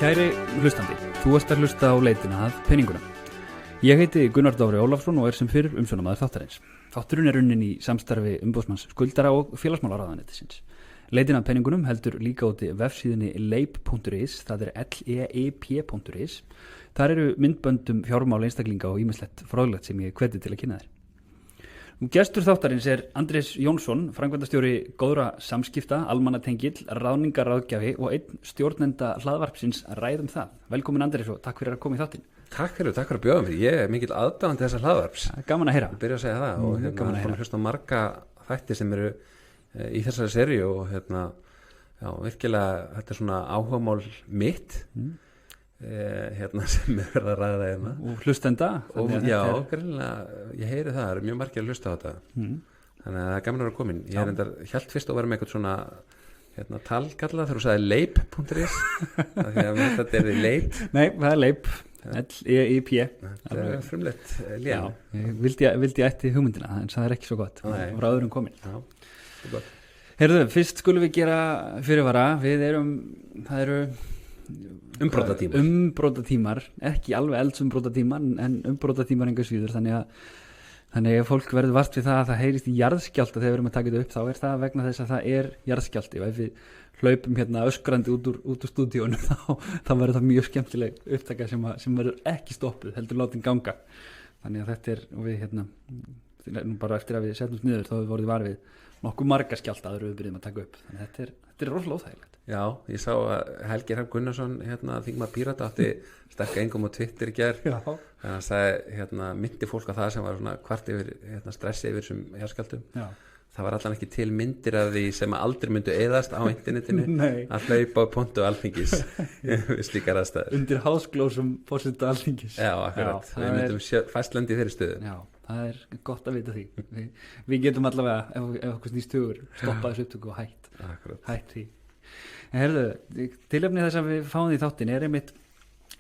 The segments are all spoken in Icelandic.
Kæri hlustandi, þú ert að hlusta á leitina að peningunum. Ég heiti Gunnar Dofri Ólafsson og sem fyrr umsjónarmaður þáttarins. Þátturinn unnin í samstarfi umboðsmanns skuldara og félagsmálaráðuneytisins. Leitin að peningunum heldur líka úti vefsíðunni leip.is, það leip.is. Þar eru myndböndum fjármál einstaklinga og ýmislegt fróðlegt sem ég hvetti til að kynna þér. Gestur þáttarins Andrés Jónsson, framkvæmdastjóri góðra samskipta, almannatengill, ráðningaráðgjafi og einn stjórnenda hlaðvarpsins ræðum það. Velkomin Andrés og takk fyrir að koma í þáttinn. Takk fyrir að bjóða mér. Ég mikill aðdáandi þessa hlaðvarps. Gaman að heyra. Ég byrja að segja það og gaman að hlusta á marga þætti sem eru í þessari seríu og virkilega þetta svona áhugamál mitt. Sem er verið að ræða hérna og hlustenda og greinilega, ég heyri það eru mjög margir að hlusta á þetta þannig að það er gaman að vera komin ég hélt fyrst að vera með eitthvað svona talgalla þegar þú sagði leip.is því að þetta er leip nei, það er leip, L-E-I-P þetta er frumlegt lén vildi ég ætti hugmyndina en það er ekki svo gott og ráðurum komin heyrðu, fyrst skulum við gera fyrirvara það eru umbrotatímar, ekki alveg eldsumbrotatímar en umbrotatímar enga síður þannig að fólk verður vart við það að það heyrist í jarðskjálta þegar við erum að taka þetta upp, þá er það vegna þess að það er jarðskjálti og ef við hlaupum hérna öskrandi út úr stúdíónu þá verður það mjög skemmtileg upptaka sem verður ekki stoppuð, heldur látin ganga þannig að þetta er, og við nú bara eftir að við setjumst niður þá við voruð var við nokkuð marga skjálta aður við byrjum að taka upp þannig að þetta er rosalega óþægilegt. Já, ég sá að Helgi Hrafn Gunnarsson þingmaður Pírata átti sterka engum á Twitter í gær þannig að hann sagði, myndi fólk á það sem var svona kvart yfir stressi yfir þessum jarðskjálftum það var allan ekki til myndir af því sem aldrei myndu eyðast á internetinu að hlaupa á pontu Alþingis við slíkar aðstæður undir hásglósum forseta Alþingis. Já, akkurat, við myndum fastlendi í þeirri stöðu. Já, það er gott að vita því við getum allavega, ef okkur snýst hugur stoppa þessu upptöku og hætt því. Herðu, tilefnið þess að við fáum því þáttinn einmitt,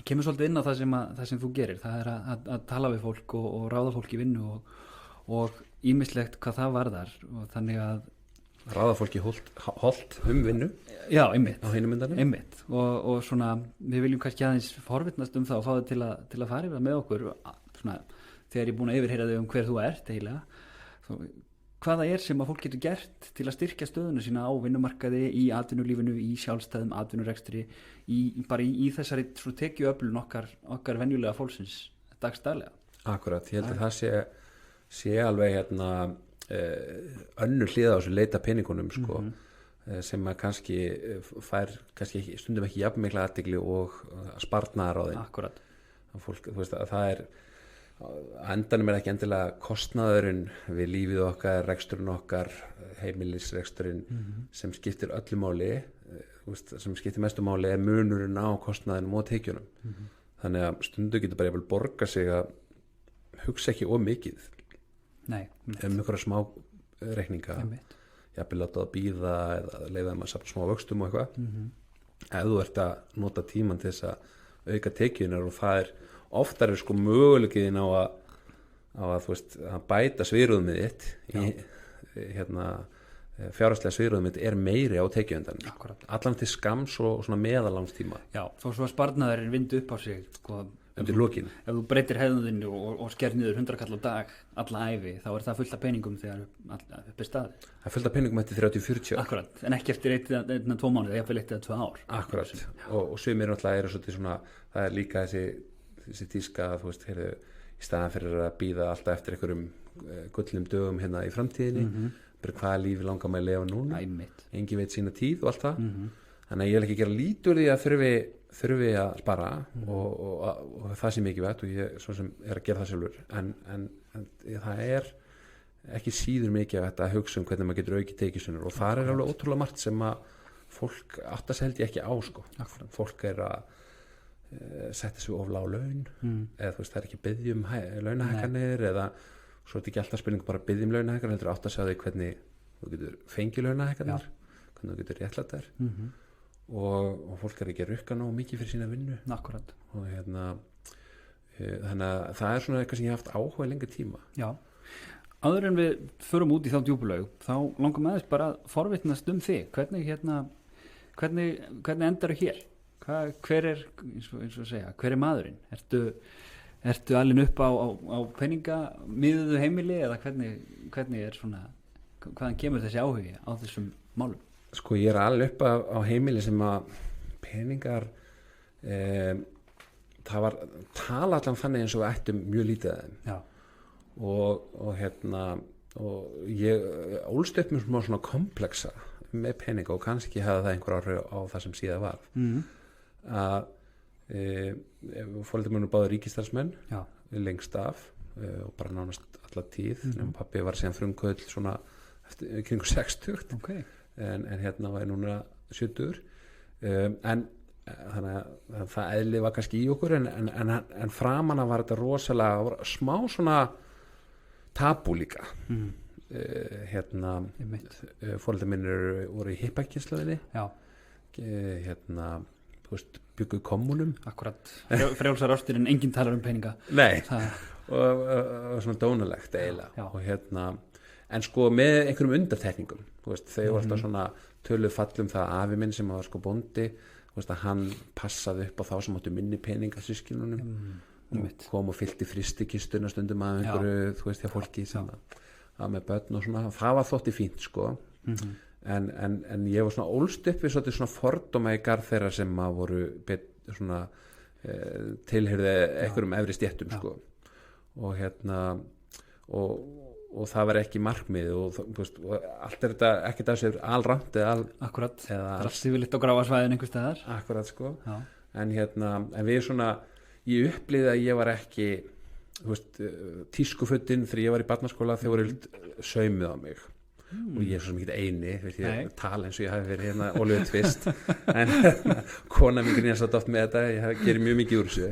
kemur svolítið inn á það sem þú gerir, það er að tala við fólk og ráða fólk í vinnu og ýmislegt hvað það varðar og þannig að ráða fólki holt vinnu já, einmitt, á hinum myndanum einmitt. Og svona, við viljum kannski aðeins forvitnast það og fá þau til að fara yfir með okkur svona, þegar ég er búin að yfirheyra þau hver þú ert eiginlega hvaða sem að fólk getur gert til að styrkja stöðuna sína á vinnumarkaði, í atvinnulífinu, í sjálfstæðum atvinnurekstri, bara í þessari tekjuöflun okkar venjulega fólksins dagstaglega. Akkurat, ég held að það sé alveg önnur hlið á þessu leita peningunum sem að kannski fær stundum ekki jafn mikla athygli og sparnaðar á þeim. Akkurat. Fólk, þú veist að það endanum er ekki endilega kostnaðurinn við lífið okkar, reksturinn okkar, heimilisreksturinn sem skiptir öllu máli, sem skiptir mestu máli er munurinn á kostnaðinum og tekjunum. Þannig að stundu getur bara jafnvel borga sig að hugsa ekki of mikið einhverja smá reikninga, jafnvel láta það bíða eða leiða þeim að safna smá vöxtum og eitthvað. Ef þú ert að nota tíman til þess að auka tekjunar og það oftar möguleikiðin á að bæta svigrúmið þitt fjárhagslega svigrúmið þitt er meiri á tekjuendanum allan til skams og svona meðallangstíma. Já, þó svo að sparnaðurinn vindi upp á sig undir lokin. Ef þú breytir hefðunni og sker niður 100 kall á dag alla ævi, þá er það fullt af peningum þegar upp er staðið. Það er fullt af peningum eftir 30-40 ár. Akkurat, en ekki eftir 1-2 mánuði, jafnvel 1 eða 2 ár. Akkurat, og sumir náttúrulega eru svolítið svona, það er líka þessi tíska að í staðan fyrir að býða alltaf eftir einhverjum gullnum dögum hérna í framtíðinni bara hvaða lífi langar maður að lifa núna engin veit sína tíð og allt það þannig að ég vil ekki gera lítur því að þurfi að spara og það sé mikið vett og ég svo sem er að gera það sjálfur en það er ekki síður mikið að hugsa hvernig maður getur aukið tekjusunnur og það er alveg ótrúlega margt sem að fólk áttast held ég ekki á fólk er að setja sig of lág laun eða það er ekki að biðja launahækkanir eða svo er þetta ekki alltaf spurning bara að biðja launahækkanir heldur átt að sjá því hvernig þú getur fengið launahækkanir hvernig þú getur réttlætt þær og fólk er ekki að rukka nógu mikið fyrir sína vinnu. Akkurat. Og þannig að það er svona eitthvað sem ég hef haft áhuga lengi tíma. Já, áður en við förum út í þá djúpulaug þá langar maður bara að forvitnast þig hvernig endar hér? hver er, eins og segja, hver er maðurinn? Ertu alin upp á peninga miðuðu heimili eða hvernig er svona, hvaðan kemur þessi áhugi á þessum málum? Sko ég er alin upp á heimili sem að peningar það var tala allan þannig eins og við ættum mjög lítið að þeim. Já. Og ég ólst upp með svona komplexa með peninga og kannski hafði það einhver áhrif á það sem síðan var að fóreldrar mínir báðu ríkisstarfsmenn lengst af og bara nánast alla tíð en pabbi var síðan frumkvöld svona eftir kringu 60 en hérna var ég núna 70 en þannig að það eðli var kannski í okkur en framan af var þetta rosalega smá svona tabú líka fóreldrar mínir voru í hippakynslóðinni þú veist, byggu í kommunum akkurat, frjálsar ástir en enginn talar um peninga nei, og svona dónalegt eiginlega og en sko með einhverjum undartekningum þú veist, þau voru alltaf svona töluð fallum það afi minn sem var sko bóndi þú veist að hann passaði upp á þá sem áttu minni peninga systkinunum og kom og fyllti fristikistuna stundum að einhverju, þú veist, hjá fólki sem að með börn og svona, það var þótti fínt sko en ég var svona ólst upp við svona fordóma í garð þeirra sem að voru svona tilheyrði einhverjum efri stéttum sko og það var ekki markmið og þú veist, og allt er þetta ekki það sem er alramt akkurat, það er allt yfirleitt á gráasvæðin einhvers staðar akkurat sko en við svona ég upplýði að ég var ekki þú veist, tískufötin þegar ég var í barnaskóla þegar voru saumið á mig og ég er svo sem ekki eini veit ég tala eins og ég hafi verið hérna Oliver Twist en kona mín grínast átt með þetta ég gerir mjög mikið úr þessu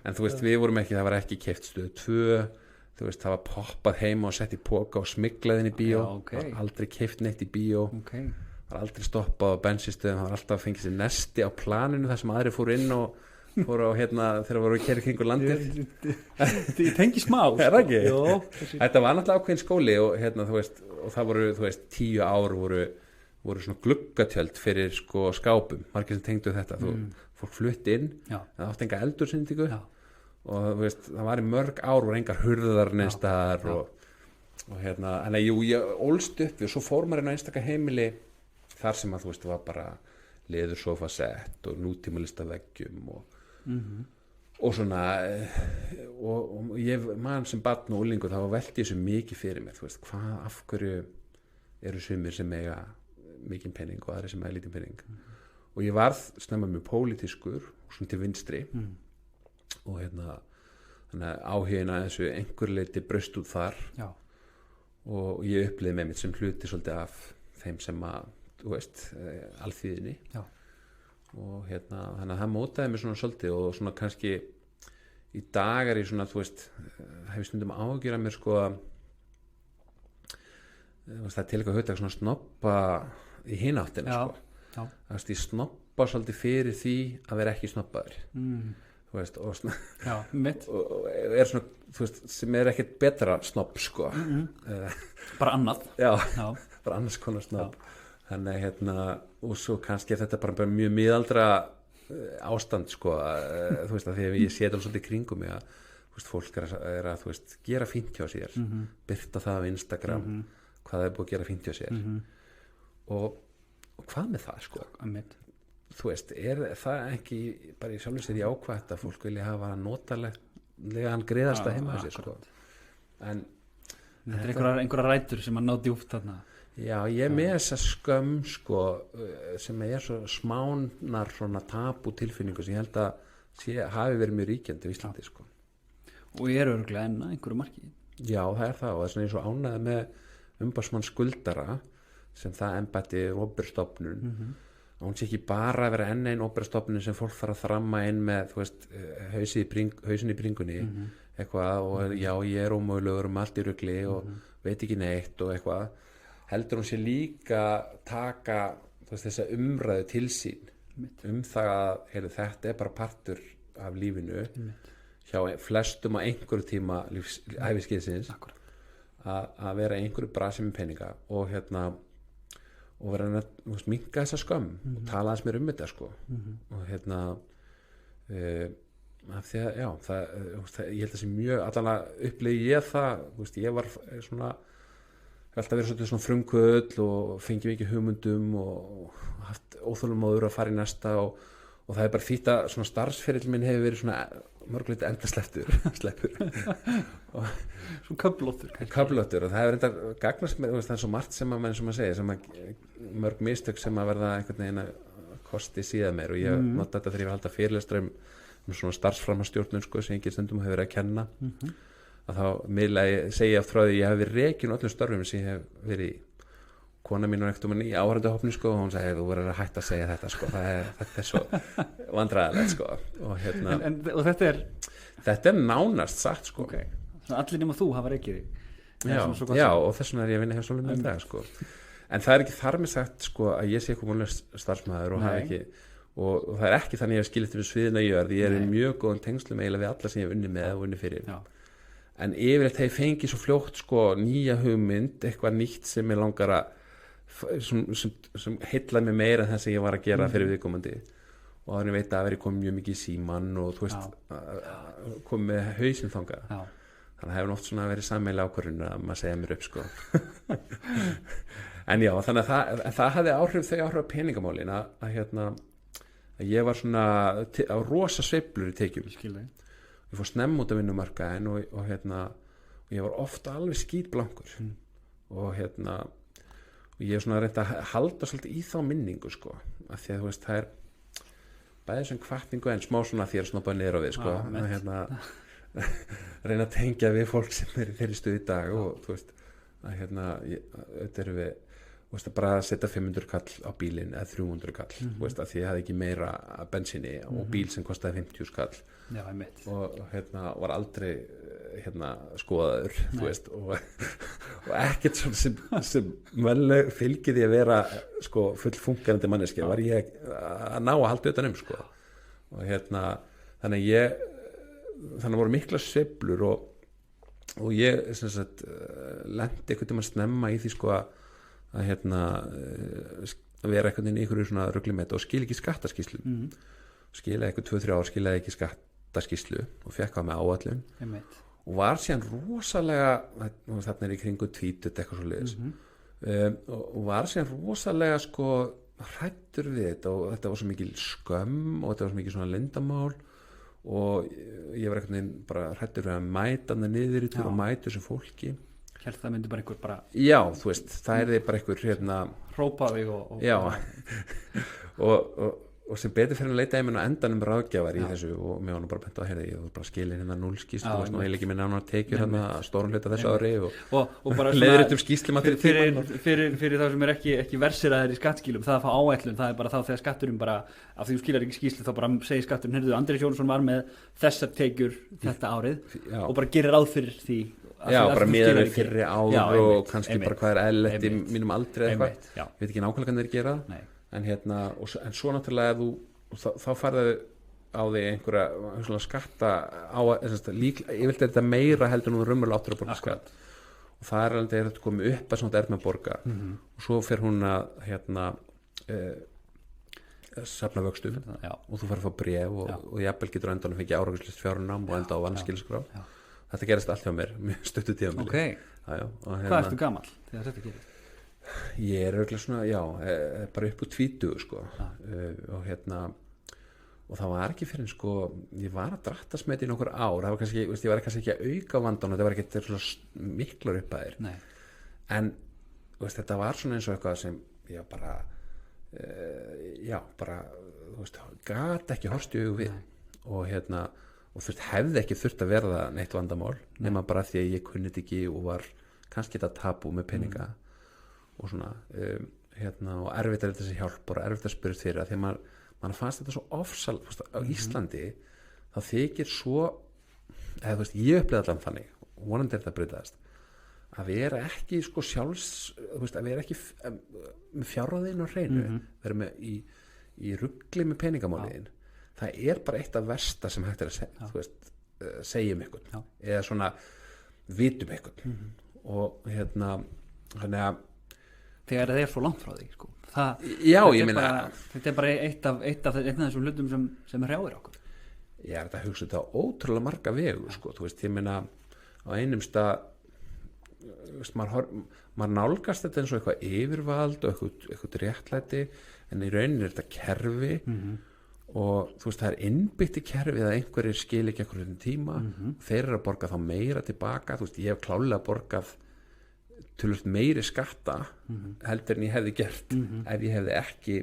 en þú veist, við vorum ekki, það var ekki keypt Stöð 2 þú veist, það var poppað heima og sett í poka og smyglaðinn í bíó var aldrei keypt neitt í bíó var aldrei stoppað á bensinstöðum það var alltaf að fengið sér nesti á planinu þar sem aðri fóru inn og fóru á þegar voru að keyra kringur landið ég tengi smá þetta var náttúrulega ákveðin skóli og þú veist, og það voru þú veist 10 ár voru svona gluggatjöld fyrir sko skápum margir sem tengdu þetta fólk flutt inn það átti enga eldursynningu og þú veist, það var í mörg ár voru engar hurðar neistar og en ég ólst upp og svo fór maður inn á einstaka heimili þar sem að þú veist, það var bara leðursofasett og nútímalista-veggjum og svona og ég mann sem barn og úlingur þá velti ég svo mikið fyrir mér þú veist, af hverju eru sumir sem eiga mikinn penning og aðri sem eiga lítinn penning og ég varð snemma mjög pólitískur og svona til vinstri og þannig að áhugin að þessu einhver leiti braust út þar og ég upplifði með mitt sem hluti svolítið af þeim sem að þú veist, alþýðinni og þannig að það mótaði mér svona svolítið og svona kannski í dag er ég svona, þú veist hef ég stundum ágjur að mér sko það er til eitthvað hugtak svona snobba í hináttina sko það ég snobba svolítið fyrir því að vera ekki snobbaður þú veist og svona og er svona, þú veist, sem er ekkert betra snobb sko bara annað bara annars konar snobb þannig og svo kannski er þetta bara mjög miðaldra ástand sko þú veist að því að ég sé þetta svolítið kringum mig að þú veist, fólk er að þú veist, gera fínt hjá sér birta það á Instagram hvað það er búið að gera fínt hjá sér og hvað með það sko þú veist, er það ekki bara í sjálfum sér jákvætt að fólk vilja hafa notalega greiðasta heima á sér sko en þetta er einhverja rætur sem að ná djúpt þarna já, ég er með þessa skömm sko, sem er svo smánar svona tabú tilfinningu sem ég held að hafi verið mjög ríkjandi í Íslandi sko. Og ég er örgulega enn að einhverju marki já, það er það og það er svona eins og ánægði með umboðsmann skuldara sem það embætti opinberstofnun og hún sé ekki bara að vera enn einn opinberstofnun sem fólk þarf að þramma inn með þú veist, hausin í bringunni eitthvað og já, ég er ómögulegur allt í rugli og veit ekki neitt og eitthvað heldur hún sé líka taka veist, þessa umræðu til sín það að þetta er bara partur af lífinu hjá flestum á einhverju tíma æviskeiðsins að vera einhverju brasi með peninga og og vera að minka þessa skömm og tala aðeins mér þetta sko og af því að já, ég held að sé mjög allan að upplegi ég það ég var svona alltaf verið svona frumkvöll og fengi mikið hugmyndum og haft óþolumóður að fara í næsta og það er bara þýtt að svona starfsferill minn hefur verið svona mörgleiti enda sleppur og svona köflóttur og það hefur enda gagnast mér það er svo margt sem að menn sem að segja sem að mörg mistök sem að verða einhvern veginn að kosti síðan mér og ég nota þetta þegar ég var að halda fyrirlestra svona starfsframastjórnun sko sem ég ekki stundum hefur verið að kenna að þá segja frá því ég hef verið rekin öllum störfum sem ég hef verið í kona mín var ekkert í áhærandahópni sko og hún sagði þú verður að hætta að segja þetta sko þetta er svo vandræðilegt sko og þetta er nánast sagt sko okay. Allir nema þú hafa reikið já og þess vegna er ég að vinna hjá svolítið með það sko en það er ekki þar með sagt sko að ég sé kommunlega starfsmæður og hafa ekki og það er ekki þannig að ég hef skilt við sviðina ég er í mjög góðan tengslum eiginlega við alla sem ég hef unni með og unni fyrir en yfirleitt hef ég fengið svo fljótt sko nýja hugmynd eitthvað nýtt sem ég langar að sem heillaði mig meira en það sem ég var að gera fyrir viðkomandi og þannig veit að veri komið mjög mikið í síman og þú veist komið með hausinn þangað þannig að það hefur oft svona verið sammeila ákvörðun að maður segja mér upp sko en já þannig að það hafði áhrif á peningamálin að ég var svona á rosa sveiflur í tekjum ég fór snemm út af vinnumarkaðin og ég var ofta alveg skítblankur og ég er svona reynd að halda svolítið í þá minningu sko af því að þú veist það er bæðið sem hvatningu en smá svona því að snoppa niður á við sko reyna að tengja við fólk sem er í þeirri stuð í dag og þú veist að auðvitað erum við veist, bara að setja 500 kall á bílinn eða 300 kall veist, að því ég hafði ekki meira bensinni og bíl sem kostaði 50 kall og var aldrei skoðaður þú veist og ekkert svona sem vellega fylgir því að vera sko full fungerandi manneskja var ég að ná að halda utan sko og þannig voru mikla sveiflur og ég sem sagt lendi einhvern tímann snemma í því sko að vera einhvern veginn í einhverju svona ruglimeti og skil ekki skattaskýrslu skilaði eitthvað 2-3 ár skilaði ekki skattaskýrslu og fekk á mig áætlun og var síðan rosalega þarna er í kringu tvítut eitthvað svo leiðis og var síðan rosalega sko hrættur við þetta og þetta var svo mikil skömm og þetta var svo mikil svona leyndamál og ég var eitthvað bara hrættur við að mæta hann niður í og mæta þessu fólki Hélt það myndi bara einhver bara já þú veist það er bara einhver hrópaði og já og sem betur fyrir að leita einhvern á endanum ráðgjafar í þessu og mér var nú bara bent á að ég var bara skilin núlskýslu og ég leikir mér nánar tekjur stórun hluta þessu ári og bara leiður upp skýslum fyrir það sem er ekki versiraðir í skattskýlum það að fá áætlun, það er bara þá þegar skatturinn bara af því þú skilar ekki skýslu þá bara segir skatturinn heyrðu, Andrés Jónsson var með þessar tekjur þetta árið og bara gerir ráð fyrir því bara miðan við fyrri áður og kannski bara hvað er eðlilegt í mínum aldri eða eitthvað ég veit ekki nákvæmlega hvernig þeir gera en svo náttúrulega þá farðu á því einhverja skatta á ég vildi þetta meira heldur nú raunverulega áttur að borga skatt og það er alveg að koma upp að svona er með að borga og svo fer hún að safna vöxtum og þú fær að fá bréf og jafnvel getur endan að fengja árangurslist fjárnám og enda á vanskilskrá þetta gerist allt hjá mér mjög stuttu tímabili Hvað ertu gamall þegar þetta gerist? Ég er örugglega svona, bara upp úr 20 sko og það var ekki fyrir sko, ég var að drattast með þetta í nokkur ár, það var kannski, ég var kannski ekki að auka vandan og þetta var ekki svona miklar upphæðir en þetta var svona eins og eitthvað sem ég bara þú veist, gat ekki horfst í augu við og og hefði ekki þurft að verða neitt vandamál nema bara því að ég kunni þetta ekki og var kannski þetta tabú með peninga og svona og erfitt er þessi hjálp og erfitt að spyrja þeirra því að maður fannst þetta svo ofsal á Íslandi þá þykir svo eða þú veist ég upplega allan þannig vonandi er þetta breytaðist að vera ekki sko þú veist að vera ekki með fjárráðin á hreinu vera með í rugli með peningamáliðin það er bara eitt af versta sem hægt er að segja þú veist, segja einhvern eða svona vitum einhvern og þannig að þegar það svo langt frá því sko. Já, ég meina þetta bara eitt af þessum hlutum sem hrjáir okkur. Ég er að hugsa þetta á ótrúlega marga vegu sko. Þú veist, ég meina á einum stað maður nálgast þetta eins og eitthvað yfirvald og eitthvað réttlæti, en í rauninni er þetta kerfi og þú veist, það er innbyggt í kerfið að einhverjir skil ekki einhverjum tíma, þeir eru að borga þá meira tilbaka. Þú veist, ég hef klálega borgað tölvöld meiri skatta heldur en ég hefði gert ef ég hefði ekki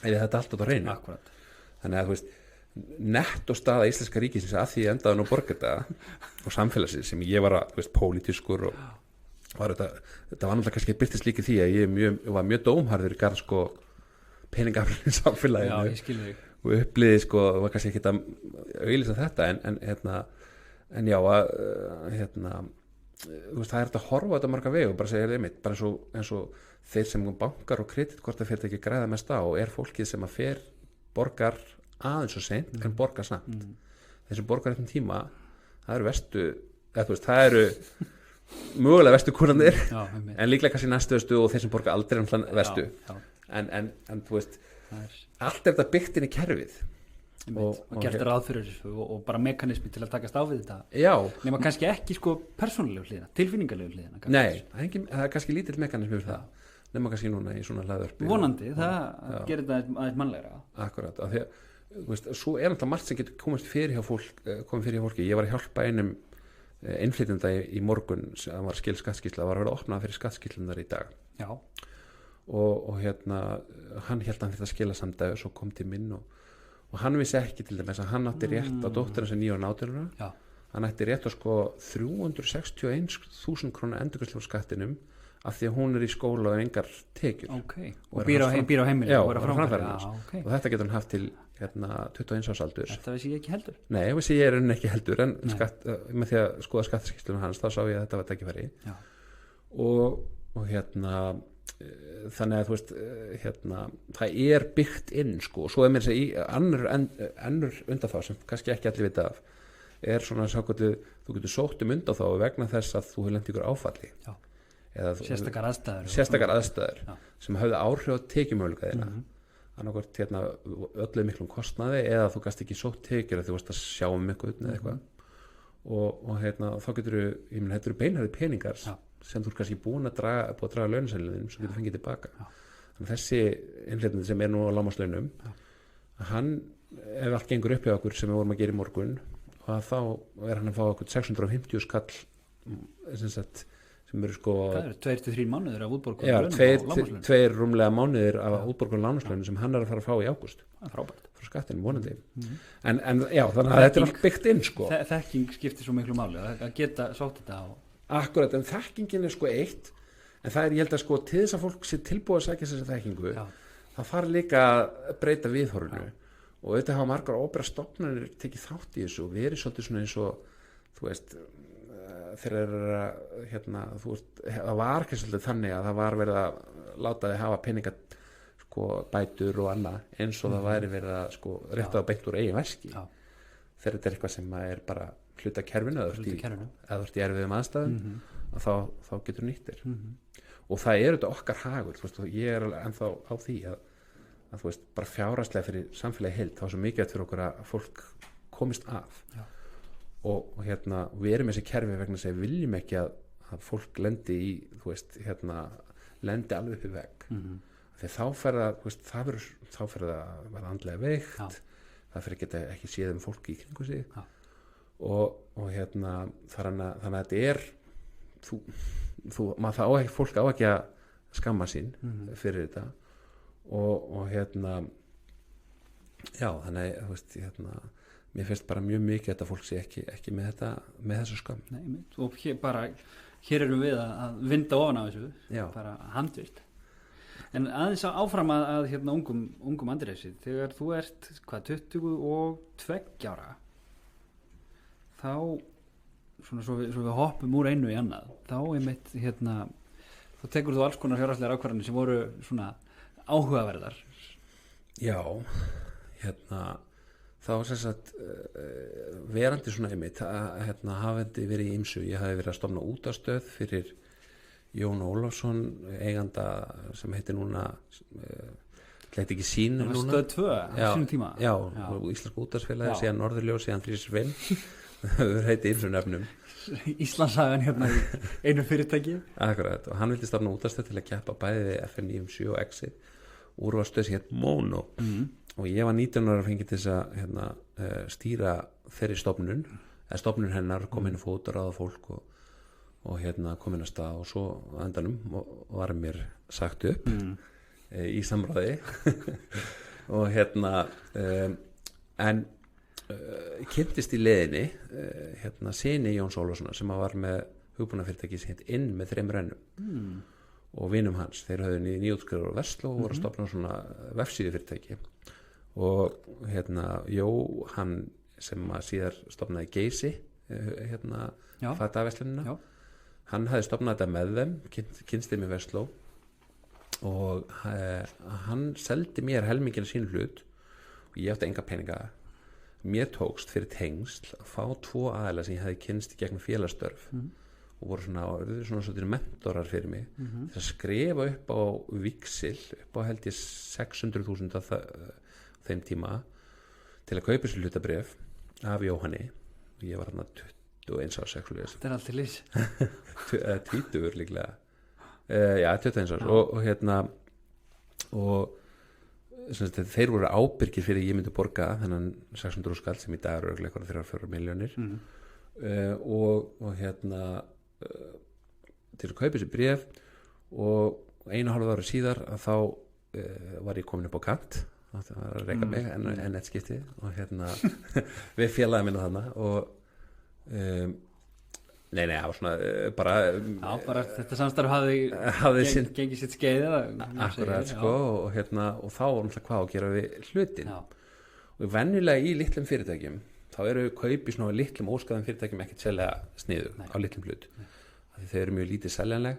þetta allt út á hreinu. Akkurat. Þannig að þú veist, nett og staða íslenska ríkisins að því endaði nú borga þetta og samfélagsins sem ég var að, þú veist, pólitískur og var þetta var náttúrulega kannski byrtist líka því að ég var mjög dómharður í garð sko peningaflinn samfélaginu. Já, ég skil þig. Og uppliði sko, var kannski ekki að auglýsa þetta en já að þú veist, það er þetta að horfa á þetta marga vegu og bara segja einmitt, bara eins og þeir sem bankar og kreditkortafyrirtæki græða mest á er fólkið sem að borgar aðeins og seint en borgar samt. Þeir sem borgar eftir tíma, það eru vestu eða þú veist, það eru mögulega vestu kúrnir en líklega kannski næstuðustu og þeir sem borgar aldrei vestu. En þú veist, allt er þetta byggt inn í kerfið og gert ráð fyrir og bara mekanismi til að takast á við þetta. Já. Nema kannski ekki sko persónulegu hliðina, tilfinningalegu hliðina. Nei, það er kannski lítill mekanismi fyrir það. Nema kannski núna í svona hlaðvörpi. Vonandi, það gerir þetta aðeins mannlegra. Akkurat, af því að þú veist, svo er alltaf margt sem getur komið fyrir hjá fólki. Ég var að hjálpa einum innflytjanda í morgun sem var skattskýrsla, það var að vera opnað fyrir skattskýrslunar í dag. Já. Og hann hélt að hann þetta skila samdægu, svo kom til minn og hann vissi ekki til dæmis að hann átti rétt á dótturinn sem 9 ára náttúruna. Hann ætti rétt á sko 361.000 króna endurgreiðslu á skattinum af því að hún er í skóla og engar tekjur. Okay. Og býr á heimili. Já, og er framfæri hans. Okay. Og þetta getur hann haft til 21 árs aldurs. Þetta vissi ég ekki heldur. Nei, vissi ég ekki heldur, en með því að skoða skattskýrslunum hans, þá sá ég að þetta var tækifæri. Og þannig að þú veist, það er byggt inn sko, og svo er mér að segja annur undanþá sem kannski ekki allir vita af, er svona þú getur sótt undanþá vegna þess að þú hefur lent ykkur áfalli. Já. Sérstakar aðstæður sem höfðu áhrif á tekjumöguleikaðina annarkvort öllu miklum kostnaði eða þú gast ekki sótt tekjur að þú varst að sjá eitthvað eða eitthvað og þá getur þetta eru beinharði peningar sem þú er kannski búin að draga launasæliðinum sem getur fengið tilbaka. Þannig þessi innflytjandi sem er nú á lágmarkslaunum, hann, ef allt gengur upp hjá okkur sem við vorum að gera í morgun, þá er hann að fá okkur 650 skall sem eru sko... Það eru 2-3 mánuðir af útborgun launum á lágmarkslaunum. 2 rúmlega mánuðir af útborgun lágmarkslaunum sem hann er að fara að fá í ágúst. Frábært. Frá skattinum, vonandi. En já, þannig að þetta er allt byggt inn sko. Þekking skiptir svo miklu máli að geta sótt þetta á. Akkurat, en þekkingin er sko eitt, en það er, ég held að sko, til þess að fólk sé tilbúið að sækja þessa þekkingu, það þarf líka að breyta viðhorfinu og þetta hafa margar óbera stofnanir tekið þátt í þessu og verið svolítið svona eins og, þú veist, þegar það var ekki svolítið þannig að það var verið að láta þið hafa peninga, sko, bætur og annað eins og það væri verið að, sko, rétta það beint úr eigin veski. Þegar þetta er eitthvað sem er bara hluta kerfinu eða þú ert í erfiðum aðstæðum þá getur nýttir og það er þetta okkar hagur, þú veist, og ég er ennþá á því að þú veist, bara fjárhagslega fyrir samfélagi heild, þá er svo mikið fyrir okkur að fólk komist af og við erum þessi kerfi vegna þess að við viljum ekki að fólk lendi í, þú veist, lendi alveg upp í vegg þegar þá fer það að vera andlega veikt, það fer ekki séð fólki í kringu sig og þannig að þetta er fólk á ekki að skamma sín fyrir þetta og já, þannig þú veist, mér finnst bara mjög mikið að fólk sé ekki með þessu skam. Nei, og hér erum við að vinda ofan á þessu bara handvirt. En aðeins áfram að ungum Andrési, þegar þú ert 22 ára þá svona svo við hoppum úr einu í annað þá einmitt þá tekur þú alls konar fjárhagslegar ákvarðanir sem voru svona áhugaverðar. Já, þá sem sagt verandi svona einmitt hafandi verið í ýmsu, ég hafi verið að stofna útvarpsstöð fyrir Jón Ólafsson eiganda sem heitir núna hleit ekki sín núna Stöð 2 á sínum tíma og Íslenska útvarpsfélagi síðan Norðurljós, síðan Þrísir það heiti ýmsum nöfnum Íslandssagan hérna í einu fyrirtæki Akkurat, og hann vildi stofna útvarpsstöð til að keppa bæði við FM 97 og Exit úrvarpsstöð sem hétt Mono og ég var 19 ára fengið til þess að hérna, stýra þeirri stofnun eða stofnun hennar, kom inn fót og ráða fólk og hérna kom inn að stað og svo á endanum var mér sagt upp í samráði og hérna en kynntist í leiðinni hérna syni Jóns Ólafssonar sem var með hugbúnaðarfyrirtæki sem hétt Inn með 3 rennum og vinum hans, þeir höfðu nýútskrifaðir á Versló og voru að stofna svona vefsíðu fyrirtæki og hérna Jóhann sem að síðar stofnaði Geysi hérna fataverslunina hann hafði stofnað þetta með þeim kynnst þeim í Versló og hann seldi mér helmingina sín hlut og ég átti enga peninga mér tókst fyrir tengsl að fá 2 aðila sem ég hefði kynnst í gegnum félagsstörf og voru svona mentorar fyrir mig til að skrifa upp á víxil upp á held ég 600.000 á þeim tíma til að kaupa sér hlutabréf af Jóhanni og ég var hann að 21 ára sexuális þetta allt til lýs 20 líklega já 21 ára og hérna og þeir voru ábyrgir fyrir ég myndi borga þennan 600 skall sem í dag eru eitthvað 3-4 milljónir og hérna til að kaupa sér bréf og 1,5 ára síðar að þá var ég komin upp á kant það var að reyka mig en eitt skipti og hérna við félagið minna þarna og nei, það var svona bara þetta samstarf hafði gengið sitt skeið akkurat sko og hérna og þá var náttúrulega hvað að gera við hlutin og venjulega í litlum fyrirtækjum þá eru kaup í svona litlum óskaðum fyrirtækjum ekkert selja sniðu á litlum hlut því þeir eru mjög lítið seljanleg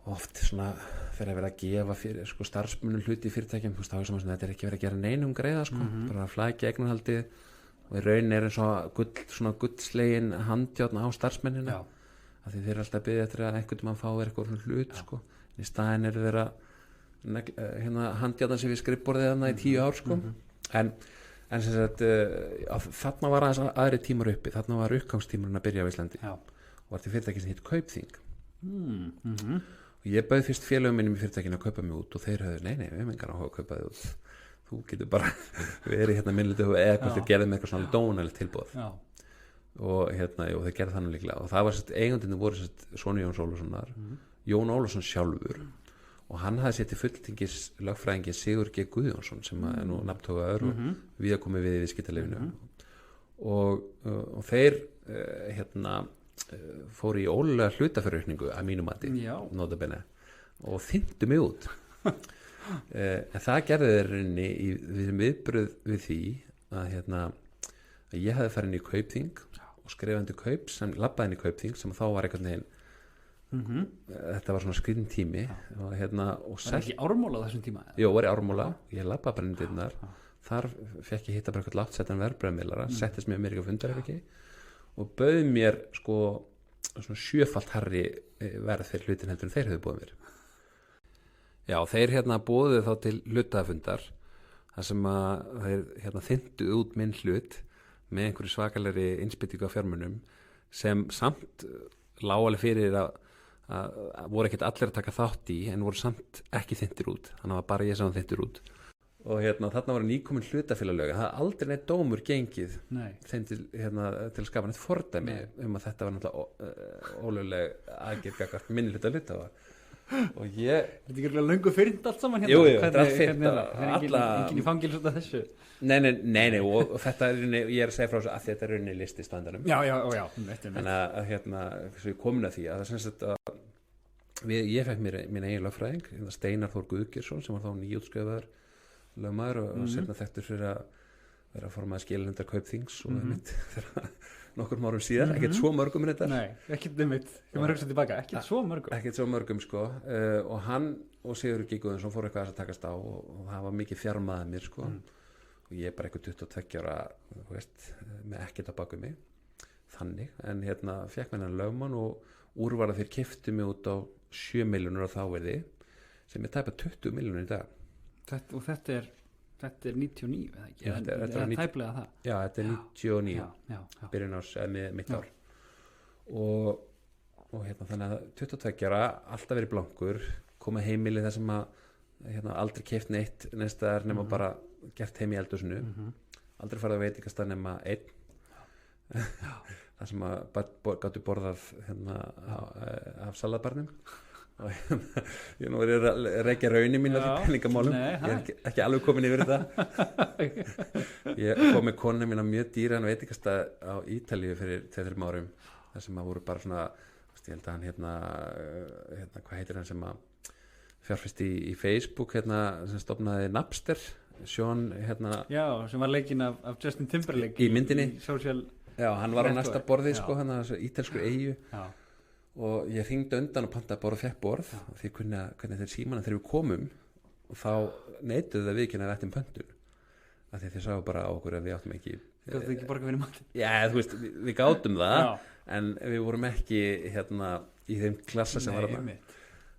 og oft svona fyrir að vera að gefa fyrir sko starfsmunum hluti í fyrirtækjum þá er þetta er ekki verið að gera neinum greiða sko bara að flækja eignarhaldið og í raun er svona guldslegin handjárn á starfsmennina af því þeir eru alltaf að biðja eftir að einhvern mann fá eitthvað hlut sko í staðin eru þeirra hérna handjárn sem við skrifborðið þarna í 10 ár sko en sem sagt þarna var aðeins aðri tímar uppi þarna var uppgangstímurinn að byrja á Íslandi og var til fyrirtæki sem hitt Kaupþing og ég bauð fyrst félögum minnum í fyrirtækinu að kaupa mig út og þeir höfðu nei, við mengar á að kaupa þig út þú getur bara verið hérna minnlítið eða eitthvað þeir gerði með eitthvað svona dónalegt tilboð og hérna, þeir gerði þannig líklega og það var eigundinu voru Sónu Jóns Ólafssonar Jón Ólafsson sjálfur og hann hafði setið fulltingis lögfræðingi Sigur G. Guðjónsson sem er nú nafntókaður og við að koma við í viðskiptalífinu og þeir hérna fóru í ólega hlutafjárraukningu að mínum mati notabene og þyndu mig út en það gerði þeir rauninni í viðbröð við því að hérna að ég hefði farið inn í Kaupþing og skrifandi kaup sem labbaði inn í Kaupþing sem þá var einhvern veginn þetta var svona skriðin tími og hérna og var ekki Ármóla á þessum tíma? Jó, var í Ármóla, ég labbaði bara inn dyrnar þar fekk ég hitta bara eitthvað látt settan verðbræðmiðlara, settist mér ekki á fundarherbergi og bauð mér sko svona 7-falt hærri verð fyrir hlutin heldur en þeir höfðu búið mér já, þeir hérna búið þá til hlutafundar þar sem að þeir hérna þyndu út minn hlut með einhverju svakalegri innspýtingu á fjármunum sem samt lágaleg fyrir að voru ekkert allir að taka þátt í en voru samt ekki þyndir út þannig að bara ég sá þyndir út og hérna þarna var nýkomin hlutafélagalög það aldrei neitt dómur gengið þeim til að skapa neitt fordæmi að þetta var náttúrulega ólögleg aðgerð gagnvart minni hlutafa og ég þetta er ekki löngu fyrnd allt saman hérna jú, þetta er allt fyrnd engin í fangil svona þessu nei og þetta er ég er að segja frá þessu að þetta er rauninni listi standarum já þannig að hérna svo ég komin að því að það sem sagt að ég fekk mér minn eigin lögfræðing Steinar Þór Guðgeirsson sem var þá nýútskrifaður lögmaður og sérna þekktur fyrir að vera að formaði skilanefndar Kaupþings og þegar nokkur árum síðan, ekkert svo mörgum þetta nei, ekkert einmitt, þegar maður hugsa tilbaka ekkert svo mörgum sko og hann og Sigur G. Guðjónsson fór eitthvað að takast á og það var mikið fjarmaðið mér sko og ég er bara eitthvað 22 ára veist, með ekkert á baku mig þannig, en hérna fekk mér hann lögmann og úr var að þeir keyptu mig út á 7 milljónur á þáverði sem er tæpa 20 milljónur í dag. Og þetta er 99 eða ekki? Já, þetta er tæplega það? Já, þetta er 99 já. byrjun árs, mitt ár og hérna þannig að 22 ára alltaf verið blankur, komið heimili þar sem að hérna, aldrei keypt neitt neðstaðar nema bara gert heim í eldhúsinu, aldrei farið að veitingastað nema einn þar sem að gátu borðað hérna, af salatbarnum og hérna, ég nú verið að reykja raunir mín af peningamálum, ég er ekki alveg komin yfir þetta ég kom með konuna mín á mjög dýran veitingastað á Ítalíu fyrir 2-3 árum þar sem að voru bara svona, ég held að hann hérna hvað heitir hann sem að fjárfesti í Facebook hérna, sem stofnaði Napster, Sean hérna, já, sem var leikinn af Justin Timberlake í myndinni já, hann var á næsta borði sko, hann var ítelsku eyju og ég hringdi undan og pantaði borð og fekk borð og því hvernig þeir símana þegar við komum og þá neituðu það við ekki að rættum pöntun af því þeir sáu bara á okkur að við áttum ekki gátum ekki borga fyrir matinn já, þú veist, við gátum það en við vorum ekki hérna í þeim klassa sem var þarna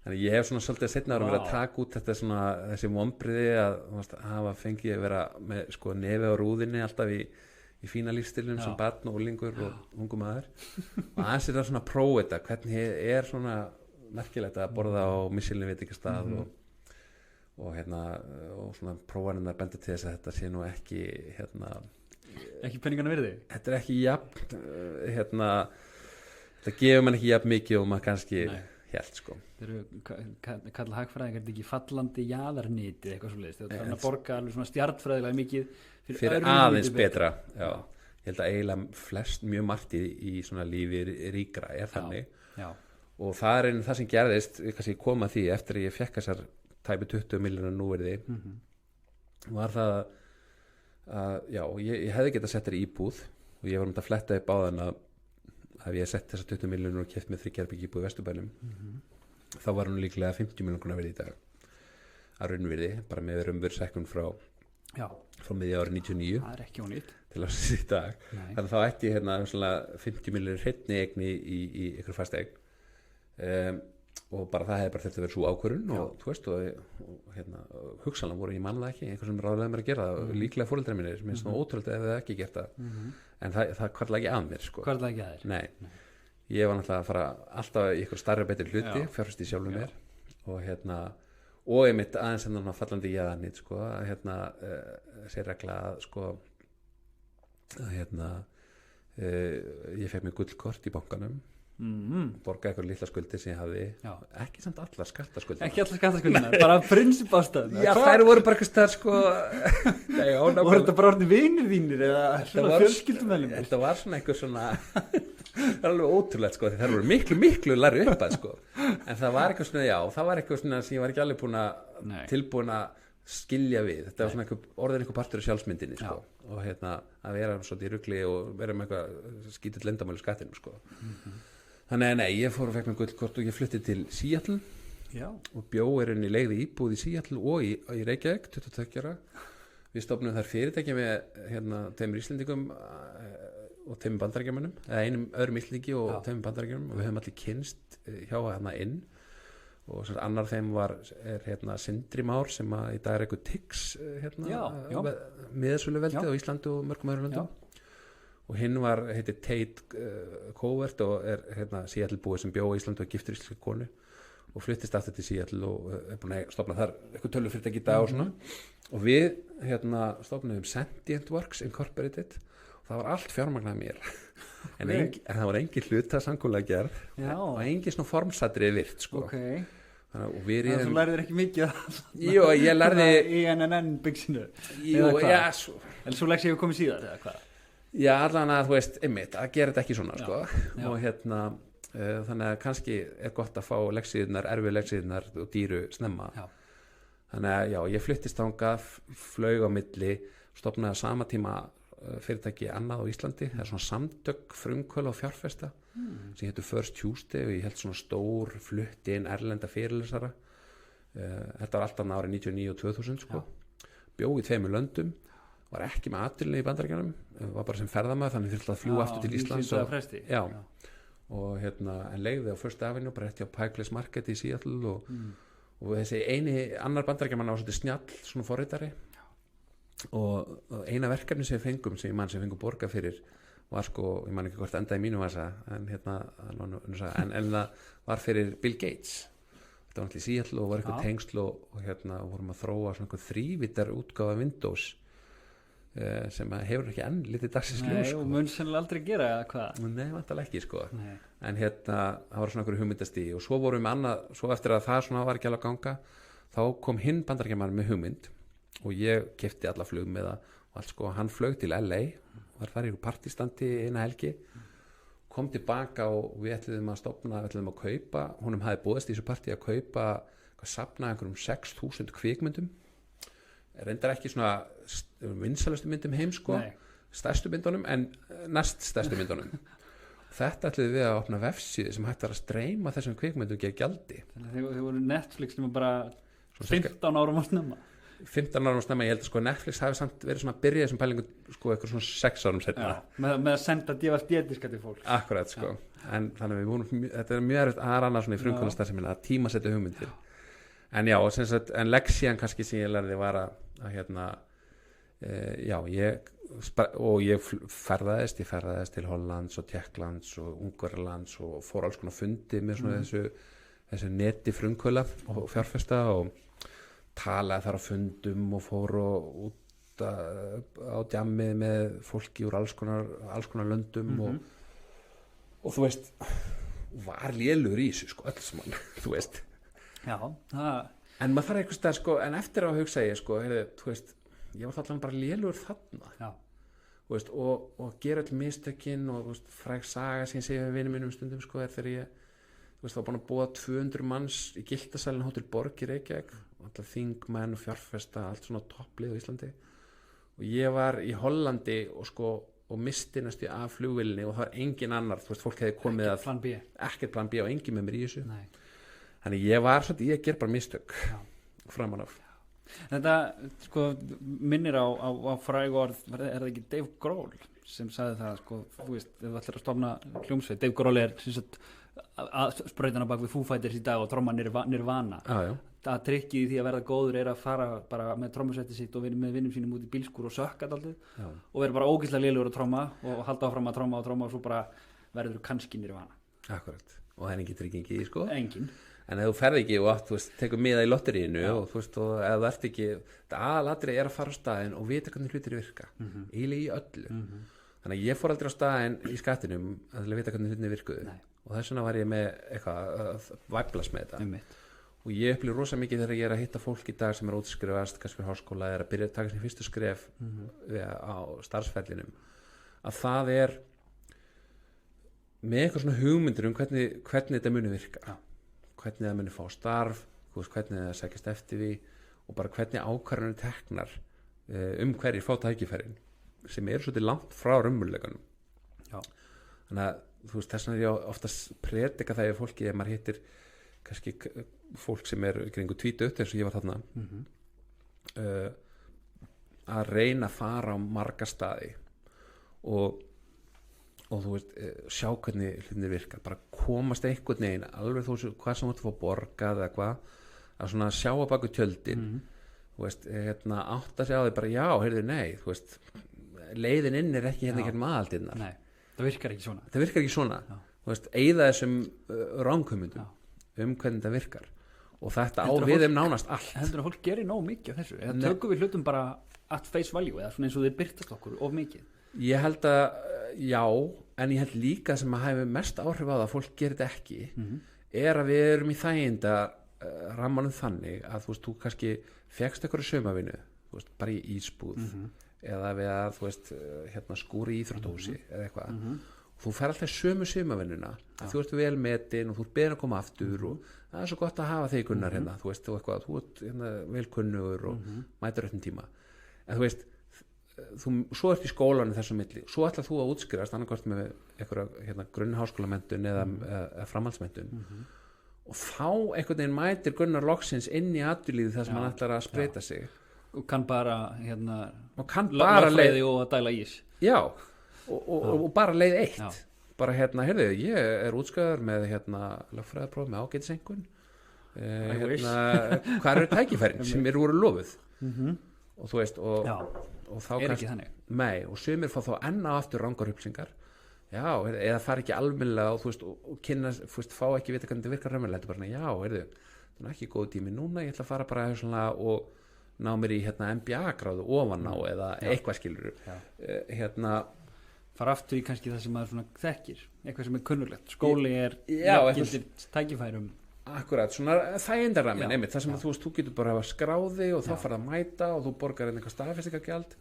þannig ég hef svona svolítið setna árum verið að taka út þetta svona, þessi vonbriði að hafa fengið að vera með sko nefi á rúðinni alltaf í fína lífstilum sem barn og úlingur og ungum maður og aðeins er það svona próf þetta hvernig er svona merkilegt að borða á Michelin veitingastað og hérna og svona prófanirnar benda til þess að þetta sé nú ekki hérna ekki peningana virði þetta er ekki jafn hérna þetta gefur mann ekki jafn mikið og maður kannski hélt sko þeir eru kalla hagfræðingar þetta ekki fallandi jaðarnýti eitthvað svoleiðis þegar það er að borga alveg svona stjartfræðilega mikið fyrir aðeins betra já. Ég held að eiginlega mjög margt í svona lífi ríkra er þannig og það er það sem gerðist kannski koma því eftir að ég fekk þessar tæpi 20 milljónar núverði var það að já, ég hefði getað sett þér íbúð og ég var að fletta upp á þann að ég sett þessar 20 milljónur og keypt með 3 herbergi íbúð í Vesturbænum þá var hún líklega 50 milljónar verði í dag að raunvirði, bara með raunverðsækkun frá miðja árið 99 það er ekki ónýtt til að í dag þannig að þá ætti ég hérna 50 milljónir hreinni eigni í ykkur fast eign og bara það hefði bara þurft að vera svo ákvörðun og þú veist og hérna hugsanlega voru ég manna ekki einhver sem ráðlega mér að gera það líklega foreldrar mínir sem er svona ótrúlega ef það ekki gert það en það hvarflaði ekki að mér sko. Hvarflaði ekki að þér? Nei, ég var náttúrulega að fara alltaf í ykkur starri betri hluti fjárfest í sjálfum mér og hérna og einmitt aðeins en fallandi jaðarnýtt sko að hérna sér regla að sko að hérna ég fekk mér gullkort í bankanum borga eitthvað litla skuldir sem ég hafði ekki samt allar skattaskuldir bara prinsipástað já þær voru bara eitthvað stær sko voru þetta bara orðin vinir þínir eða fjölskyldumælum þetta var svona eitthvað svona það er alveg ótrúlegt sko því þær voru miklu læri upp að sko en það var eitthvað svona það var eitthvað svona sem ég var ekki alveg tilbúin að skilja við þetta var svona orðin eitthvað partur af sjálfsmyndinni sko og hérna að vera svolítið í rugli og vera með eitthvað skítið lendamál í skattinum sko þannig að ég fór og fekk mér gullkort og ég flutti til Seattle og bjó í leigði íbúð í Seattle og í Reykjavík 22 ára við stofnum þar fyrirtæki með hérna 2 Íslendingum og 2 Bandaríkjamönnum eða einum öðrum Íslendingi og 2 Bandaríkjamönnum og við höfum allir kynst hjá hérna inn og annar þeim er hérna Sindri Már sem að í dag er eitthvað TIX hérna miðsöluveldið á Íslandi og mörgum öðrum löndum og hinn heitir Tate Covert og er hérna Seattle búið sem bjó í Íslandi og giftur íslenski konu og flyttist aftur til Seattle og er búin að stofna þar eitthvað tölvufyrirtæki í dag og svona og við hérna stofnaðum Sentient Works Incorporated og það var allt fjármagnað mér en það var engin hlutasamkomulag gerð og engin svona formsatri virt sko þannig að þú lærðir ekki mikið jú, ég lærði í NNN byggsinu en svo leggst ég að koma síðan eða hvað já, allan að þú veist, einmitt, að gera þetta ekki svona sko og hérna þannig að kannski er gott að fá leksíðunar, erfið leksíðunar og dýru snemma þannig að já, ég flyttist þangað flaug á milli, stofnaði sama tíma fyrirtæki annað á Íslandi það er svona samtök frumkvöla og fjárfesta sem heitir First Tuesday og ég held svona stór flutti inn erlenda fyrirlesara þetta var alltaf árið 99 og 2000 sko bjó í 2 löndum var ekki með atvinnu í Bandaríkjunum, var bara sem ferðamaður, þannig þurfti að fljúga aftur til Íslands og en leigði á First Avenue bara rétt hjá Pike Place Market í Seattle og þessi annar Bandaríkjaman á svolítið snjall svona forritari og eina verkefni sem við fengum sem fengum borga fyrir var sko, ég man ekki hvort endaði mínu vasa en það var fyrir Bill Gates. Þetta var náttúrulega í Seattle og var eitthvað tengsl og vorum að þróa svona eitthvað þrívítar útgáfa Windows sem hefur ekki enn litið dagsins ljós og mun sennilega aldrei gera hvað? Nei, vantalega ekki sko. En það var svona einhverju hugmyndastíð og svo vorum við annað, svo eftir að það svona var ekki alveg að ganga þá kom hinn Bandaríkjamaður með hugmynd og ég keypti alla flugmiða og allt sko, hann flög til LA var þar í partistandi eina helgi kom tilbaka og við ætluðum að kaupa, honum hafði boðist í þessu partí að kaupa, safna einhverjum 6.000 kvikmyndum reyndar ekki svona vinsælustu myndum heim sko, stærstu myndunum en næst stærstu myndunum þetta ætluðum við að opna vefsíðu sem hægt var að streyma þessum kvikmyndum gegn gjaldi. Þannig að þið voru Netflix nema bara 15 árum á snemma 15 árum snemma, ég held að sko Netflix hafi samt verið svona að byrja þessum pælingu sko eitthvað svona 6 árum setna með að senda DVD-diska til fólk akkurat sko, en þannig að við vorum þetta er mjög erfitt að ranna svona í frumkvöldastarfseminni að tímasetja hugmyndir en já, en leksían kannski sem ég lærði var að ég ferðaðist til Hollands og Tékklands og Ungverjalands og fór alls konar fundi með svona þessu neti frumkvöla og fjárfesta og talaði þar á fundum og fór út á djammið með fólki úr alls konar löndum og þú veist var lélugur í þessu sko, öll saman þú veist en maður þarf eitthvað stær sko, en eftir að hugsa ég sko, þú veist ég var allavega bara lélugur þarna þú veist, og gera all mistökin og veist, fræg saga sem ég segi við vinum mínum stundum sko, þegar ég þú veist, þá var búin að búa 200 manns í Gildasalinn Hótel Borg í Reykjavík alltaf þingmenn og fjárfesta allt svona topplið á Íslandi og ég var í Hollandi og misti næstu af flugvélinni og það var engin annar, þú veist, fólk hefði komið ekkert plan B og engin með mér í þessu þannig ég var svolítið, ég ger bara mistök framan af Þetta sko minnir á fræg orð, er það ekki Dave Grohl sem sagði það sko, þú veist, ef þú ætlar að stofna hljómsveit, Dave Grohl er sprautan á bak við Foo Fighters í dag og tromma Nirvana að trikkið því að verða góður er að fara bara með trommusetti sitt og vera með vinnum sínum út í bílskúr og sökka daldið og vera bara ógeðslega lélegur að tromma og halda áfram að tromma og svo bara verður kannski Nirvana. Akkurat, og það er engin tryggingi í sko? Engin. En ef þú ferð ekki og þú veist, tekur miða í lotteríinu og þú veist, og ef þú ert ekki aðalatrið er að fara á staðinn og vita hvernig hlutir virka eiginlega í öllu þannig að ég fór aldrei á staðinn í skattinum að vita hvernig hlutir virkuðu og þess vegna var ég með eitthvað að væflast með þetta og ég upplýði rosa mikið þegar ég er að hitta fólk í dag sem er útskrifast, kannski fyrir háskóla er að byrja að taka sér fyrstu skref á starfsferlinum að það er með eitthvað svona hugmyndir hvernig þetta muni virka hvernig það muni fá starf, hvernig það sækist eftir því og bara hvernig ákvarðanir teknar hverjir fá tækifærin sem eru svolítið langt frá raunveruleikanum. Þannig að þú veist þess vegna er ég oftast predika þegar fólki ef maður hittir kannski fólk sem er kringu 20 eins og ég var þarna að reyna að fara á marga staði og þú veist, sjá hvernig hlutinir virkar bara komast einhvern veginn alveg þú veist, hvað sem þú ert að fá borgað eða hvað, að svona sjá að baku tjöldin þú veist, átt að sjá þig bara já, heyrðu, nei, þú veist leiðin inn er ekki hérna gegnum aðaldinnar nei, það virkar ekki svona þú veist, eyða þessum ranghugmyndum hvernig það virkar og þetta á við nánast allt heldur að fólk gerir nóg mikið af þessu eða tökum við hlutum bara at face value eða svona eins og þeir byrtast okkur of mikið ég held að já, en ég held líka sem að hafa mest áhrif á það að fólk gerir þetta ekki er að við erum í þæginda rammanum þannig að þú veist, þú kannski fékkst eitthvað sumavinnu, þú veist, bara í ísbúð eða við að, þú veist, skúri í íþróttahúsi eða eitthvað og þú fer alltaf sömu sumavinnuna þú ert vel metin og þú ert beðin að koma aftur og það er svo gott að hafa þig Gunnar hérna, þú veist, þú ert vel kunnugur og mætir öllum tíma en þú veist svo ert í skólanum þessum milli svo ætlar þú að útskrifast annarkvort með einhverja grunnháskólamentun eða framhaldsmentun og þá einhvern veginn mætir Gunnar loksins inn í atvinnulífið þar sem hann ætlar að spreita sig og kann bara hérna og kann bara leið og að dæla ís já, og bara leið eitt Já. bara heyrðu, ég útskrifaður með lögfræðipróf með ágætisengun hvað eru tækifærin sem mér voru lofuð og þú veist og þá ekki þannig nei, og sumir fá þá enn á aftur rangar upplýsingar já, eða fara ekki almennilega og þú veist, og kynna, þú veist, fá ekki vita hvernig þetta virkar raunverulega, þetta er bara, já, heyrðu það er ekki góð tími núna, ég ætla að fara bara svona og ná mér í MBA gráðu ofan á eða eitthvað skilur fara aftur í kannski það sem maður svona þekkir eitthvað sem er kunnulegt, skóli er gildir tækifærum akkurat, svona þægindarramin einmitt, það sem þú veist, þú getur bara að skráði og þá farið að mæta og þú borgar einhver staðfestingargjald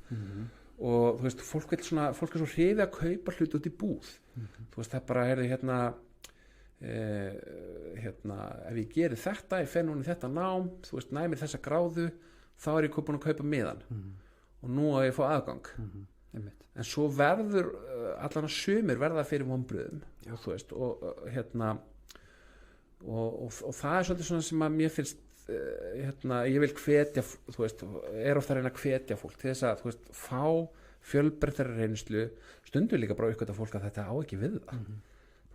og þú veist, fólk er svo hrifið að kaupa hluti út í búð þú veist, það bara ef ég geri þetta, ég fer núna í þetta nám þú veist, næmir þessa gráðu þá er ég búin að kaupa miðan og nú að ég fá aðgang en svo verður allan að sumir verða fyrir vonbrigðum þú veist, og það er svolítið svona sem að mér finnst ég vil hvetja þú veist, er ofta að reyna að hvetja fólk til þess að, þú veist, fá fjölbreyttari reynslu, stundum líka bara uppgöta fólk að þetta á ekki við það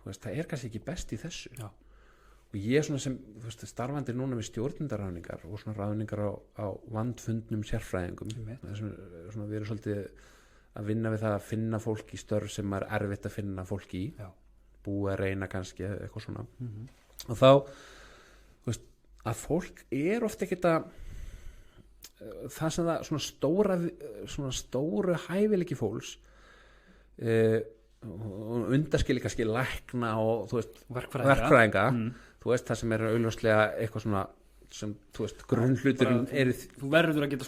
þú veist, það er kannski ekki best í þessu og ég svona sem, þú veist, starfandi núna með stjórnundarráðningar og svona ráðningar á vandfundnum sérfræðingum svona við erum svolítið að vinna við það að finna fólk í störf sem er erfitt að finna fólk í búið að reyna kannski eitthvað svona og þá, þú veist, að fólk er ofta ekkert að það sem það svona stóru hæfileiki fólks og undaskili kannski lækna og þú veist verkfræðinga þú veist það sem er augljóslega eitthvað svona sem þú veist grunnhluturinn þú verður að geta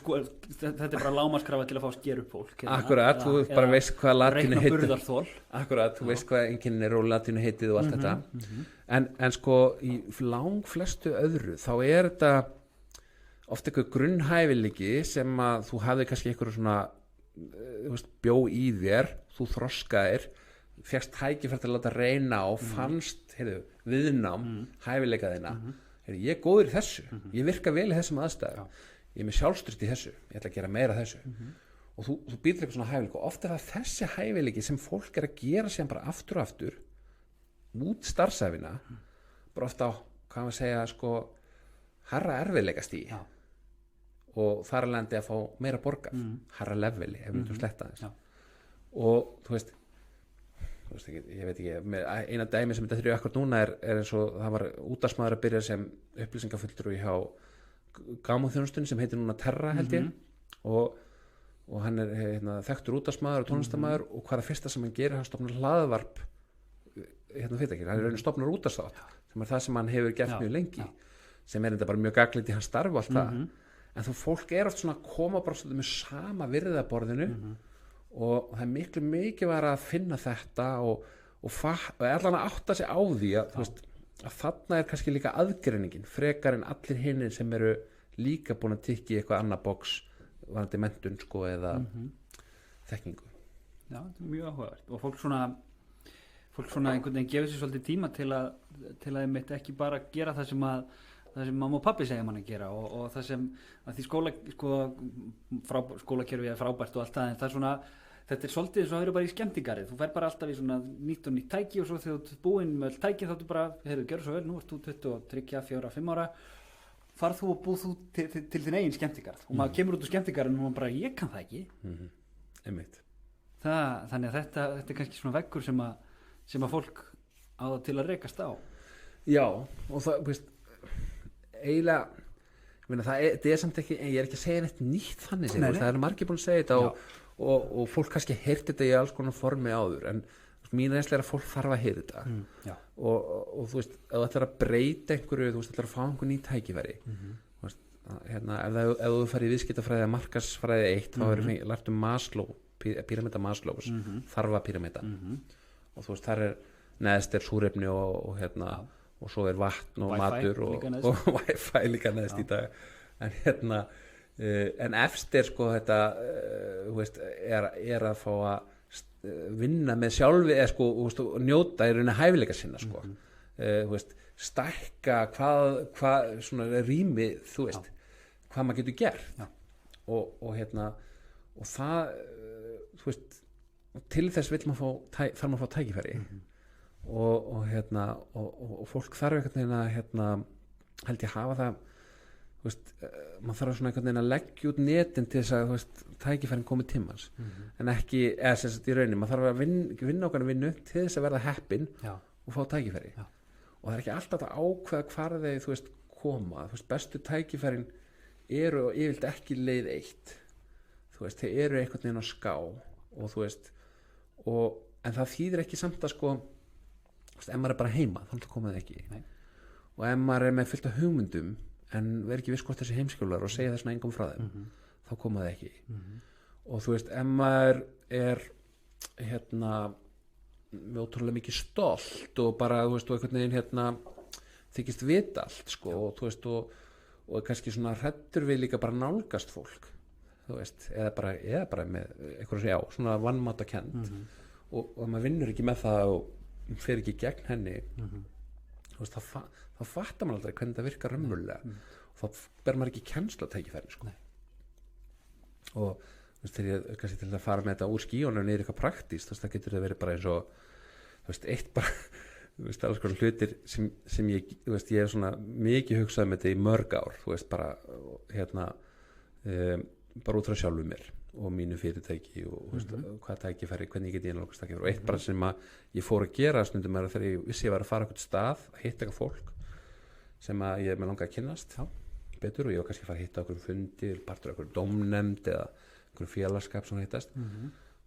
þetta er bara lágmarkskrafa til að fá að skera upp fólk akkurat, þú bara veist hvað latínu heitir akkurat, þú veist hvað einkennin er og latínu heitið og allt þetta en sko í langflestu öðru þá er þetta oft eitthvað grunnhæfileiki sem að þú hafði kannski eitthvað svona þú veist, bjó í þér þú þroskaðir, fékkst tækifæri til að láta reyna og fannst viðnám, hæfileika þína ég er góður í þessu, ég virka vel í þessum aðstæðum, ég er með sjálfstraust í þessu ég ætla að gera meira þessu og þú býtur eitthvað svona hæfileika og oft er það þessi hæfileiki sem fólk er að gera sem bara aftur og aftur út starfsæfina bara ofta á, hvað maður segja sko, harra erfiðleikast í og þar að lendi að fá meira borgað harra leveli, ef við myndum sletta þess og þú veist ég veit ekki, eina dæmi sem þetta þrjú akkur núna er eins og það var útvarpsmaður að byrja sem upplýsingafulltrúi hjá Gámaþjónustunni sem heitir núna Terra held ég og hann er þekktur útvarpsmaður og tónlistarmaður og hvað er fyrsta sem hann gerir, hann stofnar hlaðvarp fyrirtækir, hann er raunin stofnar útvarpsþátt sem er það sem hann hefur gert mjög lengi sem er þetta bara mjög gagnlegt í hans starf og allt það en þú fólk er oft svona að koma bara svolítið með sama virðaborðinu og það er mikið var að finna þetta og allan að átta sig á því að, veist, að þarna er kannski líka aðgreiningin frekar en allir hinnir sem eru líka búin að tikka í eitthvað annað box varandi menntun sko eða þekkingu. Já, þetta er mjög áhugavert og fólk svona einhvern veginn gefur sér svolítið tíma til að einmitt ekki bara gera það sem mamma og pappi segja mann að gera og það sem að því skólakerfi er frábært og allt það en það er svona þetta er svolítið eins og það eru bara í skemmtigarið þú fær bara alltaf í svona nýtt og nýtt tæki og svo þegar þú ert búinn með tæki þá ertu bara gjörðu svo vel, nú ert þú 23, 4, 5 ára farð þú og búð þú til þinn eigin skemmtigarð og maður kemur út úr skemmtigarðinu og maður bara ég kann það ekki einmitt þannig að þetta er kannski svona veggur sem að fólk á það til að rekast á já og það veist, eiginlega það er samt ekki, ég er ekki að segja neitt nýtt þannig það er margir búin að segja þetta og fólk kannski heyrti þetta í alls konar formi áður en mín reynsla er að fólk þarf að heyra þetta og þú veist, ef þú ætlar að breyta einhverju, þú veist, ætlar að fá einhver ný tækifæri þú veist, ef þú farið í viðskiptafræði eða markarsfræði 1 þá er lært Maslow, píramída Maslows þarfa píramída og þú veist, þar er neðst er súrefni og svo er vatn og matur og Wi-Fi líka neðst í dag en efst er sko þetta þú veist, er að fá að vinna með sjálfi eða sko og njóta í rauninni hæfileika sinna sko þú veist, stækka hvað svona rými þú veist, hvað maður getur gert og það þú veist, til þess vill maður þarf maður að fá tækifæri og fólk þarf einhvern veginn að held ég hafa það þú veist, maður þarf svona einhvern veginn að leggja út netin til þess að þú veist, tækifærin komið tímans en ekki, eða sem sagt í rauninni maður þarf að vinna okkar vinnu til þess að verða heppin og fá tækifæri og það er ekki alltaf að ákveða hvar þeir þú veist koma, þú veist, bestu tækifærin eru yfirleitt ekki leið eitt þú veist, þeir eru einhvern veginn á ská og þú veist en það þýðir ekki samt að sko þú veist, ef maður er bara heima þá koma það ekki og ef maður er með fullt af hugmyndum en verður ekki viss hvort þessi heimskjólar og segja þess vegna engum frá þeim þá koma það ekki og þú veist, ef maður er með ótrúlega mikið stolt og bara, þú veist, og einhvern veginn þykist vita allt, sko og þú veist, og kannski svona hræddur við líka bara nálgast fólk þú veist, eða bara með eitthvað svona vannmáta kennd og maður vinnur ekki með það og fer ekki gegn henni þú veist, þá fattar maður aldrei hvernig það virkar raunverulega og þá ber maður ekki kennslu að tækifærin sko. Og þú veist, þegar ég kannski til að fara með þetta úr skíunum niður eitthvað praktískt, það getur það verið bara eins og þú veist, eitt bara þú veist, alls konar hlutir sem ég þú veist, ég hef svona mikið hugsað með þetta í mörg ár, þú veist, bara bara út frá sjálfu mér og mínu fyrirtæki og veist, hvað tækifæri, hvernig get ég nálgast tækifæri og eitt bara sem að ég fór að gera stundum er að þegar ég vissi ég var að fara á eitthvað stað að hitta eitthvað fólk sem að ég með langa að kynnast betur og ég var kannski að fara að hitta okkur fundi, partur af okkur dómnefnd eða okkur félagskap sem hittast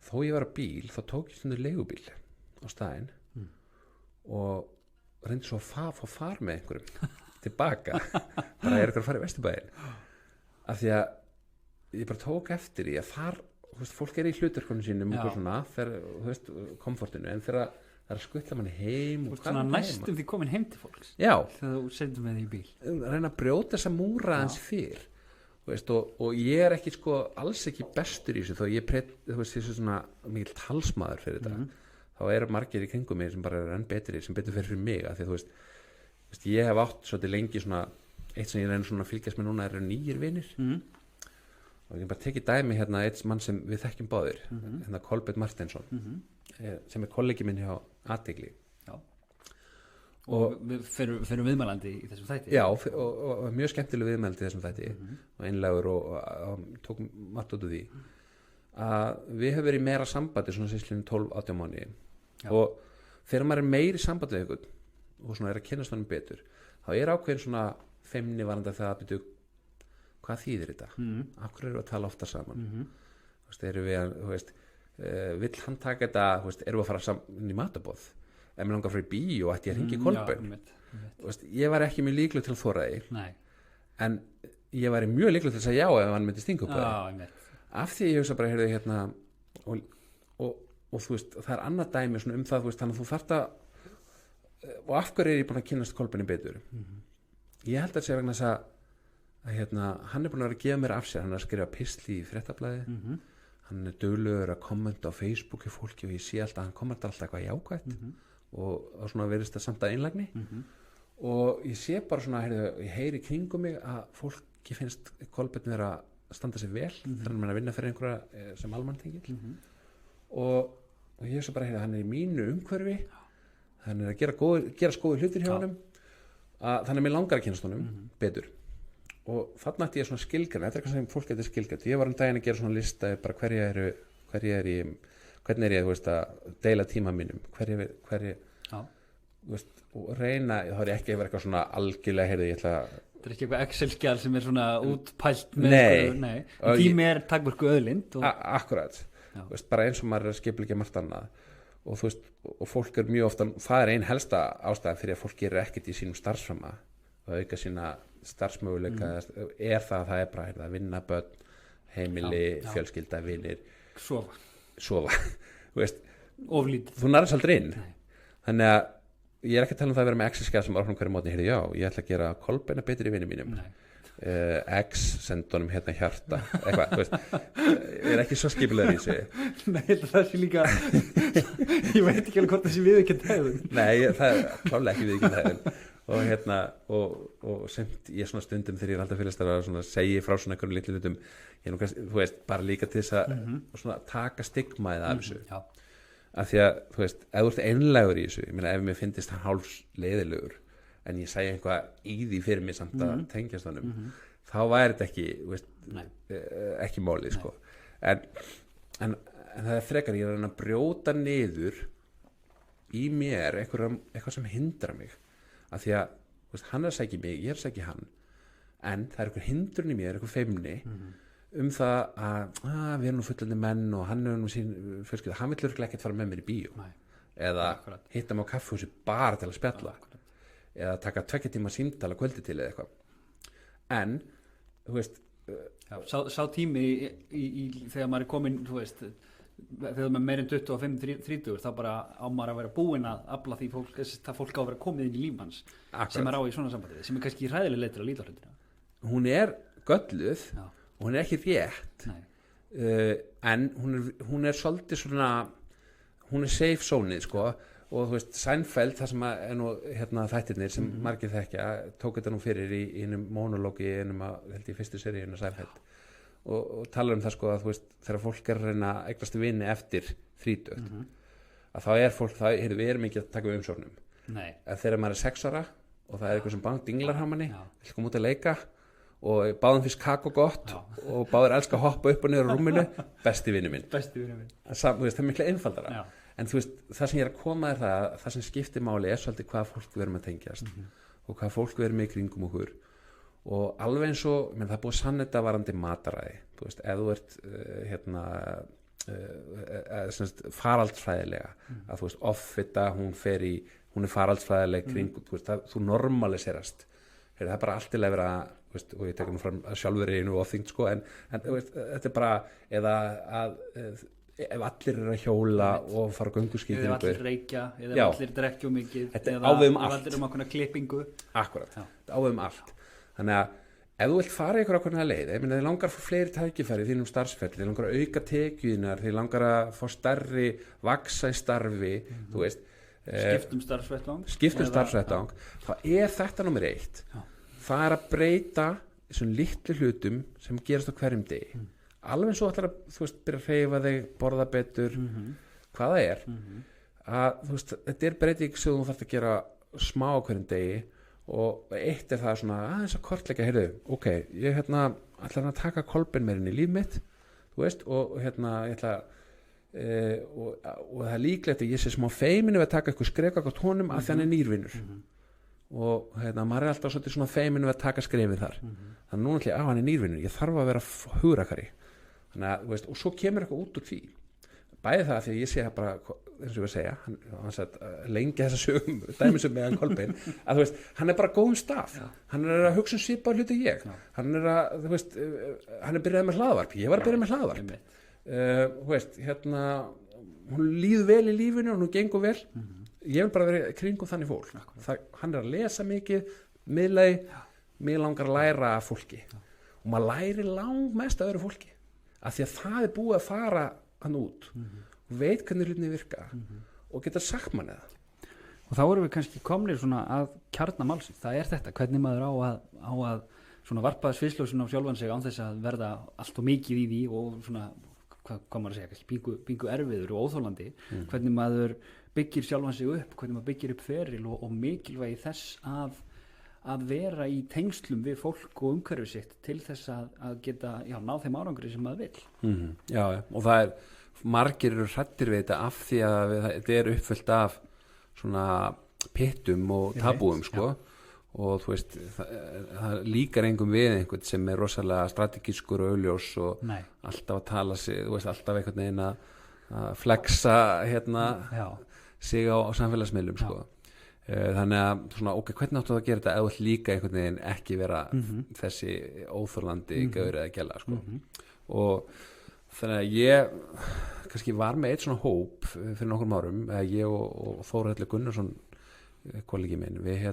þó ég var á bíl, þá tók ég stundur leigubíl á staðinn og reyndi svo að fá far með einhverjum tilbaka bara er eitthvað að fara í Vesturbæinn af því að ég bara tók eftir í að þar veist, fólk er í hluturkonum sínum og svona, þú veist, komfortinu en þegar það er að skutla manni heim og svona næstum því komin heim til fólks þegar þú sendur með því í bíl reyna að brjóta þessa múra hans fyrr veist, og ég er ekki sko alls ekki bestur í þessu þó ég þú veist, þessu svona mikil talsmaður fyrir þetta þá eru margir í kringum mig sem bara er enn betri sem betur fyrir mig af því þú veist, ég hef átt svolítið lengi svona eitt sem ég reyna svona að fylgjast með núna eru nýjir vinir og ég bara tekið dæmi eitt mann sem við þekkjum báðir Kolbeinn Marteinsson sem er kollegi minn hjá Athygli og við ferum viðmælandi í þessum þætti og mjög skemmtileg viðmælandi í þessum þætti og einlegur og tók margt út úr því að við höfum verið í meira sambandi svona síðan 12-18 mánuði og þegar maður er meiri sambandi við ykkur og svona er að kynast honum betur þá er ákveðin svona feimni varandi það að byrja hvað þýðir þetta? Af hverju erum við að tala ofta saman? Þú veist, erum við að, þú veist, vill hann taka þetta, þú veist, erum við að fara saman í matabóð? Ef mér langar að fara í bíó, ætti ég að hringja í Kolbeinn? Þú veist, ég var ekki mjög líklegur til að þora því, en ég var mjög líklegur til að segja já ef hann myndi stinga upp það. Af því ég hugsa bara, heyrðu, og þú veist, það er annað dæmi svona það, þú veist, þannig að þú þarft að, og af hverju er ég búin að kynnast Kolbeinni betur? Ég held að segja vegna þess að hann er búin að vera að gefa mér af sér hann er að skrifa pistli í Fréttablaði hann er duglegur að kommenta á Facebooki fólki og ég sé alltaf að hann kommentar alltaf eitthvað jákvætt og svona verðist það samt að einlægni og ég sé bara svona ég heyri kringum mig að fólki finnst Kolbeinn vera að standa sig vel þegar hann er að vinna fyrir einhverja sem almanntengill og ég sé bara hann er í mínu umhverfi hann er að gera skoði hlutir hjá honum þannig að mér langar að kynast honum betur og þarna ætti ég svona skilgreina þetta er eitthvað sem fólk getur skilgreina ég var daginn að gera svona lista bara hvernig er ég þú veist að deila tíma mínum hverju veist, og reyna þá er ég ekki að vera eitthvað svona algjörlega ég ætla þetta er ekki eitthvað Excel-skjal sem er svona útpælt með nei. Tími er takmörku auðlind akkurat veist, bara eins og maður er að skipleggja margt annað og þú veist og fólk er mjög ofta það er ein helsta ástæðan fyrir að fólk gerir ekkert í sínum starfsframa og auka sína starfsmöguleika er það að það er bara að vinna börn, heimili, fjölskylda, vinir sofa þú veist, oflítið þú nærðast aldrei inn þannig að ég er ekki að tala um það að vera með Excel-skjal sem orðnum hverju mótni já, ég ætla að gera Kolbeina betri í vinni mínum X, sendunum hjarta eitthvað, þú veist ég er ekki svo skipulegur í þessu Nei, það sé líka ég veit ekki alveg hvort það sé viðurkennd hegðun Nei, það er klálega ekki viðurkennd hegðun og semt ég svona stundum þegar ég er alltaf félagsstara svona segi frá svona einhverjum litlu hlutum ég nú kannski, þú veist, bara líka til þess að svona taka stigmaðið af þessu af því að, þú veist, ef þú ert einlægur í þessu, ég meina ef mér finnist hann hálfs leiðilegur en ég segi eitthvað í því fyrir mig samt að tengjast honum þá væri þetta ekki, veist, ekki málið sko. en það er frekar ég er að reyna að brjóta niður í mér eitthvað sem hindrar mig af því að veist, hann er að segja mig, ég er að segja hann en það er eitthvað hindrun í mér, eitthvað feimni það að við erum nú fullandi menn og hann er nú sín fjölskylda, hann vill örugglega ekkert fara með mér í bíó eða hitta mig á kaffihúsi bara til að spjalla eða taka 2 tíma símtal að kvöldi til eða eitthvað en þú veist sá tími þegar maður er komin þú veist, þegar maður er meirinn 25-30 þá bara á maður að vera búinn að afla því það fólk á að vera komið inn í lífans sem er á í svona sambandi sem er kannski hræðileg leið til að líta hlutina hún er gölluð og hún er ekki rétt en hún er svolítið svona hún er safe zone sko og þú veist, Seinfeld, það sem er nú þættirnir sem margir þekkja tók þetta nú fyrir í einum monológi held í fyrstu seríu Seinfeld og talar það sko að þú veist þegar fólk er að reyna að eignast vinni eftir 30 að þá er fólk, við erum ekki að taka við umsóknum en þegar maður er 6 ára og það er eitthvað sem dinglar á manni vil koma út að leika og báðum fyrst kakó gott og báður elska að hoppa upp og niður á rúminu besti vinnu minn það er miklu einfaldara en þú veist, það sem ég er að koma er það sem skiptir máli er svolítið hvað fólk við erum að tengjast og hvað fólk við erum í kringum okkur og alveg eins og það er búið sannetta varandi mataræði þú veist, ef þú ert faraldsfræðilega að þú veist, offita hún er faraldsfræðileg kring þú veist, þú normaliserast það er bara allt til að vera veist, og ég tek nú fram að sjálfur er einu ofþyngd sko, en veist, þetta er bara eða að ef allir eru að hjóla og fara gönguskíð eða allir reykja, eða allir drekja mikið eða allir ákveðna klippingu akkurat, þetta áður allt þannig að ef þú vilt fara ykkur ákveðna leið þið langar að fá fleiri tækifæri í þínum starfsferli þið langar að auka tekjuðinar þið langar að fá stærri vaksa í starfi þú veist skiptum starfsvettvang þá er þetta númer 1 það er að breyta þessum litlu hlutum sem gerast á hverjum degi alveg eins og ætlar að þú veist byrja að hreyfa þig, borða betur hvað það er að þú veist, þetta er breyting sem þú þarft að gera smá á hverjum degi og eitt er það svona aðeins að kortleika, heyrðu, ok ég ætlar að taka Kolbeinn meirinn í líf mitt þú veist, og ég ætla og það er líklegt að ég sé smá feiminu við að taka eitthvað skref gott honum að þannig nýrvinur og maður er alltaf svolítið svona feiminu við að taka skrefið þar þannig núna ætla ég hann er nýrvinur, ég þarf að vera hugrakari þannig að, veist, og svo kemur eitthvað út úr því bæði það því að ég sé það bara eins og ég var að segja, hann sagði lengi þessa sögum, dæmisum með hann Kolbeinn að þú veist, hann er bara góðum stað hann er að hugsa svipað hluti ég hann er að, þú veist, hann er byrjað með hlaðvarp ég var að byrja með hlaðvarp þú veist, hún líður vel í lífinu og hún gengur vel ég vil bara vera kringum þannig fólk hann er að lesa mikið mig langar að læra af fólki og maður læri langmest af öðru fólki af því að það er búið að fara hann út og veit hvernig hlutinni virka og geta sagt manni það og þá erum við kannski komnir svona að kjarna málsins, það er þetta hvernig maður á að svona varpaða sviðsljósin á sjálfan sig án þess að verða allt og mikið í því og svona, hvað maður að segja, kannski bingu erfiður og óþólandi hvernig maður byggir sjálfan sig upp, hvernig maður byggir upp feril og mikilvægi þess að vera í tengslum við fólk og umhverfi sitt til þess að geta ná þeim árangri sem maður vill Já, og það er margir eru hrættir við þetta af því að þetta er uppfyllt af svona pittum og tabúum sko og þú veist það líkar engum við einhvern sem er rosalega strategískur og augljós og alltaf að tala sig, þú veist alltaf einhvern veginn að flexa sig á samfélagsmiðlum sko þannig að svona, ok, hvernig áttu það að gera þetta eða líka einhvern veginn ekki vera þessi óþorlandi gaur eða gæla sko. Og þannig að ég kannski var með eitt svona hóp fyrir nokkrum árum, ég og Þórhallur Gunnarsson kollegi minn, við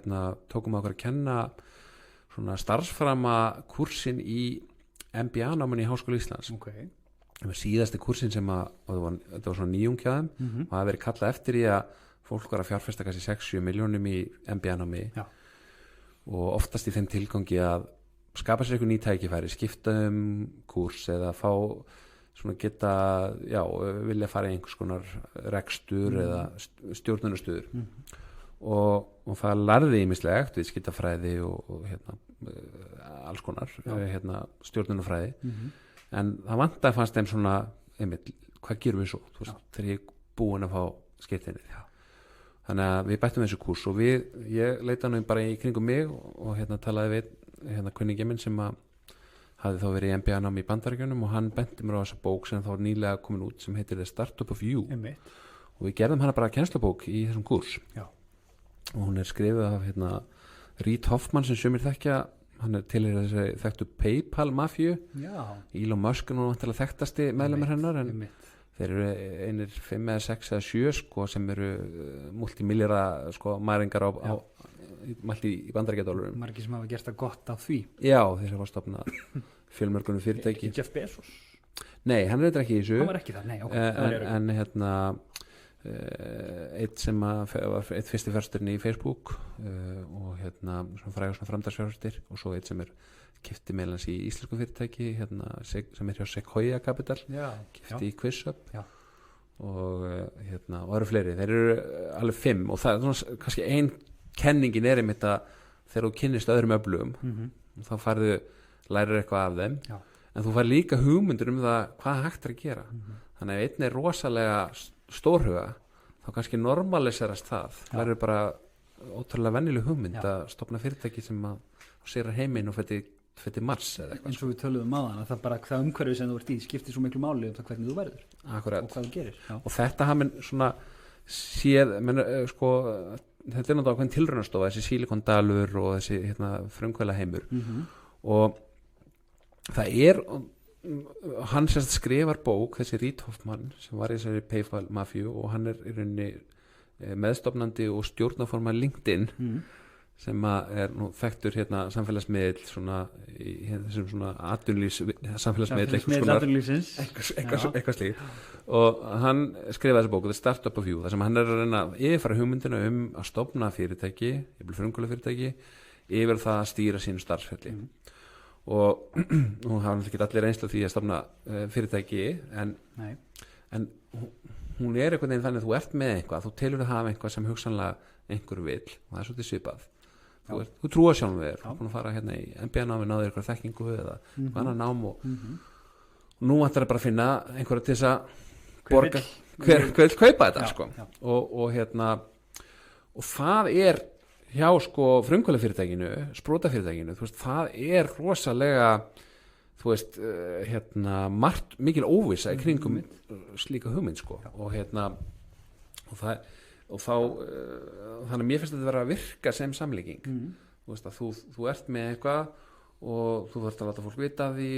tókum okkur að kenna svona starfsframa kursin í MBA-náminu í Háskóla Íslands síðasti kursin sem þetta var svona nýjungjaðum og það verið kallað eftir í að fólk var að fjárfesta kannski 6-7 milljónum í MBA-námi og oftast í þeim tilgangi að skapa sér eitthvað ný tækifæri, skipta kúrs eða fá svona geta, vilja fara í einhvers konar rekstur eða stjórnunarstöður og það lærði ýmislegt viðskiptafræði og alls konar stjórnunarfræði en það vantaði fannst þeim svona hvað gerum við svo þegar ég er búin að fá skiptinni þannig að við bættum þessu kúrs og ég leita nú bara í kringum mig og talaði við kunningi minn sem að hafði þá verið í MBA-nám í Bandaríkjunum og hann benti mér á þessa bók sem þá var nýlega komin út sem heitir The Startup of You og við gerðum hana bara kennslubók í þessum kúrs og hún er skrifuð af Reid Hoffman sem sumir þekkja, hann er til þessi þekktu PayPal mafíu Elon Musk er nú vantilega þekktasti meðlemur hennar en þeir eru einir 5 eða 6 eða 7 sko, sem eru multimilljara sko, mæringar mælt í bandaríkjadólarum margir sem hafa gert það gott á því þeir hafa stofnað fjölmörgunum fyrirtæki Jeff Bezos? Nei, hann er ekki í þessu hann var ekki það, nei, ok en eitt sem var eitt fyrsti fyrsturinn í Facebook og svona frægur svona framdagsfjárfestir og svo eitt sem er keypti meðlans í íslensku fyrirtæki sem er hjá Sequoia Capital keypti í QuizUp og eru fleiri, þeir eru alveg 5 og það er svona kannski ein kenningin er einmitt að þegar þú kynnist öðrum öflugum þá lærir eitthvað af þeim en þú fær líka hugmyndur það hvað hægt er að gera þannig að einn er rosalega stórhuga þá kannski normaliserast verður bara ótrúlega venjuleg hugmynd að stofna fyrirtæki sem að sér heiminn og fætti Mars eða eitthvað eins og við töluðum áðan að það umhverfi sem þú ert í skiptir svo miklu máli það hvernig þú verður Akkurat. Og hvað þú gerir og þetta hafa menn svona séð sko, þetta er náttúrulega ákveðin tilraunastofa þessi Silikondalur og þessi frumkvæla heimur og það er hann sérst skrifar bók þessi Reid Hoffman sem var í þessari PayPal mafíu og hann er í rauninni meðstofnandi og stjórnarformaður LinkedIn sem er nú þekktur samfélagsmiðl svona í þessum svona samfélagsmiðl eitthvað slíkt og hann skrifaði þessi bók The Startup of You þar sem hann er að reyna að yfirfara hugmyndina að stofna fyrirtæki, frumkvæla fyrirtæki yfir það að stýra sínu starfsferli og nú hafa ekki allir reynslu því að stofna fyrirtæki en hún er einhvern veginn þannig að þú ert með eitthvað þú telur að hafa eitthvað sem hugsanlega einhver vill og það er svolítið svipað þú trúa sjálfum við þú er búin að fara í MBA-námi náður eitthvað þekkingu eða annar nám og nú ætlar það bara að finna einhverja til þess að borga hver vil kaupa þetta sko. og það er hjá sko frumkvælafyrirtækinu sprótafyrirtækinu það er rosalega margt mikil óvissa í kringum slíka hugmynd sko. og það og þá þannig að mér finnst þetta að vera að virka sem samlíking þú ert með eitthvað og þú þarft að láta fólk vita af því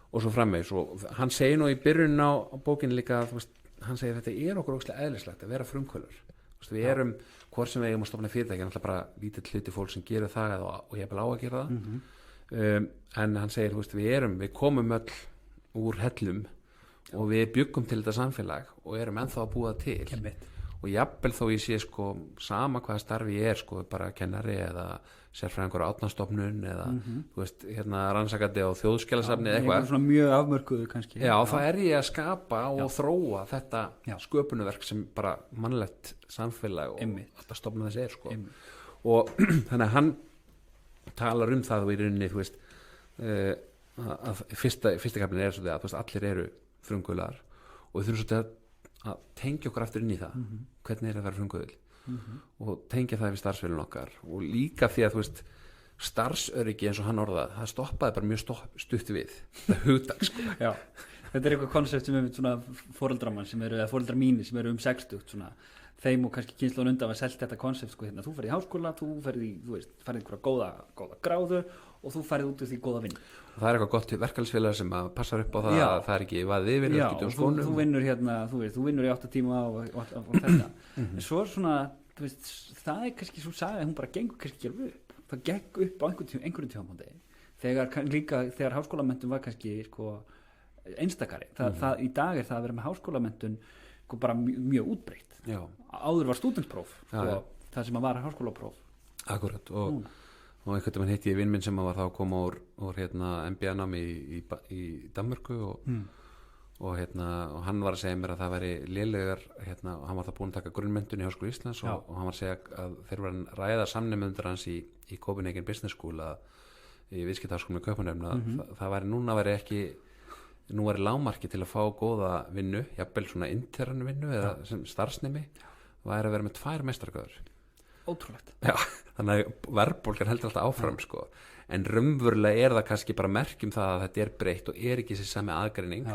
og svo framvegis og hann segir nú í byrjun á bókinni líka hann segir þetta er okkur ógeðslega eðlislegt að vera frumkvölur við erum hvort sem við eigum að stofna fyrirtæki náttúrulega bara lítið hluti fólk sem gerir það og ég vil á að gera það en hann segir við komum öll úr hellum og við byggum til þetta samfélag og erum ennþá að búa til og jafnvel þó ég sé sko sama hvaða starfi ég er sko bara kennari eða sérfræðingur á Árnastofnun eða rannsakandi á þjóðskjalasafni eða eitthvað svona mjög afmörkuðu kannski það er ég að skapa og þróa þetta sköpunarverk sem bara mannlegt samfélag og alltaf stofna þessi sko og þannig að hann talar það og í rauninni að fyrsta kaflinn er svolítið að allir eru frumkvölar og við þurfum svolítið að tengja okkur aftur inn í það hvernig er að vera frumkvöðul og tengja það við starfsfélun okkar og líka því að starfsöryggi eins og hann orðað það stoppaði bara mjög stutt við það hugtak sko. Þetta er eitthvað konsept sem er svona foreldramann eða foreldrar mínir sem eru 60 svona, þeim og kannski kynslun undan að selja þetta konsept sko, þú ferð í háskóla, þú ferð einhverja góða gráðu og þú ferð út úr því góða vinn og það er eitthvað gott verkalýsfélag sem að passar upp á það að það er ekki vaðið yfir þú vinnur þú vinnur í 8 tíma og þetta en svo svona það er kannski svo saga hún bara gengur kannski ekki upp það gekk upp á einhverjum tímapunkti þegar háskólamenntun var kannski sko, einstakari það, í dag er það að vera með háskólamenntun sko, bara mjög útbreytt áður var stúdentspróf það sem að var háskólapróf Akkurat, og einhvern veginn hitti ég vinn minn sem var þá að koma úr MBA-námi í Danmörku og hann var að segja mér að það væri lélegar, og hann var það búinn að taka grunnmenntun í Háskóla Íslands og hann var að segja að þeir var að ræða samnemendur hans í Copenhagen Business School í viðskiptaháskólanum í Kaupmannahöfn það væri núna nú væri lágmarki til að fá góða vinnu, jafnvel svona intern vinnu eða sem starfsnemi væri að vera með 2 meistaragráður. Ótrúlegt. Já, þannig að verðbólgan heldur alltaf áfram sko, en raunverulega það kannski bara merkjum það að þetta breytt og ekki þessi sami aðgreining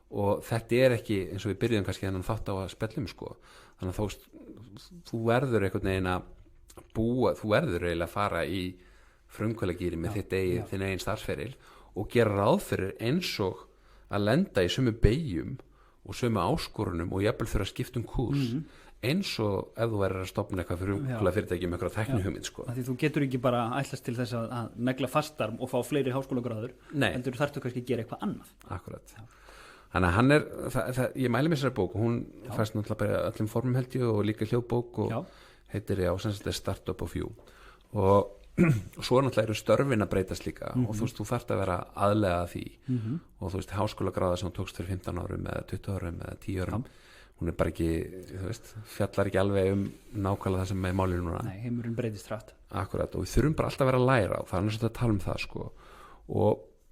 og þetta ekki eins og við byrjuðum kannski þennan þátt á að spjallum sko, þannig að þú verður einhvern veginn að búa, þú verður eiginlega að fara í frumkvöldagýri með þinn eigin starfsferil og gera ráð fyrir eins og að lenda í sömu beygjum og sömu áskorunum og jafnvel þurfa að skipta kúrs eins og ef þú verður að stofna eitthvað fyrir fyrirtæki með eitthvað tæknihugmynd sko. Því þú getur ekki bara ætlast til þess að negla fastar og fá fleiri háskólagráður, heldur þarftu kannski að gera eitthvað annað. Akkurat. Þannig að ég mæli mér þessari bók og hún fæst náttúrulega bara öllum formum held ég og líka hljóðbók og heitir Startup of You og svo náttúrulega störfin að breytast líka og þú þarft að vera aðlega að því og þú veist háskólagráða sem þú tókst fyrir 15 árum eða 20 árum eða 10 árum hún bara ekki, fjallar ekki alveg nákvæmlega það sem er málinu núna. Nei, heimurinn breytist hratt. Akkurat, og við þurfum bara alltaf að vera að læra og það er náttúrulega að tala það sko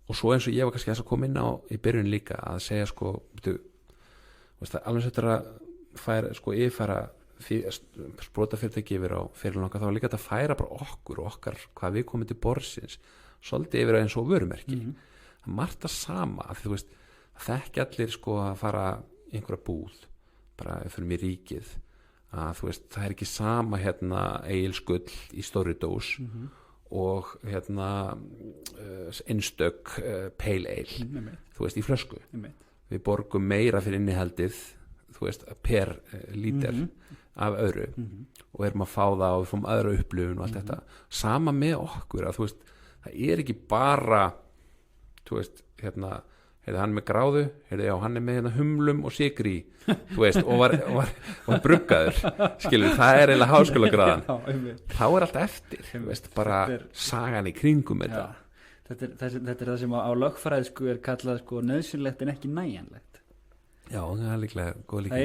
og svo eins og ég var kannski þess að koma inn á í byrjun líka að segja sko alveg þetta að færa yfirfæra sprotafyrirtæki yfir á fyrirlun okkar, þá var líka að færa bara okkur og okkar hvað við komum til borðsins svolítið yfir eins og vörumerki það er margt að sama að þú veist að þekki allir sko að fara einhverja búð bara fyrir mér ríkið að þú veist það er ekki sama Egilsgull í stóri dós og einstök pale ale þú veist í flösku við borgum meira fyrir innihaldið þú veist per lítir af öðru og erum að fá það og við fáum aðra upplifun og allt þetta sama með okkur að þú veist það er ekki bara þú veist hann með gráðu, hann með humlum og sykri þú veist, og var bruggaður skilur, það er eiginlega háskólagráðan þá er allt eftir þú veist, bara sagan í kringum þetta er það sem á lögfræði er kallað nöðsynlegt en ekki nægjanlegt já, það er líklega góð líka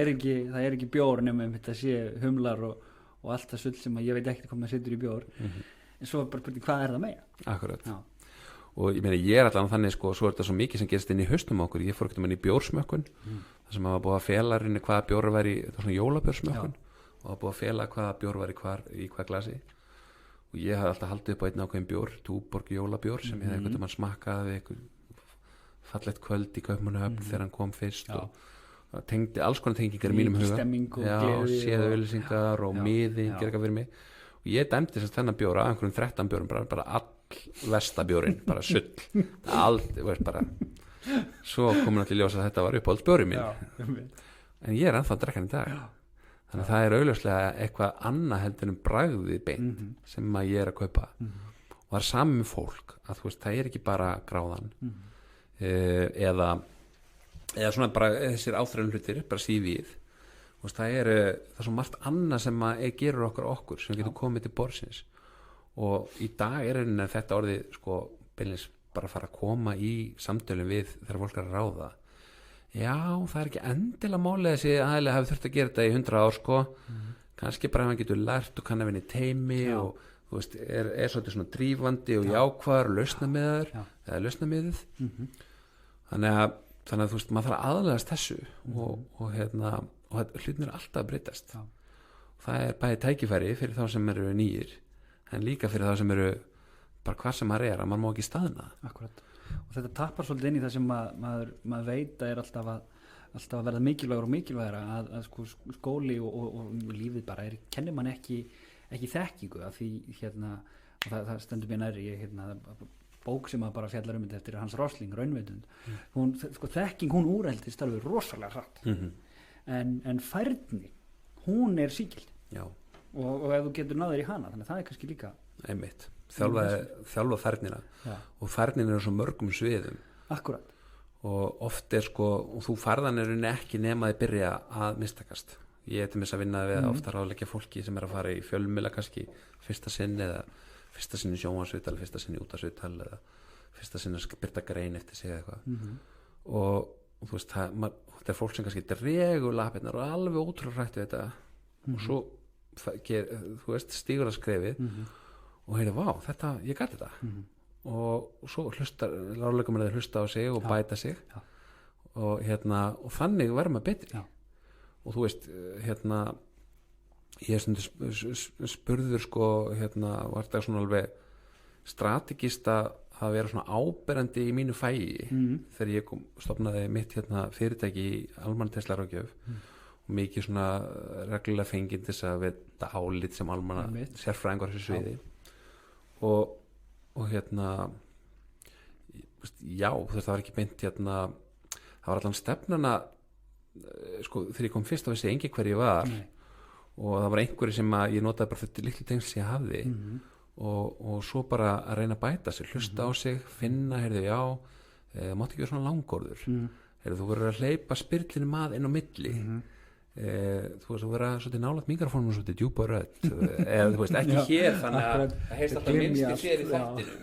það er ekki bjór nema þetta sé humlar og allt það sull sem ég veit ekki hvað maður setur í bjór en svo bara hvað er það meira akkurat og ég meina ég allan þannig sko, svo þetta svo mikið sem gerist inn í haustum okkur, ég fór ekkert í bjórsmökkun þar sem maður búið að fela hvaða bjór var í svona jólabjórsmökkun og það búið að fela hvaða bjór var í hvað glasi og ég hafði alltaf haldið upp á einn ákveðin bjór Túborg jólabjór sem ég hefði einhvern veginn smakkaði við eitthvað fallegt kvöld í Kaupmannahöfn þegar hann kom fyrst og það tengdi alls konar tengingar í mínum huga og séðu auglýsingar og miði gera eitthvað fyrir mig og ég dæmdi þess að þennan bjór að einhverjum 13 bjórum bara all vestabjórin, bara sull allt, veist bara svo komin allir ljósa að þetta var uppáhaldsbjóri mín en ég er ennþá að drekka hann í dag þannig að það er augljóslega eitthvað annað heldur bragðið beint sem að ég er að kaupa og það er saman með fólk að þú veist, það er ekki bara gráðan eða svona bara þessir áþræðum hlutir bara sífið það er svo margt annað sem að gerur okkur sem getur komið til borðsins og í dag er þetta orðið sko beinleins bara að fara að koma í samtölum við þegar fólk er að ráða já, það er ekki endilega málið þessi aðeinslega hafi þurft að gera þetta í 100 ár sko kannski bara ef hann getur lært og kann að vinna í teimi og þú veist, er svolítið svona drífandi og jákvæður og lausnamiður eða lausnamiðið þannig að þú veist, maður þarf að aðlegast þessu og hlutin er alltaf að breytast það er bæði tækifæri fyrir þá sem eru nýjir en líka fyrir þá sem eru bara hvað sem maður er, að maður má ekki staðna Akkurat, og þetta tappar svolítið inn í það sem maður veit að er alltaf að verða mikilvægur og mikilvægara að sko, skóli og lífið bara kennir mann ekki þekkingu af því og það stendur mér nærri bók sem að bara fjallar þetta eftir Hans Rosling, Raunveitund sko, þekking hún úreldist alveg rosalega hratt en færni hún er sígild og ef þú getur náður í hana þannig að það er kannski líka einmitt, þjálfa færnina og færnina er svo mörgum sviðum akkurat og oft er sko og þú færðan ekki nemaði byrja að mistakast ég til þess að vinna við að ofta ráðleggja fólki sem að fara í fjölmiðla kannski fyrsta sinn eða fyrsta sinn í sjónvarpsviðtal, fyrsta sinn í útvarpsviðtal eða fyrsta sinn að byrta grein eftir sig eða eitthvað og þú veist, þetta fólk sem kannski dregur lapirnar og alveg ótrúlega hrætt við þetta og svo þú veist, stígur að skrefið og heyrðu, vá, þetta, ég gæti þetta og svo ráðlegum að hlusta á sig og bæta sig og og þannig verður maður betri og þú veist, ég er stundu spurður sko, var þetta svona alveg strategist að vera svona áberandi í mínu fæi þegar ég stofnaði mitt fyrirtæki í almannatækniráðgjöf og mikið svona reglulega fengið þess að veita álit sem almanna sérfræðingar þessu sviði og já, það var ekki beint það var allan stefnan að sko, þegar ég kom fyrst á þessi engi hver ég var og það var einhverju sem að ég notaði bara þetta litlu tengsl sem ég hafði og svo bara að reyna að bæta sig, hlusta á sig, finna, heyrðu, já mátti ekki vera svona langorður heyrðu, þú verður að hleypa spyrlinu mað inn á milli þú veist, þú verður að svolítið nálægt mikrofónum svolítið djúpa rödd eða þú veist, ekki hér þannig að það heyrst alltaf minnst í þér í þættinu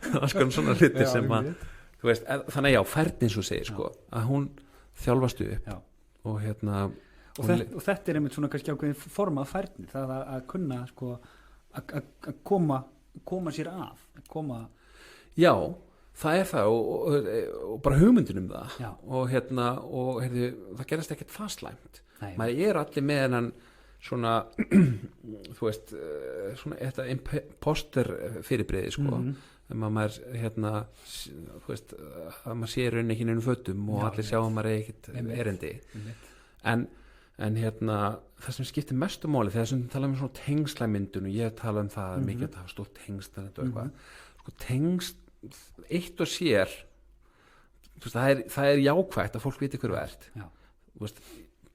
það var sko svona hluti sem að þú veist, þannig að já, færni eins og segir sko, að hún þjálfastu upp og og þetta er einmitt svona kannski ákveðin forma af færni, það að kunna sko að koma sér að koma já, það er það og bara hugmyndin um það og heyrðu, það gerast ekkert það slæmt maður er allir með hennan svona þú veist svona þetta imposter fyrirbrigði sko maður þú veist að maður sé raun ekki nefnum fötum og allir sjá að maður er ekkert erindi en það sem skiptir mestu máli þegar sem tala um svona tengslamyndun og ég tala um það mikið að það hafa stórt tengsl og eitthvað sko tengsl eitt og sér veist, það er jákvætt að fólk viti hver þú ert veist,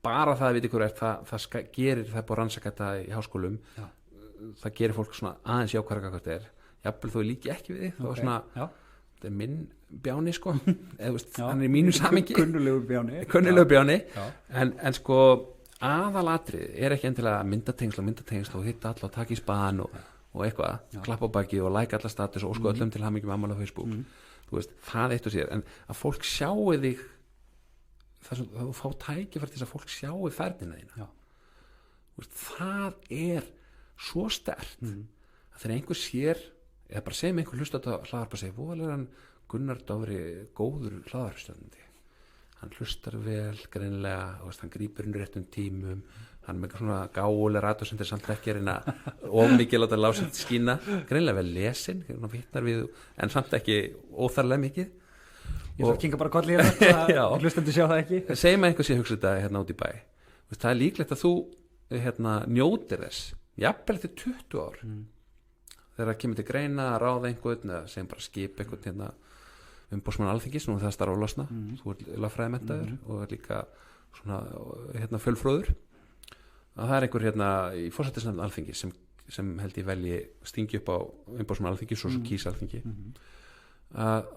bara það að viti hver þú ert það gerir, það er búið að rannsaka þetta í háskólum það gerir fólk svona aðeins jákvæðara hvað þetta er jafnvel þó líki ekki við þig svona, þetta er minn bjáni sko eða veist, hann er í mínu samingi kunnulegu bjáni en sko aðalatrið er ekki endilega myndatengsl og hitta alla og taka í spaðan og eitthvað, klappa á baki og like alla status og sko öllum til hamingi með ammæli á Facebook þú veist, það eitt og sér en að fólk sjáu þig það þú fá tækifæri til þess að fólk sjáu ferðina þína veist, það er svo sterkt að þegar einhver sér eða bara segjum einhver hlusta á hlaðarp og segja voðalega hann Gunnar Dofri góður hlaðarpstöðandi hann hlustar vel greinilega og hann grípur inn réttum tímum hann með svona gáuleg rætur sem þeir samt ekki reyna of mikið láta lása til skína greinilega vel lesin en samt ekki óþarlega mikið ég þarf að kinga bara kolli hérna hlustandi sjá það ekki segjum að einhver sé að hugsa þetta út í bæ það er líklegt að þú njótir þess jafnvel eftir 20 ár þegar það kemur til greina að ráða einhvern eða segjum bara skip einhvern umboðsmann Alþingis, nú það starf á losna þú er lagfræðimenntaður og er líka svona fjölfróður að það er einhver í forsætisnefnd Alþingis sem held ég velji stingi upp á umboðsmann Alþingis og svo kýs Alþingi að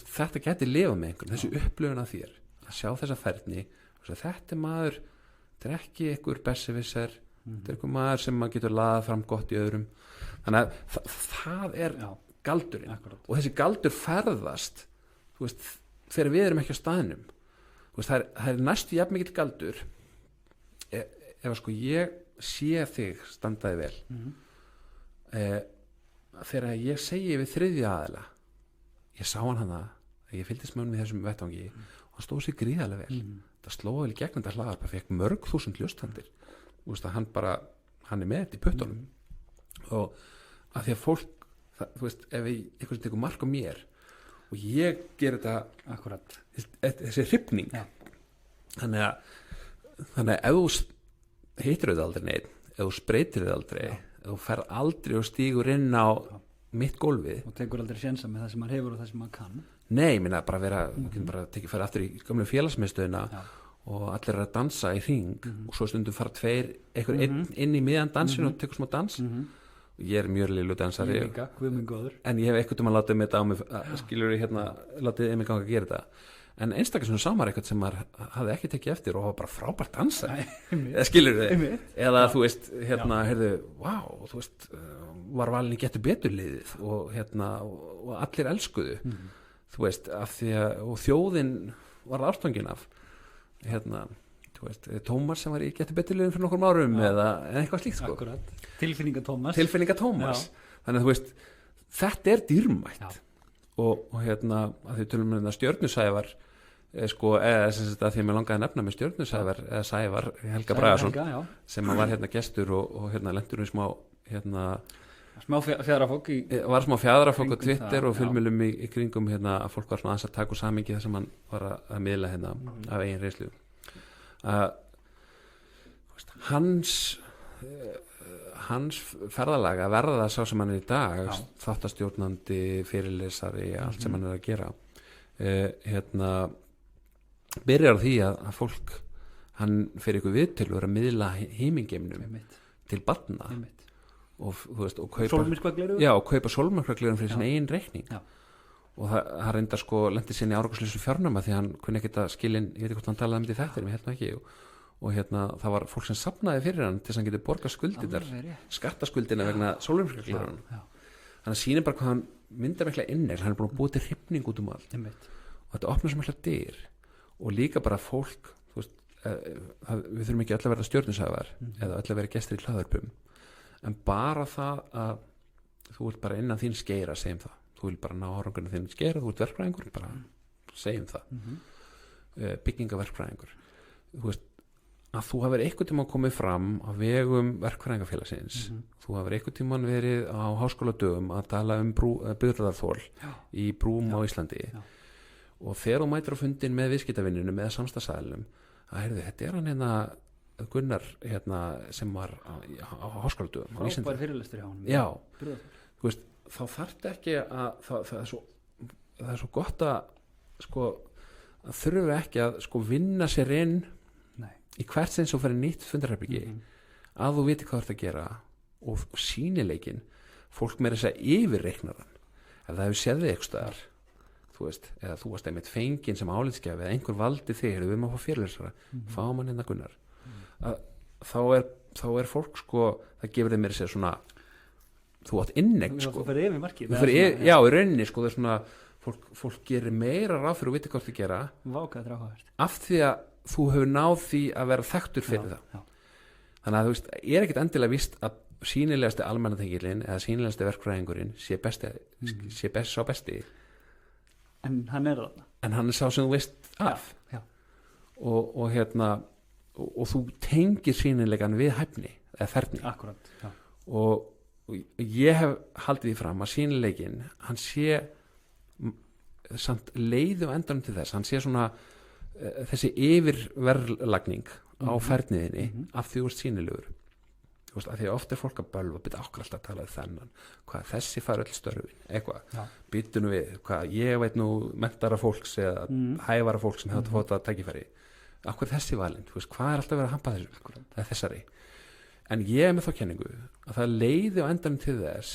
þetta geti lifað með einhvern þessi upplifun af þér að sjá þessa ferni þetta er maður, þetta er ekki einhver besserwisser þetta er einhver maður sem maður getur laðað fram gott í öðrum þannig að það er galdurinn og þessi galdur ferðast þú veist, þegar við erum ekki á staðnum þú veist, það er næstu jafn mikill galdur ef sko ég sé þig standaði vel þegar ég segi við þriðja aðila ég sá hann að ég fylgdist með hann í þessum vettvangi og hann stóð sér gríðarlega vel það slóði vel í gegnum þetta hlaðarp fekk mörg þúsund ljóstandir að hann er með þetta í puttunum og að því að fólk þú veist, ef einhvern tekur mark á mér og ég ger þetta akkurat þessi hrifning þannig að ef þú hittir auðvitað aldrei neitt ef þú spreytir auðvitað aldrei ef þú ferð aldrei og stígur inn á mitt gólfið og tekur aldrei sjensa með það sem maður hefur og það sem maður kann nei, minna bara fara aftur í gamlu félagsmiðstöðina og allir er að dansa í hring og svo stundum fara tveir einhver inn í miðan dansinu og tekur smá dans ég er mjög liðlu dansari en ég hef eitthvað að láta mig þetta á mig skilur ég látið mig ganga að gera þetta en einstaklega sem samar eitthvað sem maður hafði ekki tekið eftir og var bara frábært dansa eða skilur þið, eða þú veist heyrðu, þú veist var valin í Gettu betur liðið og og allir elskuðu þú veist, af því að og þjóðin var ástfangin af þú veist, Tómas sem var í Gettu betur liðið fyrir nokkur árum eða eitthvað slíkt sko. Akkurat, tilfinninga Tómas þannig að þú veist, þetta dýrmætt og að því tölum við Stjörnusævar eða að því að mér langaði að nefna með Stjörnusævar eða Sævar Helga Bragason sem var gestur og lentur við smá fjaðrafólk var smá fjaðrafólk á Twitter og fjölmiðlum í kringum að fólk var svona aðeins að taka úr samingi þar sem hann var að miðla af eigin reynslu hans ferðalag að verða sá sem hann í dag þáttastjórnandi, fyrirlesari allt sem hann að gera byrjar á því að fólk hann fyrir ykkur viðtöl og er að miðla heimingeimnum til barna og kaupa sólmyrkvaglerum fyrir sin eigin reikning og það reyndar lendi sinni árangurslausu fjárnáma því hann kunni ekkert að skilin, ég veit ekki hvort hann talaði um þetta ég held nú ekki og það var fólk sem safnaði fyrir hann til þess að hann geti borgað skuldir skattaskuldina vegna sólmyrkvaglerun þannig að sýnir bara hvað hann myndar mikla innir, hann er búin að búið til hrifning út allt og þetta opnar svo mikla dyr og líka bara fólk þú veist, við þurfum ekki öll að verða stjörnusæðar eða öll að vera gestir í hlaðvörpum en bara það að þú ert bara innan þín skeira segjum það, þú vil bara ná árangurinn þín skeira, þú ert verkfræðingur, bara segjum það byggingaverkfræðingur þú veist, að þú hafir einhvern tímann komið fram á vegum verkfræðingafélagsins þú hafir einhvern tímann verið á háskóladögum að tala burðarþol í brúm á Íslandi og þegar þú mætir á fundin með viðskiptavinnunum eða samstagsæðlum að þetta hann Gunnar sem var á háskóladögum á Íslandi frábær fyrirlestur hjá honum þú veist, þá þarftu ekki að það er svo gott að þurfu ekki að vinna sér inn í hvert sinn svo fyrir nýtt fundarherbyggi að þú viti hvað þú ert að gera og sýnileikin fólk meira þess að yfirreiknaran ef það hefur séð þig eitthvað staðar þú veist, eða þú varst einmitt fengin sem álitsgjafi eða einhver valdi þig, við erum að fá fyrirlesara fáum hann Gunnar þá er fólk það gefur þeim meira sér svona þú átt innegg þú fyrir yfir markið já, í rauninni það er svona fólk gerir meira ráð fyrir að viti hvað þú gera af því að þú hefur náð því að vera þekktur fyrir það þannig að þú veist, ég ekkert endilega víst að sýnilegasti almannatengilinn eða sýnilegasti verkfræðingurinn sé sá besti en hann er þarna en hann er sá sem þú veist af og þú tengir sýnilegan við hæfni eða ferni akkurat, og ég hef haldið því fram að sýnilegin hann sé samt leiði á endanum til þess hann sé svona þessi yfirverðlagning á ferniðinni af því þú ert sýnilegur þú veist, af því að oft er fólk að bölva byrja okkur alltaf að tala þennan hvað þessi fær öll störfin, eitthvað býtum við, hvað ég veit nú mentara fólks eða hæfara fólk sem hefur fótt að tækifæri okkur þessi valinn, þú veist, hvað er alltaf verið að hampa þessu það er þessari en ég er með þá kenningu að það leiði á endanum til þess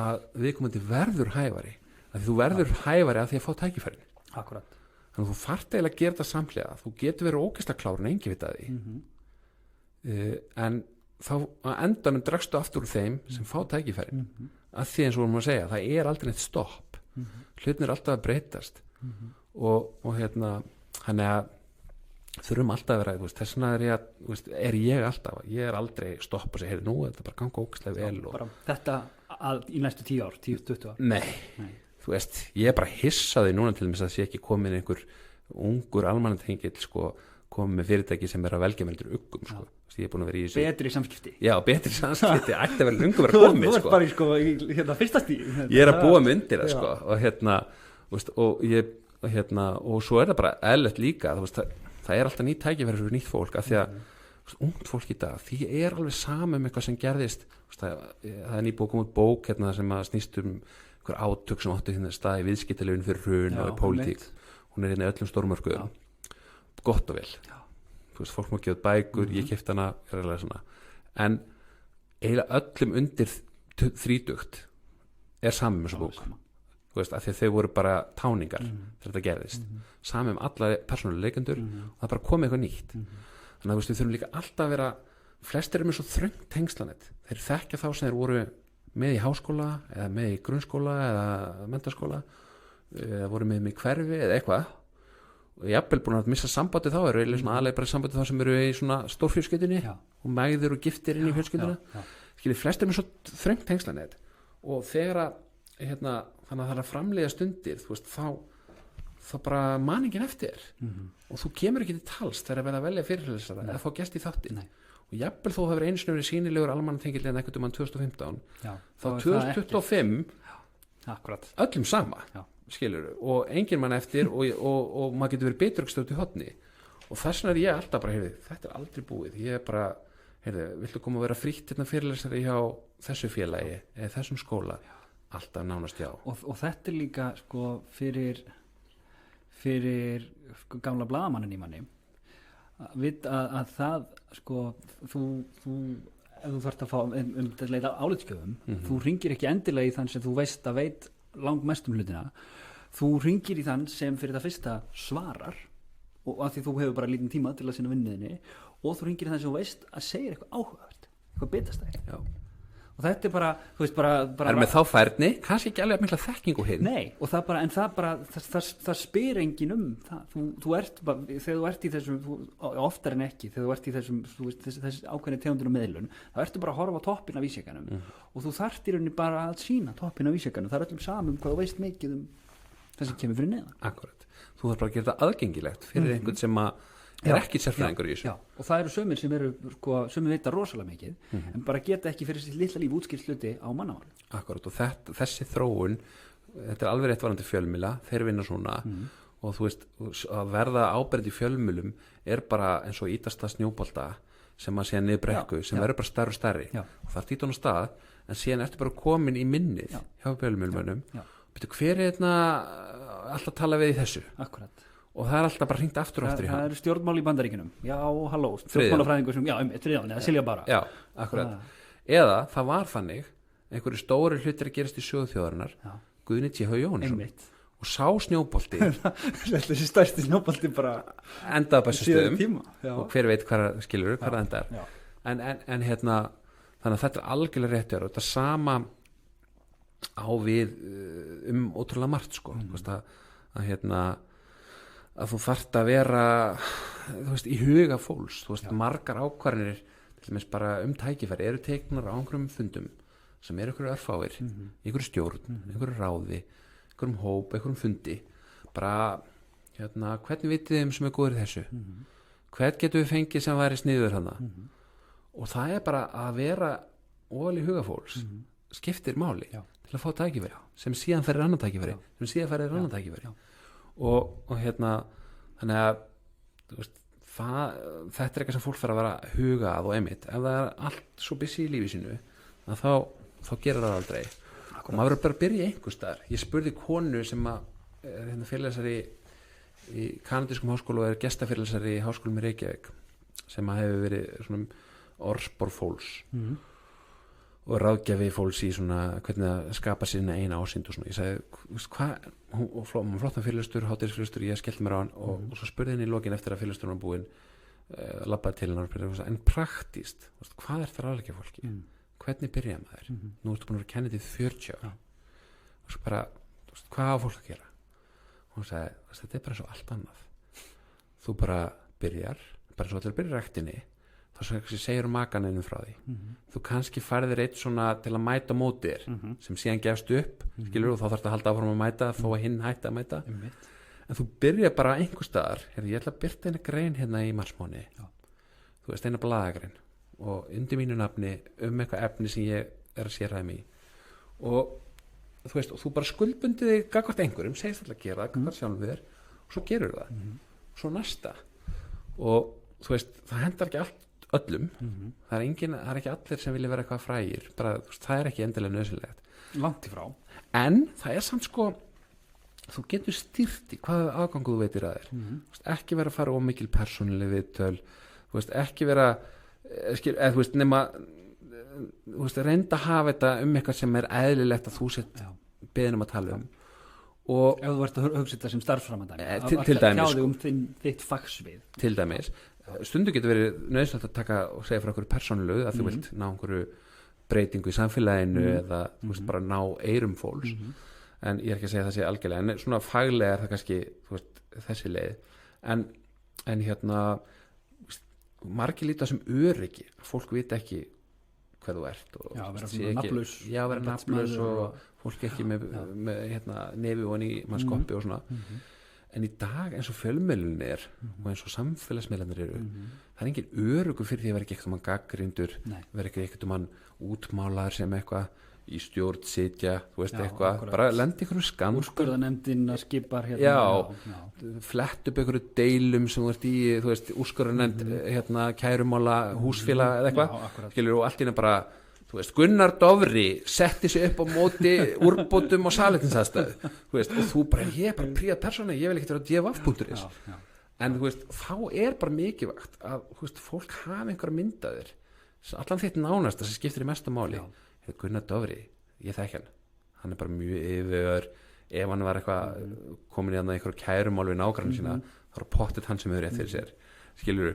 að viðkomandi verður hæfari að þú verður hæfari að því að fá tækifærin akkurat þannig að þú þarft eiginlega að gera þetta samhliða þú getur verið ógeðslega klár en engi vita því en þá að endanum dregstu aftur úr þeim sem fá tækifærin að því eins og vorum að segja það er aldrei neitt stopp hlutin er alltaf að breytast og þannig að þurfum alltaf að vera þess vegna er ég alltaf ég er aldrei stopp og segja nú þetta bara ganga ógeðslega vel og bara þetta í næstu 10 ár, 10-20 ár nei. Þú veist, ég er bara hissaði núna til þess að sé ekki komin einhver ungur almannatengill komið með fyrirtæki sem er að velja meldur uggum ég er búin að vera í þessu betri samskipti ætti að vera lungum að vera komið þú ert bara í fyrsta stíð ég er að búa mig undir það og svo er það bara eðlilegt líka það er alltaf nýtt tækifæri fyrir nýtt fólk af því að ungt fólk í dag því er alveg sama eitthvað sem gerðist það er nýbúið að koma út bók sem að snýst einhver átök sem áttu stað í viðskiptalöfin fyrir hrun og í pólitík hún er í öllum stórmörkuðum gott og vel þú veist, fólk má gefa bækur, ég keypti hana en eiginlega öllum undir 30 er saman með þessu bók þú veist, af því að þau voru bara táningar þegar þetta gerðist, sami alla persónulega leikendur og það bara komið eitthvað nýtt þannig að þú veist, við þurfum líka alltaf að vera flestir með svo þröngt tengslanett þeir þekkja þá sem þeir voru með í háskóla eða með í grunnskóla eða menntaskóla eða voru með í hverfi eða eitthvað og jafnvel búin að missa sambandi þá eru svona aðlega bara sambandi þá sem eru í svona stórfjölskyldunni og mæður og giftir inn í fjölskylduna skilur, flestir með svo þröngt tengslanett og þegar að þannig að það er að framleiða stundir þú veist, þá bara maningin eftir og þú kemur ekki til tals þegar að verða að velja fyrirlesara eða fá gest í þáttin og jafnvel þó það verið einu sinni verið sýnilegur almannatengill en ekkert 2015 þá 2025 öllum sama skilur, og enginn mann eftir og maður getur verið beturgstöð til hotni og þess vegna er ég alltaf bara, þetta er aldrei búið ég er bara, viltu koma að vera frítt fyrirlesari hjá þessu félagi eða þessum skóla alltaf nánast já og þetta er líka sko fyrir sko, gamla blaðamannin í manni að það sko þú ef þú þarft að fá að leita álitskjöfum þú ringir ekki endilega í þann sem þú veist að veit langmest hlutina þú ringir í þann sem fyrir það fyrsta svarar og að því þú hefur bara lítinn tíma til að sinna vinniðinni og þú ringir í þann sem þú veist að segja eitthvað áhugavert eitthvað bitastæði og þetta er bara, þú veist, bara með þá færni, kannski ekki alveg mikla þekkingu hinn. Nei, og það bara, en það bara það spyr enginn það þú ert bara, þegar þú ert í þessum oftar en ekki, þegar þú ert í þessum þessi ákveðni tegundur og meðlun þá ertu bara að horfa á toppinn af vísjakanum og þú þarft í rauninni bara að sína toppinn af vísjakanum það er öllum samum hvað þú veist mikið það sem kemur fyrir neðan. Akkurat, þú þarf bara að gera þetta aðgengilegt fyrir einhvern sem að er ekki sérfræðingur í þessu og það eru sömur sem eru sko, sömur vita rosalega mikið en bara geta ekki fyrir sitt litla líf útskýrt hluti á mannamáli. Akkurat og þessi þróun þetta er alveg rétt varandi fjölmiðla þeir vinna svona og þú veist að verða áberandi í fjölmiðlum er bara eins og ítasta snjóbolta sem að sé niður brekku sem verður bara stærri og stærri og það er títun á stað en síðan ertu bara komin í minnið hjá fjölmiðlumönnum hver er þetta alltaf tala við í þessu Akkurat og það er alltaf bara hringt aftur og aftur í hann. Það eru stjórnmál í Bandaríkjunum. Já, halló, stjórnmálafræðingur sem, þriðján, eða Silja bara. Já, akkurat. Eða það var þannig, einhverju stóri hlutir að gerast í sögu þjóðarinnar, Guðni T. H. Jóhannesson. Og sá snjóbolti. Þessi stærsti snjóbolti bara endaði bara stöðum og hver veit hvað skilur, hvað það endar. En þannig að þetta er algjörlega réttur og þetta sama á við ótrúlega margt, sko. Að þú þarft að vera þú veist, í huga fólks þú veist, margar ákvarðanir til dæmis bara tækifæri eru teknar á einhverjum fundum sem eru einhverju örfáir einhverju stjórn, einhverju ráði einhverjum hóp, einhverjum fundi bara, hvernig vitið þið sem er góður í þessu hvern getum við fengið sem væri sniður hana og það er bara að vera ofal í huga fólks skiptir máli til að fá tækifæri sem síðan færir annan tækifæri og þannig að veist, þetta er eitthvað sem fólk þarf að vera hugað og einmitt, ef það er allt svo busy í lífi sínu þá gerir það aldrei og maður verður bara að byrja einhvers staðar. Ég spurði konu sem að fyrirlesari í kanadískum háskóla og er gestafyrirlesari í háskólum í Reykjavík sem að hefur verið svona orðspor fólks og ráðgjafi fólks í svona hvernig að skapa sína eina ásýnd og svona ég sagði, hvað, hún flottan fyrirlestur hátíðisfyrirlestur, ég skellti mér á hann og svo spurði henni í lokin eftir að fyrirlesturinn var búinn labbaði til hennar en praktíst, hvað er það ráðleggja fólki hvernig byrjaði maður nú ertu búin að vera kennið til 40 og svo bara, hvað á fólk að gera og hún sagði, þetta er bara svo allt annað þú bara byrjar bara svo allir byrja ræktinni þá segir makaninu frá því þú kannski færðir eitt svona til að mæta mótir sem síðan gefst upp skilur og þá þarfst að halda áfram að mæta þó að hinn hætti að mæta en þú byrja bara einhver staðar ég ætla að byrta eina grein hérna í marsmáni þú veist eina blaðagrein og undir mínu nafni eitthvað efni sem ég er að sérhæða mig í og þú veist og þú bara skuldbundið þig gagnvart einhverjum segist alltaf að gera það gagnvart sjálfum þér og svo gerur það svo næsta og þú veist það hendar ekki allt öllum, það er ekki allir sem vilja vera eitthvað frægir, bara, það er ekki endilega nöðsynlegt langt í frá en það er samt sko þú getur stýrt í hvaða aðgangu þú veitir að þér ekki vera að fara ómikil persónuleg viðtöl ekki vera nema reynda að hafa þetta eitthvað sem er eðlilegt að þú sett beðin að tala og ef þú ert að hugsa þetta sem starfsframandæmi til dæmis, tjáði þitt fagsvið til dæmis, stundu getur verið nöðsynlegt að taka og segja frá einhverju persónulegu að þú vilt ná einhverju breytingu í samfélaginu eða þú veist bara ná eyrum fólks en ég er ekki að segja það sé algjörlega en svona faglega er það kannski þú veist, þessi leið en hérna margir líta sem öryggi fólk veit ekki hvað þú ert og vera svona nafnlaus vera nafnlaus og fólk ekki með hérna, nefi og í mannskoppi og svona en í dag eins og fjölmiðlun er og eins og samfélagsmiðlanir eru það er engin öryggur fyrir því að vera ekki eitthvað mann gagnrýndur vera ekki eitthvað mann útmálaður sem eitthvað í stjórn sitja, þú veist eitthvað akkurat. Bara lendi ykkur skandal úrskurðarnefndin að skipar hérna, flett upp ykkur deilum sem þú ert í þú veist, úrskurðarnefnd hérna, kærumála húsfélag eða eitthvað skilur og allt ína bara þú veist, Gunnar Dofri setti sig upp á móti úrbótum og salerninsæðstöð og þú bara, ég er bara príðað persóna ég vil ekki vera df.is en þú veist, þá er bara mikilvægt að þú veist, fólk hafa einhverja myndaðir allan þitt nánasta sem skiptir í mesta máli Gunnar Dofri, ég þekki hann er bara mjög yfir ef hann var eitthvað komin í einhverju kærumál við nágrann sína þá er pottet hann sem hefur rétt fyrir sér skilur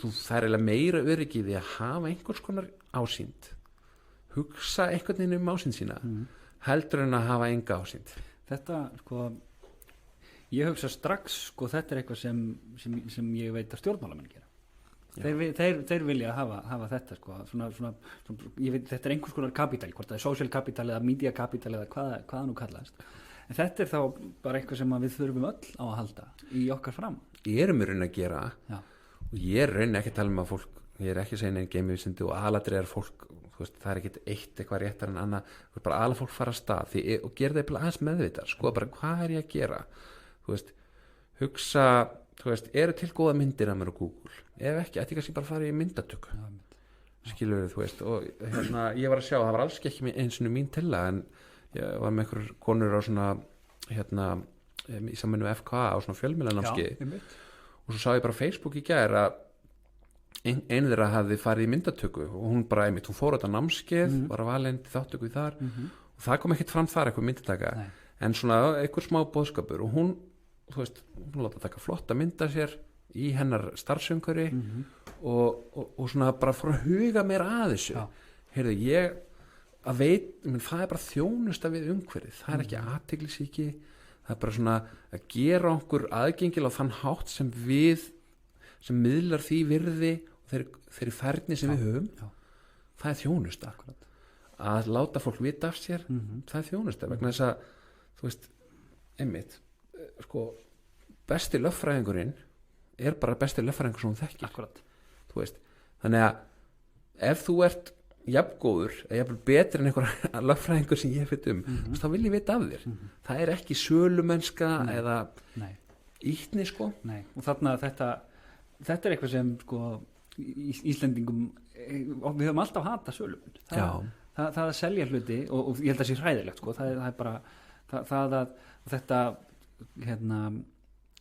það er eiginlega meira öryggi við að hafa einhvers konar ásýnd hugsa einhvern veginn ásýnd sína heldur en að hafa enga ásýnd þetta sko ég hugsa strax sko þetta er eitthvað sem ég veit að stjórnmálamenn gera þeir vilja hafa þetta sko, svona, ég veit, þetta er einhvers konar kapital, hvort það er social capital eða media capital eða hvað nú kallast en þetta er þá bara eitthvað sem við þurfum öll á að halda í okkar fram ég er í raun að gera og ég er raun ekki að tala um að fólk ég er ekki að segja neinn geimvísindi og aðladri er fólk veist, það er ekkit eitt eitthvað réttar en annað bara aðla fólk fara að stað og gera það aðeins meðvitað, sko bara hvað er ég að gera þú veist, hugsa þú veist, eru til góða myndir að mér á Google ef ekki, ætti kannski bara að fara í myndatöku skilur þú veist og hérna, ég var að sjá, það var alls ekki eins og mín tilla en ég var með einhver konur á svona hérna, í samvinnu FKA á svona fjölmiðlanámski og svo sá ég bara á Facebook í gær að einu þeirra hafði farið í myndatöku og hún bara einmitt, hún fór á þetta námskeið var að valin til þáttöku í þar og það kom ekkert fram þar eitthvað myndataka en svona einhver smá boðskapur og hún þú veist, hún láta taka flotta mynda sér í hennar starfsumhverfi og svona bara fór að huga mér að þessu heyrðu, ég að veit, það er bara þjónusta við umhverfið, það er ekki athyglisíki það er bara svona að gera okkur aðgengil á þann hátt sem við sem miðlar því virði og þeirri færni sem við höfum það er þjónusta að láta fólk vita af sér það er þjónusta vegna þess að þú veist, einmitt sko, besti lögfræðingurinn er bara besti lögfræðingur sem hún þekkir þú veist, þannig að ef þú ert jafngóður eða jafnvel betri en einhver lögfræðingur sem ég veit þá vil ég vita af þér það er ekki sölumennska eða ýtni sko og þarna þetta er eitthvað sem sko Íslendingum við höfum alltaf hatað sölumenn það að selja hluti og ég held að það sé hræðilegt sko, það er bara það að þetta hérna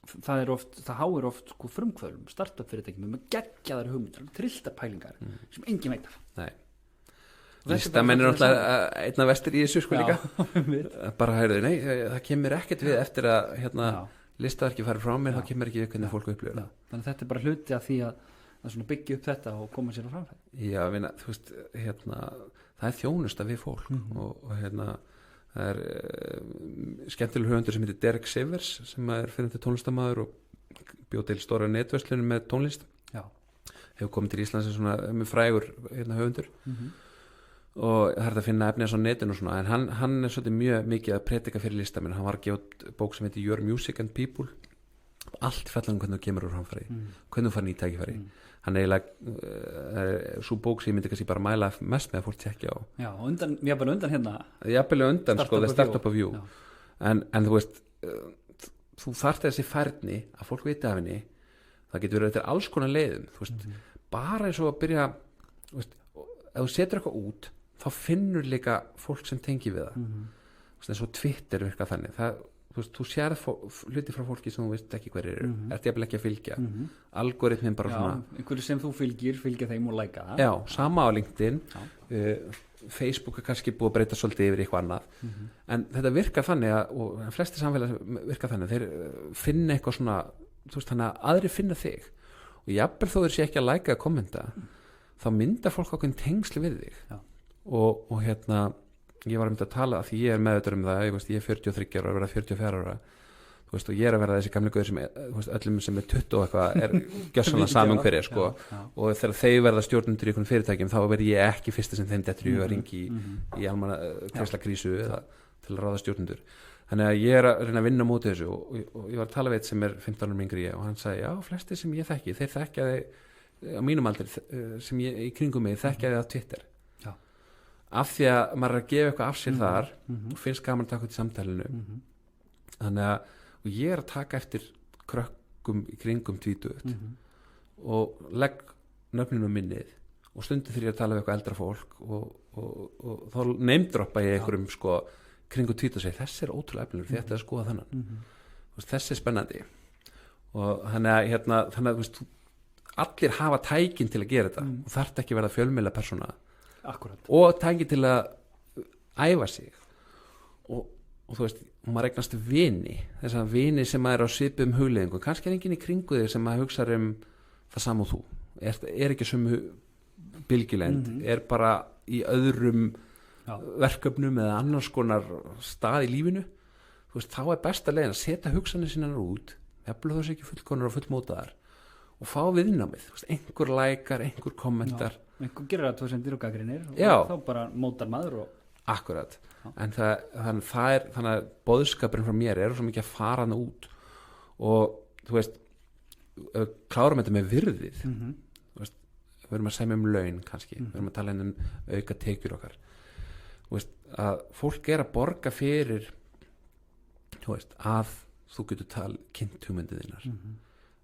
það háir oft sko frumkvöðlum startup fyrirtækjum með geggjaðar hugmyndir trillta pælingar sem engin veit af listamenn er náttúrulega einna vestur í þessu sko líka bara hægðu, nei, það kemur ekkert við eftir að hérna listaverki farið frá mér, þá kemur ekki við hvernig fólk upplifir það þannig að þetta er bara hluti af því að byggja upp þetta og koma sér á framfæri já, þú veist, hérna það er þjónusta við fólk og hérna það er skemmtilegur höfundur sem heitir Derek Sivers sem er fyrir tónlistarmaður og bjóð til stóra netverslunum með tónlist hefur komið til Íslands svona með frægur hérna, höfundur og það er að finna efni á netinu og svona en hann er svolítið mjög mikið að predika fyrir listamenn hann var að gefa bók sem heitir Your Music and People allt fjallar hvernig þú kemur úr framfæri hvernig þú fær nýtt tækifæri hann er eiginlega svo bók sem ég myndi kannski bara mæla mest með að fólk tekja á jafnvel undan hérna sko, the Startup of You en þú veist þú þarft þessi færni að fólk viti af henni það getur verið til alls konar leiðum þú veist, bara eins og að byrja þú veist, ef þú setur eitthvað út þá finnur líka fólk sem tengi við það eins og Twitter virkar þannig þú sér hluti frá fólki sem þú veist ekki hverju eru, ert jafnvel ekki að fylgja algoritmin bara svona einhverju sem þú fylgja þeim og læka það já, sama á LinkedIn Facebook er kannski búið að breyta svolítið yfir eitthvað annað en þetta virkar þannig og flesti samfélag virkar þannig þeir finna eitthvað svona þú veist þannig að aðri finna þig og jafnvel þó þeir sé ekki að læka að kommenta þá myndar fólk ákveðin tengsli við þig og hérna ég var að tala að því ég er meðvitaður það ég er 43 ára að verða 44 ára þú veist og ég er að verða þessi gamli guður sem öllum sem er 20 og eitthvað er gjörsamlega saman hverja sko og þegar þeir verða stjórnundur í einhvern fyrirtækjum þá verð ég ekki fyrsta sem þeim dettur í að ringi í almanna krísu eða til að ráða stjórnundur þannig að ég er að reyna að vinna á móti þessu og ég var að tala við eitt sem er 15 árum yngri ég og hann sagði já flesti sem ég þekki þeir þekkja þig á mínum aldri sem ég í kringum mig þekkja þig á Twitter af því að maður er að gefa eitthvað af sér þar og finnst gaman að taka út í samtalinu þannig að og ég er að taka eftir krökkum í kringum 20 og legg nöfninu minnið og stundum þegar ég að tala við eitthvað eldra fólk og þá neymdroppa ég einhverjum sko kringum 20 og segi þessi er ótrúlega efnilegur þetta er að skoða þannan þessi er spennandi og þannig að veist, allir hafa tækin til að gera þetta og þarf ekki að verða fjölmiðla persóna Akkurat. Og tæki til að æfa sig og þú veist, maður eignast vini þess að vini sem maður er á svipum hugleiðingu, kannski er enginn í kringu þig sem maður hugsa það saman og þú er ekki sömu bylgjulend er bara í öðrum verkefnum eða annars konar stað í lífinu þú veist, þá er besta leiðin að setja hugsanir sínar út jafnvel þó sé ekki fullkonar og fullmótaðar og fá viðnámið, einhver lækar, einhver kommentar einhver gerir að tvosendir og gaggrinir og þá bara mótar maður og akkurat, en þannig að boðskapurinn frá mér er svo mikið að fara hana út og þú veist klárum þetta með virðið þú veist, við erum að segja um laun kannski, við erum að tala um auka tekjur okkar þú veist, að fólk er að borga fyrir þú veist, að þú getur kynnt hugmyndið þínar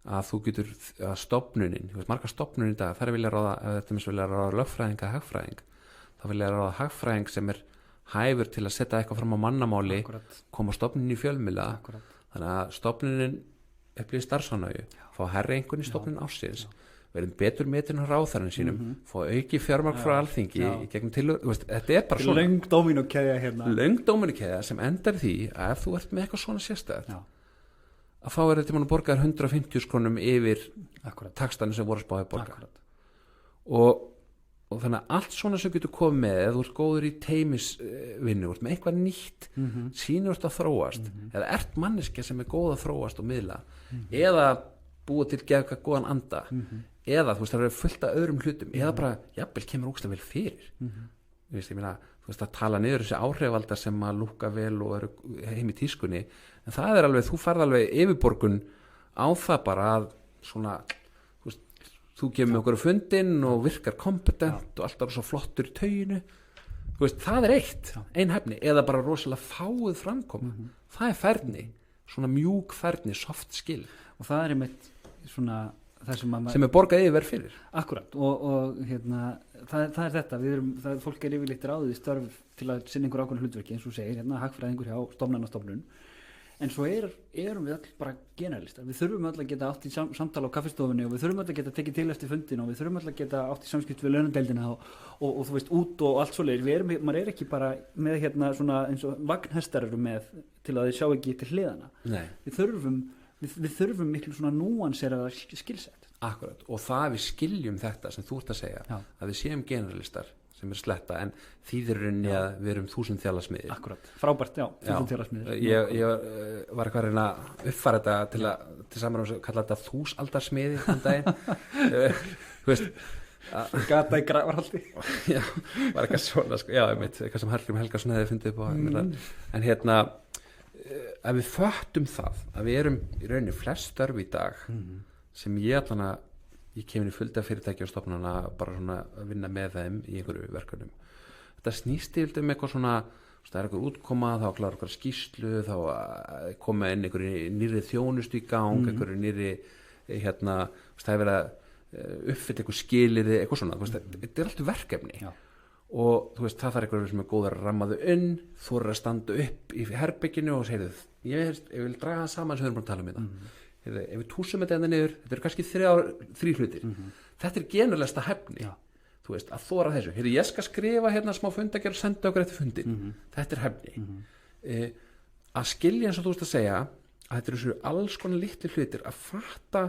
að þú getur að stofnunin, þú veist, margar stofnunir í dag þar vilja ráða, ef þetta vilja ráða lögfræðing að hagfræðing, þá vilja ráða hagfræðing sem er hæfur til að setja eitthvað fram á mannamáli, koma stofnunin í fjölmiðla, þannig að stofnunin er blíð starfsánægju, fá herri einhvern í stofnunin ársins, verðum betur metin á ráðherran sínum, fá auki fjármagn frá alþingi í gegnum tilhör, þú veist, þetta er bara svona löng dómínókeðja hérna löng dómínókeðja sem endar því að ef þú ert með eitthvað svona sérstætt að þá er þetta mann að borga 150 krónum yfir takstanu sem voru að spáði borga og þannig að allt svona sem getur komið með eða þú ert góður í teymisvinnu með eitthvað nýtt sínur ert að þróast eða ert manneskja sem er góð að þróast og miðla eða búa til gefa góðan anda eða þú veist það eru fullt af öðrum hlutum eða bara jafnvel kemur ógeðslega vel fyrir ég meina þú veist að tala niður þessi áhrifaldar sem að lúka vel og eru heim í tískunni en það er alveg, þú færð alveg yfirborgun á það bara að svona, þú kemur með okkur fundinn og virkar kompetent og alltaf svo flottur í tauginu þú veist, það er ein hefni eða bara rosalega fáið framkoma það er færni, svona mjúk færni soft skill og það er einmitt svona sem er borgað yfir fyrir akkurat og hérna það er þetta, fólk er yfirleitt ráðið í störf til að sinna einhver ákveðnu hlutverki eins og segir, hérna hagfræðingur hjá stofnanastofnun en svo erum við öll bara generalistar, við þurfum öll að geta átt í samtala á kaffistofunni og við þurfum öll að geta tekið til eftir fundin og við þurfum öll að geta átt í samskipt við launadeildina og þú veist út og allt svoleiðis, maður er ekki bara með hérna svona eins og vagnhestar eru með til að þið sjá ekki til hliðana við þurfum miklu svona núanseraða skilsett akkurat, og það við skiljum þetta sem þú ert að segja að við séum generalistar sem er sletta en þýðir rauninni að við erum 1000 þjálasmiðir akkurat, frábært, 1000 þjálasmiðir ég var eitthvað að reyna að uppfæra þetta til saman að kalla þetta 1000 aldarsmiði um daginn þú veist gata í Grafarholti já, var eitthvað svona sko. já, eitthvað sem Hallgrímur Helgason hefði fundið upp á en hérna að við föttum það að við erum í rauninni flest störf í dag sem ég allan að ég kemur í fullt af fyrirtæki og stofnana bara svona að vinna með þeim í einhverju verkefnum þetta snýst yfir eitthvað svona það er einhver útkoma, þá klára einhver skýrslu þá koma inn einhverju nýrri þjónustu í gang, einhverju nýrri það er verið að uppfylla einhver skilyrði eitthvað svona, þetta er allt verkefni og þú veist, það þarf einhverjum sem góður að ramma þau inn, þú að standa upp í herbygginu og segir ég vil draga það saman sem við erum búin að tala um þetta ef við túsum þetta niður, þetta eru kannski þrý hlutir, þetta er genulegsta hæfni, þú veist, að þóra þessu ég skal skrifa hérna smá fundagerð og senda okkur eftir fundin, þetta er hæfni að skilja eins og þú veist að segja að þetta eru svo alls konar litli hlutir að fatta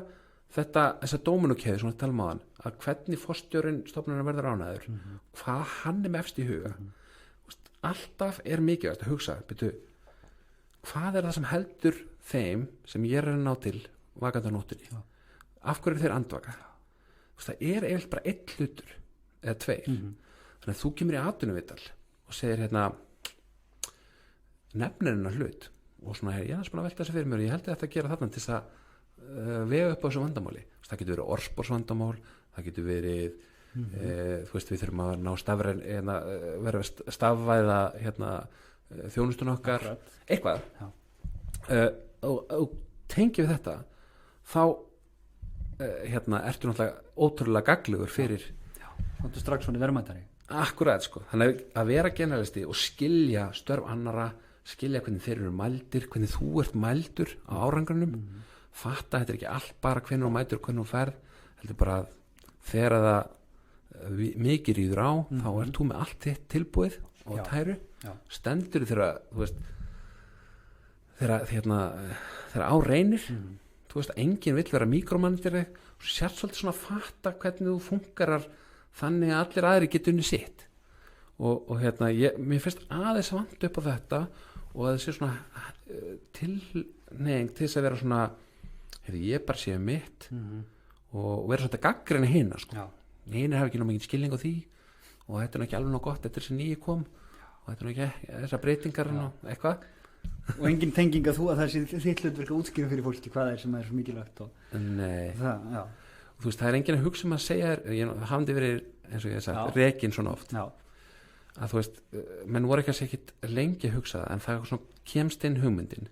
þessa dóminukeði sem við talum á hann, að hvernig forstjórinn stofnunar verður ánæður, hvað hann er með efst í huga alltaf er mikilvægt að hugsa hvað er það sem heldur þeim sem ég er að ná til vakandi á nóttunni af hverju þeir andvaka það er eiginlega bara einn hlutur eða tveir þannig að þú kemur í atvinnuvital og segir nefnir hennar hlut og svona, ég er svona að velta þessu fyrir mér og ég held að þetta gera þarna til þess að vega upp á þessu vandamáli það getur verið orðsporsvandamál það getur verið þú veist við þurfum að ná verða stafvæða þjónustun okkar eitthvað og tengi við þetta þá ertu náttúrulega ótrúlega gaglegur fyrir þá ertu strax svona verðmættari akkurat sko, þannig að vera generalisti og skilja störf annara skilja hvernig þeir eru mældir hvernig þú ert mældur á árangrunum fatta, þetta er ekki allt bara hvernig þú mætur og hvernig þú ferð, heldur bara þegar það mikið rýður á, þá ert þú með allt þitt tilbúið og tæru stendur þegar þú veist þegar á reynir þú veist að enginn vill vera mikromanager og sér svolítið svona að fatta hvernig þú fungerar þannig að allir aðri geta unni sitt og mér finnst aðeins vant upp á þetta og að það sé svona tilneying til þess að vera svona ég bara séu mitt og vera svona gaggrinni hina sko. Hinir hafa ekki ná mikið skilning á því og þetta er ekki alveg ná gott eftir þessi nýju kom og þetta er ekki þessar breytingar og eitthvað og engin tenging að þú að það sé þitt hlutverk að útskýra fyrir fólki hvað það er sem er svo mikilvægt Nei og þú veist það er engin að hugsa að segja það hafði verið eins og ég hef sagt rekin svona oft að þú veist menn voru ekki að segja ekkit lengi að hugsa það en það er svona kemst inn hugmyndin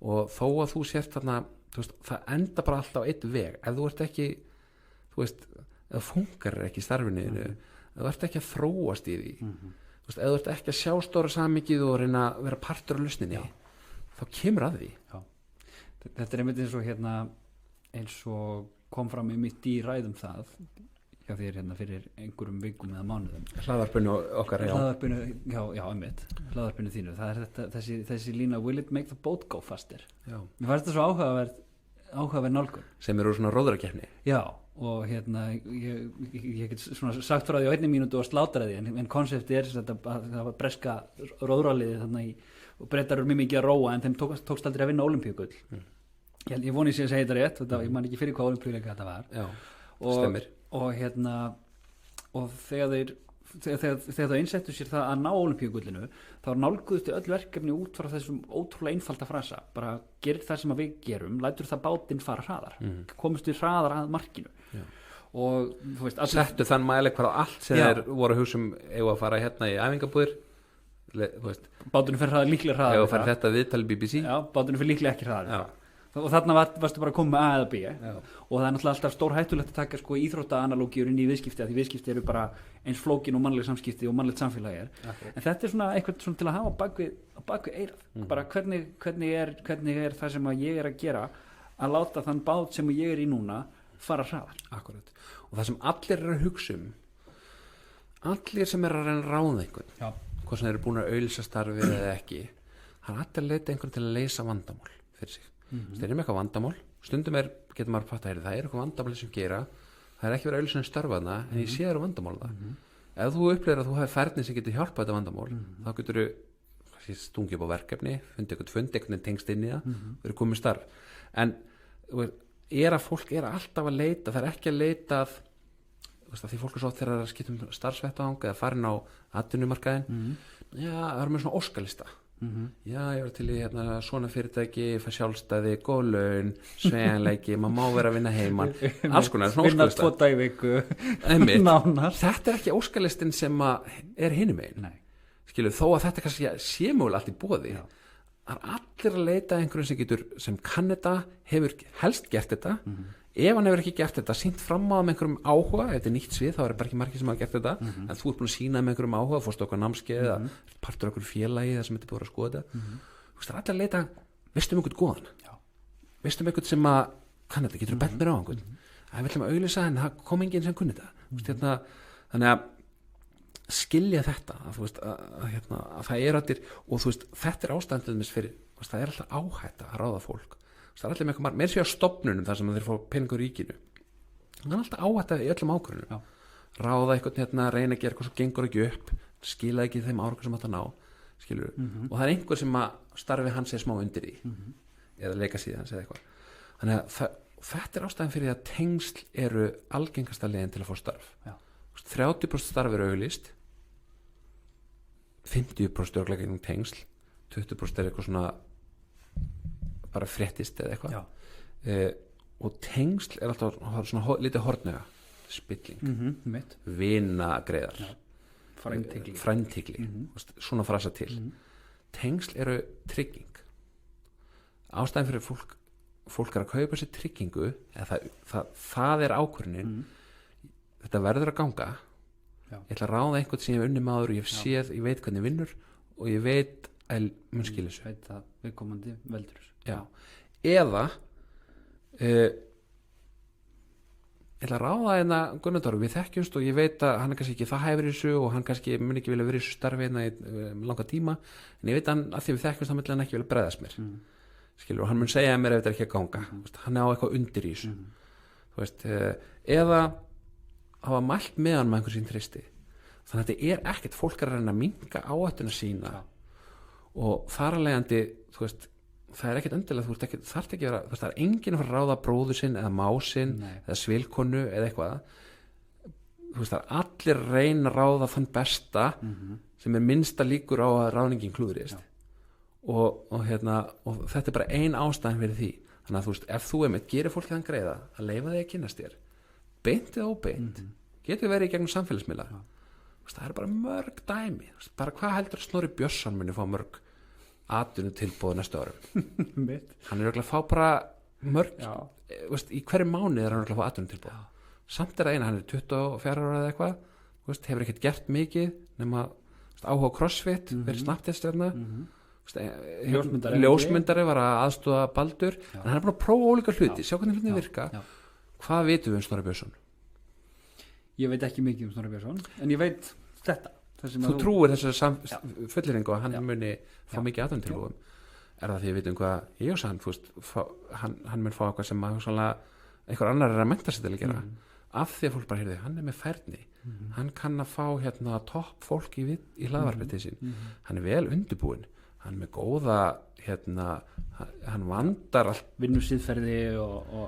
og þó að þú sért þarna veist, það enda bara alltaf á einn veg ef þú ert ekki þú veist, ef það funkar ekki í starfinu ef þú ert ekki að þróast í því þú veist, ef þú ert ekki að sjá stóra samikið og reyna að vera partur á lausninni þá kemur að því Þetta er einmitt eins og kom fram einmitt í ræðum það hjá þér fyrir einhverjum vikum eða mánuðum hlaðvarpinu okkar einmitt hlaðvarpinu þínu það er þessi lína will it make the boat go faster mér fannst það svo áhugaverð nálgun sem eru svona róðrakeppni og ég get svona sagt frá því á 1 mínútu og slátra því en konsepti er að það var breska róðraliði og Bretar eru mjög mikið að róa en þeim tókst aldrei að vinna ólympíugull ég voni sér að segja þetta rétt ég man ekki fyrir hvað ólympíuleika þetta var stemir og þegar þau einsettu sér það að ná ólympíugullinu þá nálguðustu öll verkefni út frá þessum ótrúlega einfalda frasa bara gerir það sem við gerum, lætur það bátinn fara hraðar komist við hraðar að markinu og þú veist settu þann mælikvarða á allt sem þeir voru að hugsa ef að fara í æfingabúðir báturinn fer líklega hraðar ef að fara þetta viðtal BBC báturinn fer líklega ekki hraðar og þarna varstu bara að koma með A eða B og það er náttúrulega alltaf stór hættulegt að taka íþróttaanalógíur inn í viðskipti að því viðskipti eru bara eins flókin og mannleg samskipti og mannlegt samfélagi en þetta er svona eitthvað svona til að hafa bak við eirað bara hvernig er það sem að ég er að gera að láta þann bát sem ég er í núna fara hraðar Akkurat. Og það sem allir er að hugsa allir sem er að reyna að ráða einhvern hvað sem eru búin að auglýsa starfið eða ekki það er allir að leita einhvern til að leysa vandamál fyrir sig þeir eru með eitthvað vandamál stundum getur maður að fatta það er eitthvað vandamál sem gera það er ekki verið auðvitað starfaðna en ég sé það eru vandamál ef þú upplifir að þú hafi ferðin sem getur hjálpað þetta vandamál þá getur þú stungið upp á verkefni einhvern tengst inn í það verið komið starf en er að fólk er alltaf að leita það er ekki að leita því fólk er svo þegar það skiptum starfsvettvang eða farin á atvinnumarkaðin það er með svona óskalista já, ég var til í svona fyrirtæki fær sjálfstæði, góð laun sveigjanleiki, maður má vera að vinna heiman alls konar, svona óskalista vinna 2 daga í viku nánast þetta er ekki óskalistin sem er hinum megin skilu, þó að þetta kannski sé mjög allt í boði það er allir að leita einhverjum sem kann þetta, hefur helst gert þetta ef hann hefur ekki gert þetta, sýnt fram á með einhverjum áhuga, þetta er nýtt svið, þá er bara ekki margir sem hafa gert þetta, en þú ert búin að sýna með einhverjum áhuga, fórstu okkar námskeið eða partur okkur félagi þar sem þetta er búin að skoða þetta þú veist, það er allir að leita, veistu einhvern góðan veistu einhvern sem að kann þetta, getur þú bent mér á einhvern það er vel að auglýsa en það kom enginn sem kunni þetta þannig að skilja þetta að, veist, að það er allir og þú veist, þetta er ástæðanlega fyrir það er alltaf áhætta að ráða fólk það er allir með eitthvað meir sér á stofnunum þar sem þeir fá peningur í ríkinu það er alltaf áhætta í öllum ákvörðunum ráða eitthvað reyna að gera eitthvað sem gengur ekki upp skila ekki þeim árangur sem þetta ná skilur og það er einhver sem að starfi hans er smá undir í eða leika síðan eða eitthvað þannig að þetta er ástæðan fyrir að tengsl eru algengasta leiðin til að fá starf 30% starf eru auglýst 50% örglega gegnum tengsl 20% er eitthvað svona bara fréttist eða eitthvað og tengsl er alltaf svona lítið hornega spilling vinagreiðar fræntíkli svona frasa til tengsl eru trygging ástæðan fyrir fólk er að kaupa sér tryggingu eða það er ákvörðunin þetta verður að ganga ég ætla að ráða einhvern sem ég hef unni maður og ég veit hvernig vinnur og ég veit að mun skilja þessu veit að viðkomandi veldur eða ég ætla að ráða hérna Gunnar við þekkjumst og ég veit að hann er kannski ekki það hæfur í þessu og hann kannski mun ekki vilja vera í þessu starfi hérna í langa tíma en ég veit að því við þekkjumst þá mun hann ekki vilja bregðast mér skilur og hann mun segja mér ef þetta er ekki að ganga hann er á eitthvað undir í þessu þú veist, eða hafa mælt með hann með einhver sín tristi þannig að þetta er ekkert fólk að reyna að minnka áhættuna sína og þar að leiðandi þú veist, það er ekkert endilega þarf ekki að vera, það er enginn að fara að ráða bróður sinn eða másinn eða svilkonu eða eitthvað þú veist, það er allir reyna að ráða þann besta sem er minnsta líkur á að ráðningin klúðrist og þetta er bara ein ástæðan fyrir því þannig að þú veist, ef þú gerir fólki þann greiða að leyfa þig að kynnast þér beint eða óbeint getur verið í gegnum samfélagsmiðla það er bara mörg dæmi bara hvað heldur að Snorri Björnsson muni fá mörg atvinnutilboð næstu árum hann er örugglega að fá bara mörg í hverju mánuði er hann örugglega að fá atvinnutilboð samt er það eina, hann er 24 ára eða eitthvað hefur ekkert gert mikið nema áhuga á crossfit verið snabbteststjarna ljósmyndari var að aðstoða Baldur en hann er bara að prófa ólíka hluti sjá hvernig hluti virka hvað vitum við Snorri Björnsson? Ég veit ekki mikið Snorri Björnsson en ég veit þetta þú trúir þessu fulleringu að hann muni fá mikið atvinnutilboðum er það því við vitum hvað ég og sann hann mun fá eitthvað sem einhver annar er að mennta sig til að gera af því að fólk bara heyrði, hann er með færni hann kann að fá topp fólk í hlaðvarpið til sín hann er vel undirbúinn hann er með góða hann vandar allt vinnusýðferði og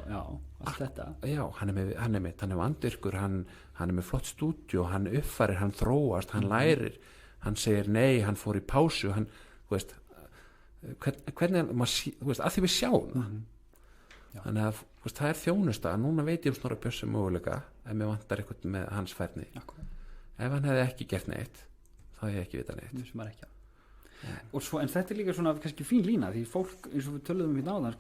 allt þetta hann er vandyrkur hann er með flott stúdíu hann uppfærir, hann þróast, hann lærir hann segir nei, hann fór í pásu hann, þú veist hvernig, þú veist, að því við sjáum þannig að það er þjónusta að núna veit ég Snorra Björns möguleika ef mér vantar eitthvað með hans færni ef hann hefði ekki gert neitt þá hefði ég ekki vitað neitt og svo, en þetta er líka svona kannski fín lína því fólk, eins og við töluðum við náðan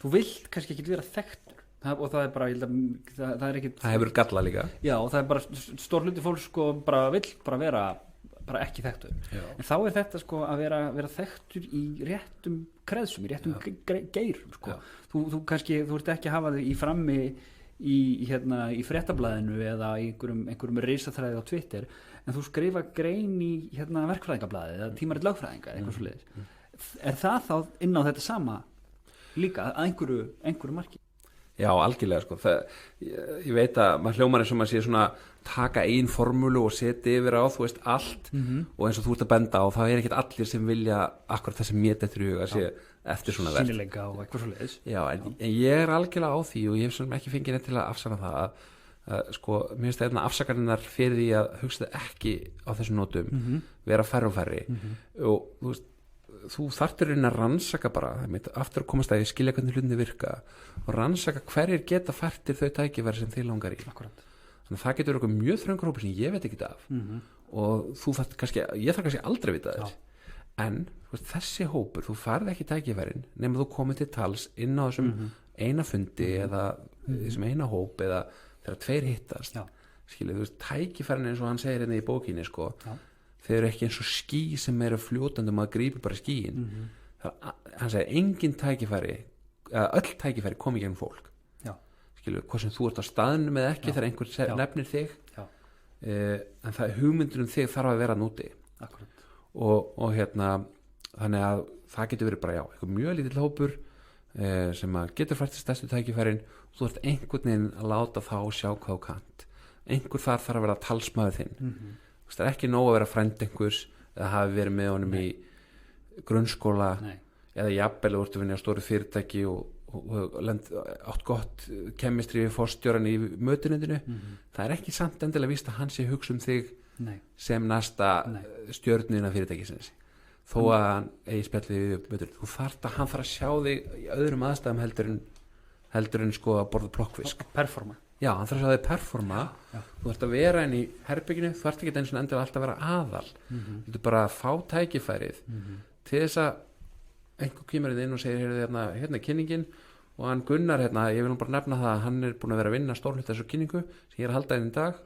þú vilt kannski ekki vera þekktur og það er bara, ég held að það er ekkit það hefur galla líka og það er bara stór hluti fólk bara vill bara vera bara ekki þekktur en þá er þetta að vera þekktur í réttum kreðsum, í réttum geirum þú kannski, þú ert ekki að hafa þig í frammi í fréttablaðinu eða í einhverjum risaþræði á Twitter en þú skrifa grein í verkfræðingablaði eða tímarit lögfræðinga eitthvað svoleiðis er það þá inn á þetta sama líka að einhverju marki? Já, algjörlega ég veit að maður hljómar eins og maður sé svona taka einn formúlu og setja yfir á þú veist allt og eins og þú ert að benda á það er ekkert allir sem vilja akkurat það sem mér dettur í huga sé eftir svona verk sýnileika og eitthvað svoleiðis en ég er algjörlega á því og ég hef svona ekki fengið neitt til að afsaka það að mér finnst það afsakarinnar fyrir því að hugsa það ekki á þessum nótum vera færri og færri og þú veist þú þarftur að rannsaka bara aftur að komast að ég skilja hvernig hlutinni virka og rannsaka hverjir geta færtir þau tækifæri sem þið langar í Akkurat. Þannig að það getur eitthvað mjög þröngur hópur sem ég veit ekki af og þú þarf kannski, ég þarf kannski aldrei að vita þess en veist, þessi hópur, þú færð ekki tækifærin nema þú komið til tals inn á þessum eina fundi eða sem eina hóp eða þegar 2 hittast skilur, þú veist, tækifærin eins og hann segir hérna í bókinni sko, þeir eru ekki eins og ský sem eru fljótandum að grípa bara skýin hann segir engin tækifæri eða öll tækifæri komi gegn fólk skilur, hvað sem þú ert á staðnum eða ekki þegar einhver nefnir þig en það hugmyndur þig þarf að vera núti og hérna þannig að það getur verið bara eitthvað mjög lítill hópur sem að getur fært til stærstu tækifærin og þú ert einhvern veginn að láta þá sjá hvað þú kannt einhver þar þarf að vera talsmaður þinn það er ekki nóg að vera frænd einhvers eða hafi verið með honum í grunnskóla eða jafnvel úr að vinna á stóru fyrirtæki og átt gott kemistri við forstjóran í mötunendinu það er ekki samt endilega víst að hann sé hugsa þig sem næsta stjörnina fyrirtækisins þó að hann eigi spjallið við mötunendinu hann þarf að sjá þig í öðrum aðstæðum heldur en sko að borða plokkfisk performa já, hann þarf að sjá þig performa þú ert að vera inn í herbygginu þú ert ekki eins og endilega alltaf að vera aðal þú ert bara að fá tækifærið til þess að einhver kemur inn og segir hérna kynningin og hann Gunnar ég vil bara nefna það að hann er búin að vera að vinna stórhluta þessu kynningu sem ég er að halda inn í dag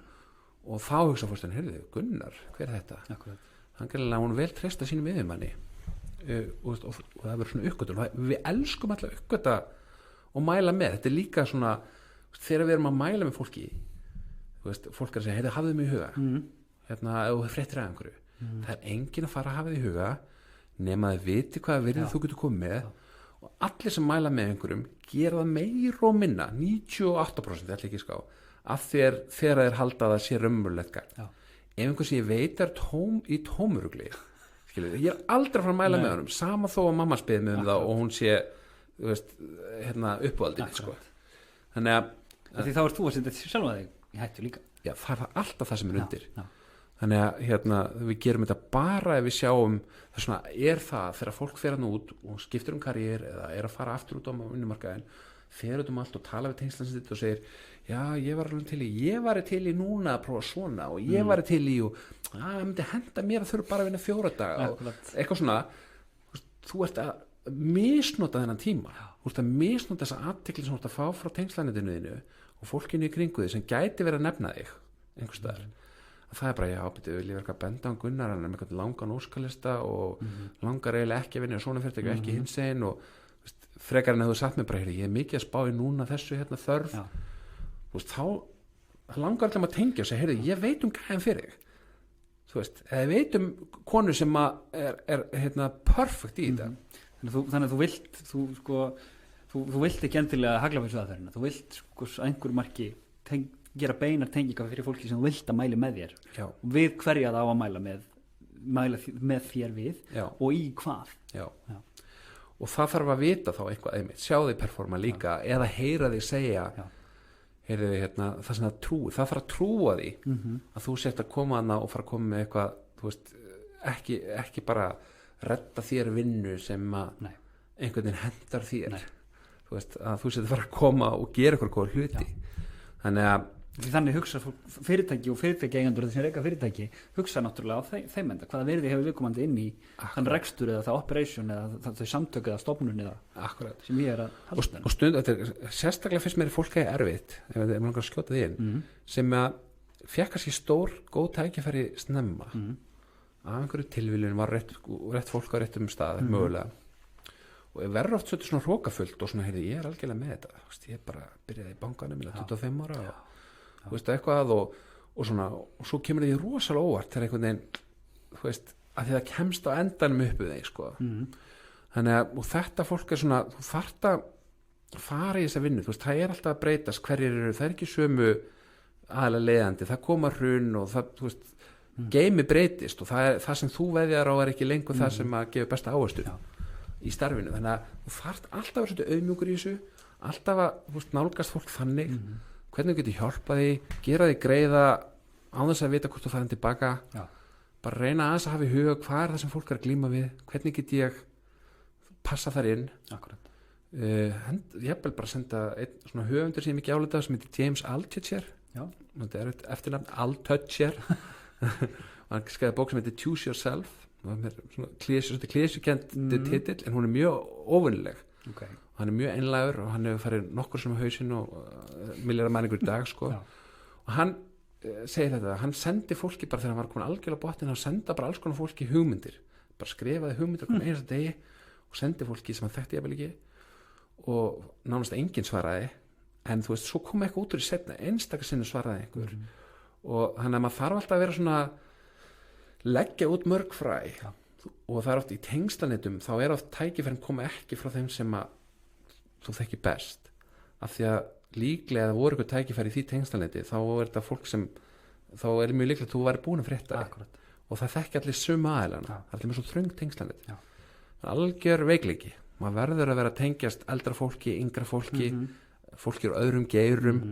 og þá hugsa fórstun, Gunnar, hver er þetta? Akkurat. Hann gerðilega hún vel treysta sínum yfirmanni og það verður svona uppgötun við elskum alltaf uppgöta og mæla með, þetta er líka svona þegar við erum að mæla með fólki fólk er að segja, hafðu mig í huga ef þú fréttir að einhverju það er engin að fara að hafa þið í huga nema að viti hvaða virðið þú getur komið með og allir sem mæla með einhverjum gera það meir og minna 98% ætla ekki ská af þér þegar þeir halda að það sé raunverulegt gagn ef einhvers ég veit er í tómurugli ég er aldrei að fara að mæla með honum sama þó að mamma spyði með það og hún sé uppvaldið sko. Þannig að því þá ert þú að setja sjálf að þig í hættu líka það er alltaf það sem er undir þannig að við gerum þetta bara ef við sjáum það þegar fólk fer hann út og skiptir karriér eða er að fara aftur út á vinnumarkaðinn fer út út og tala við tengslansinn og segir já ég var til í núna að prófa svona og ég var til í og það myndi henda mér að þurfa bara að vinna 4 daga og eitthvað svona þú ert að misnota þennan tíma þú ert að misnota þessa athygli sem þú ert að fá frá tengslanetinu og fólkinu í kringu þig sem gæti verið að nefna þig einhvers staðar það er bara, já, betur, vil ég vera að benda á Gunnar hann er með eitthvað langan óskalista og langar eiginlega ekki að vinna svona fyrirtæki og ekki hins einn og frekar en að þú satt mér bara, ég er mikið að spá í núna þessu þörf þá langar allir að tengja og segja, ég veit gæðin fyrir þig eða ég veit konu sem er perfect í þetta þannig að þú vilt ekki endilega hagla fyrir aðferðina þú vilt einhver marki gera beinar tengingar fyrir fólki sem þú vilt að mæli með þér og við hverja það á að mæla með þér við og í hvað og það þarf að vita þá eitthvað einmitt, sjá þig performa líka eða heyra þig segja það sem það trúi það þarf að trúa því að þú sért að koma hana og fara að koma með eitthvað ekki bara redda þér vinnu sem að einhvern veginn hendar þér að þú sért að fara að koma og gera eitthvað góða hluti þannig hugsa fyrirtæki og fyrirtæki sem reyka fyrirtæki hugsa náttúrulega á þeim enda hvaða virði hefur viðkomandi inn í þann rekstur eða það operation eða þau samtök eða stofnun eða sem ég er að halda og stund, þetta er sérstaklega fyrst mér fólk erfitt ef við erum langar að skjóta því inn sem að fekk kannski stór góð tækifæri snemma af einhverju tilviljun var rétt fólk á réttum stað mögulega og ég verður oft svona hrókafullt og svona ég er algjörlega með þetta ég bara byrjaði í bankanum 25 ára og eitthvað og svona og svo kemur því rosalega óvart þegar einhvern veginn að því það kemst á endanum uppi þig sko. Þannig að og þetta fólk er svona þú þarft að fara í þessa vinnu það er alltaf að breytast hverjir eru það er ekki sömu aðalega leiðandi það koma hrun og það geimi breytist og það sem þú veðjar á er ekki lengur það sem að gefa besta áherslu í starfinu þannig að þú þarft alltaf að vera auðmjúkur í þessu alltaf að nálgast fólk þannig hvernig þú getur hjálpað því gera því greiða á þess að vita hvort þú fæðum tilbaka bara reyna aðeins að hafa í huga hvað er það sem fólk er að glíma við hvernig get ég passa þar inn ég vil bara senda einn svona höfundur sem ég ekki álita sem heitir James Altucher þetta er eftirnafn Altucher hann skrifaði bók sem heitir Choose Yourself klísjukend titill en hún er mjög óvinnileg og hann mjög einlægur og hann hefur farið nokkur sem hausinn og milljarðar mæningur í dag sko. Og hann segir þetta, hann sendi fólki bara þegar hann var komin algjörlega á botninn, hann senda bara alls konar fólki hugmyndir, bara skrifaði hugmyndir okkur einasta degi og sendi fólki sem hann þekkti jafnvel ekki og nánast enginn svaraði, en þú veist, svo kom eitthvað út úr í setna, einstakar sinni svaraði einhver og þannig að maður þarf alltaf að vera svona leggja út mörg fræ og það oft í tengslanetum, þá oft tækifærin koma ekki frá þeim sem að þú þekki best, af því að líklega að voru ykkur tækifæri í því tengslaneti, þá þetta fólk sem þá mjög líklega að þú væri búin að frétta og það þekki allir sömu aðeilana, það er með svo þröng tengslaneti, það er algjör veikleiki, maður verður að vera að tengjast eldra fólki, yngra fólki fólki úr öðrum geirum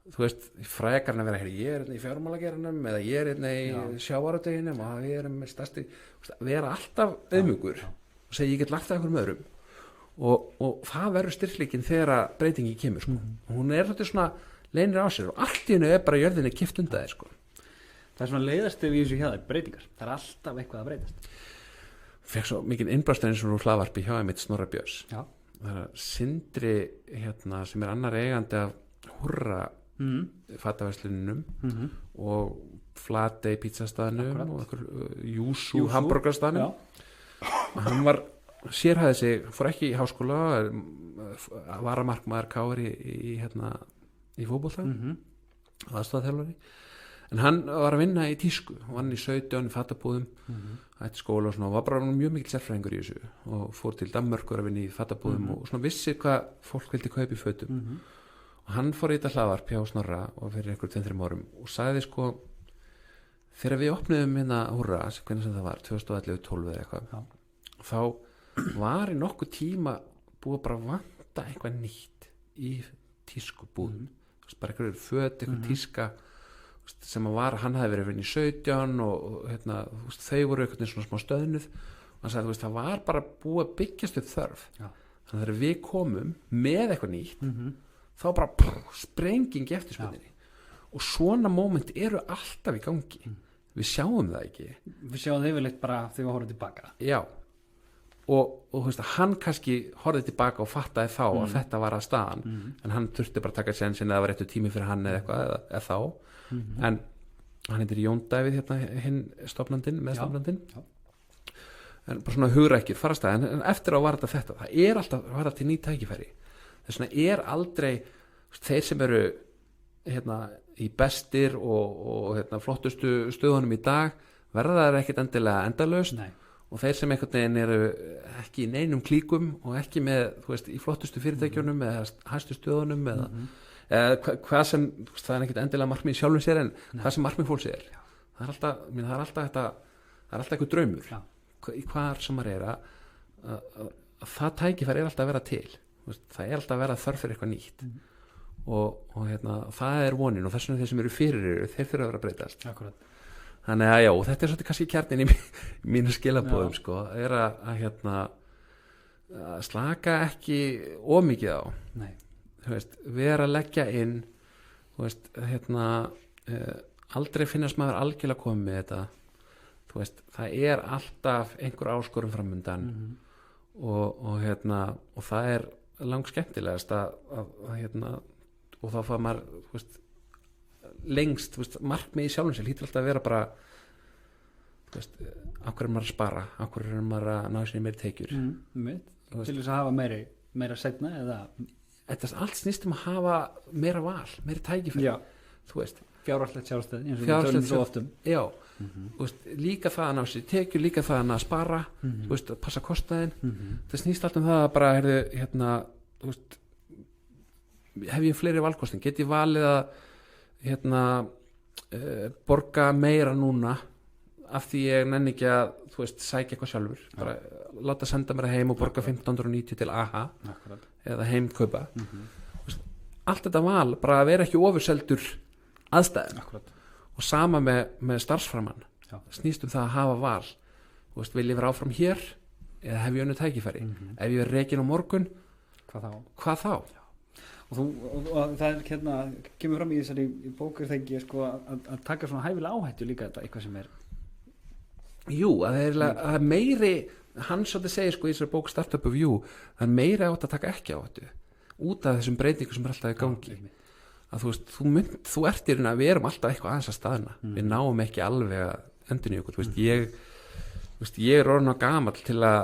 þú veist, frækarna vera hér, ég er í fjármálageiranum eða ég er í sjávarútveginum og við erum með stærsti, vera alltaf auðmjúkur og segja ég get lagt það einhverjum öðrum og það verður styrkleikinn þegar breytingi kemur sko. Hún þetta svona leynir á sér og allt í hennu bara jörðinni kipt undan þér sko. Það er svona leiðast ef í þessu hjá þér, breytingar, það er alltaf eitthvað að breytast. Fekk svo mikið innblástur eins og nú hlaðvarpi hjá einmitt Snorra Björns. Það er Sindri sem er annar eigandi af Húrra fataverslunum og Flatey pizzastaðnum og Júsú hamburgerstaðnum. Hann var sérhæði sig, fór ekki í háskóla, var að markmaður KR í fótbolta aðstæðaþjálfari, en hann var að vinna í tísku, vann í 17 fatabúðum, ætti skóla og svona, og var bara mjög mikill sérfræðingur í þessu og fór til Danmörkur að vinna í fatabúðum og svona vissi hvað fólk vildi kaupa í fötum og hann fór í þetta hlaðvarp hjá Snorra og fyrir einhver 2-3 árum og sagði sko, þegar við opnuðum Húrra, hvernig sem það var 2011-12 eða eitthvað, þá var í nokkuð tíma búið bara að vanta eitthvað nýtt í tískubúðum bara einhverjur föt, einhver tíska sem að var, hann hafði verið í 17 og þau voru einhvern svona smá stöðnuð og hann sagði, það var bara búið að byggjast upp þörf þannig að þegar við komum með eitthvað nýtt þá bara sprenging í eftirspurninni og svona móment eru alltaf í gangi við sjáum það ekki við sjáum það yfirleitt bara þegar við horfum tilbaka og hann kannski horfði tilbaka og fattaði þá að þetta var að staðan en hann þurfti bara að taka sénsinn eða það var réttu tími fyrir hann eða eitthvað eða þá en hann heitir Jón Davíð hinn stofnandinn, meðstofnandinn en bara svona hugrækir farastæð en eftir á var þetta það er alltaf, var þetta til ný tækifæri þess vegna er aldrei þeir sem eru í bestir og flottustu stöðunum í dag verða það ekkert endilega endalaust og þeir sem einhvern veginn eru ekki í neinum klíkum og ekki með, þú veist, í flottustu fyrirtækjunum eða hæstu stöðunum eða hvað sem, það er ekkert endilega markmið sjálfum sér en hvað sem markmið fólks er það er alltaf eitthvað draumur í hvar sem maður er að það tækifæri er alltaf að vera til það er alltaf að vera þörf fyrir eitthvað nýtt og það er vonin og þess vegna þeir sem eru fyrir þeir þurfa að vera að breytast Akkurat. Þannig að þetta er svolítið kannski kjarnin í mínu skilabóðum sko, er að slaka ekki ómikið á vera að leggja inn aldrei finnast maður algjörlega komið með þetta það er alltaf einhver áskorun framundan og það er langt skemmtilegast og þá fær maður lengst, markmið í sjálfum sér hlýtur alltaf að vera bara á hverju maður að spara á hverju maður að ná sér meiri tekjur til þess að hafa meira setna eða þetta allt snýst að hafa meira val, meiri tækifæri fjárhagslegt sjálfstæði eins og við tölum svo oftum líka það að ná sér tekjur líka það að spara að passa kostnaðinn það snýst allt um það að bara hef ég fleiri valkostin, get ég valið að borga meira núna af því ég nenni ekki að sækja eitthvað sjálfur bara láta senda mér heim og borga 1590 til AHA eða heimkaupa allt þetta val, bara að vera ekki ofurseldur aðstæðum og sama með starfsframann snýst um það að hafa val vil ég vera áfram hér eða hef ég önnur tækifæri ef ég er rekin á morgun hvað þá? Og það er kemur fram í þessari bókur þengi að taka svona hæfilega áhættu líka þetta eitthvað sem er jú, að það er meiri hann svolítið segir sko í þessari bók Startup of You, það er meiri átt að taka ekki á þetta út af þessum breytingum sem er alltaf í gangi að þú veist, þú ert í raun að við erum alltaf eitthvað aðeins að staðna við náum ekki alveg að endurinn í okkur ég er orðinn á gamall til að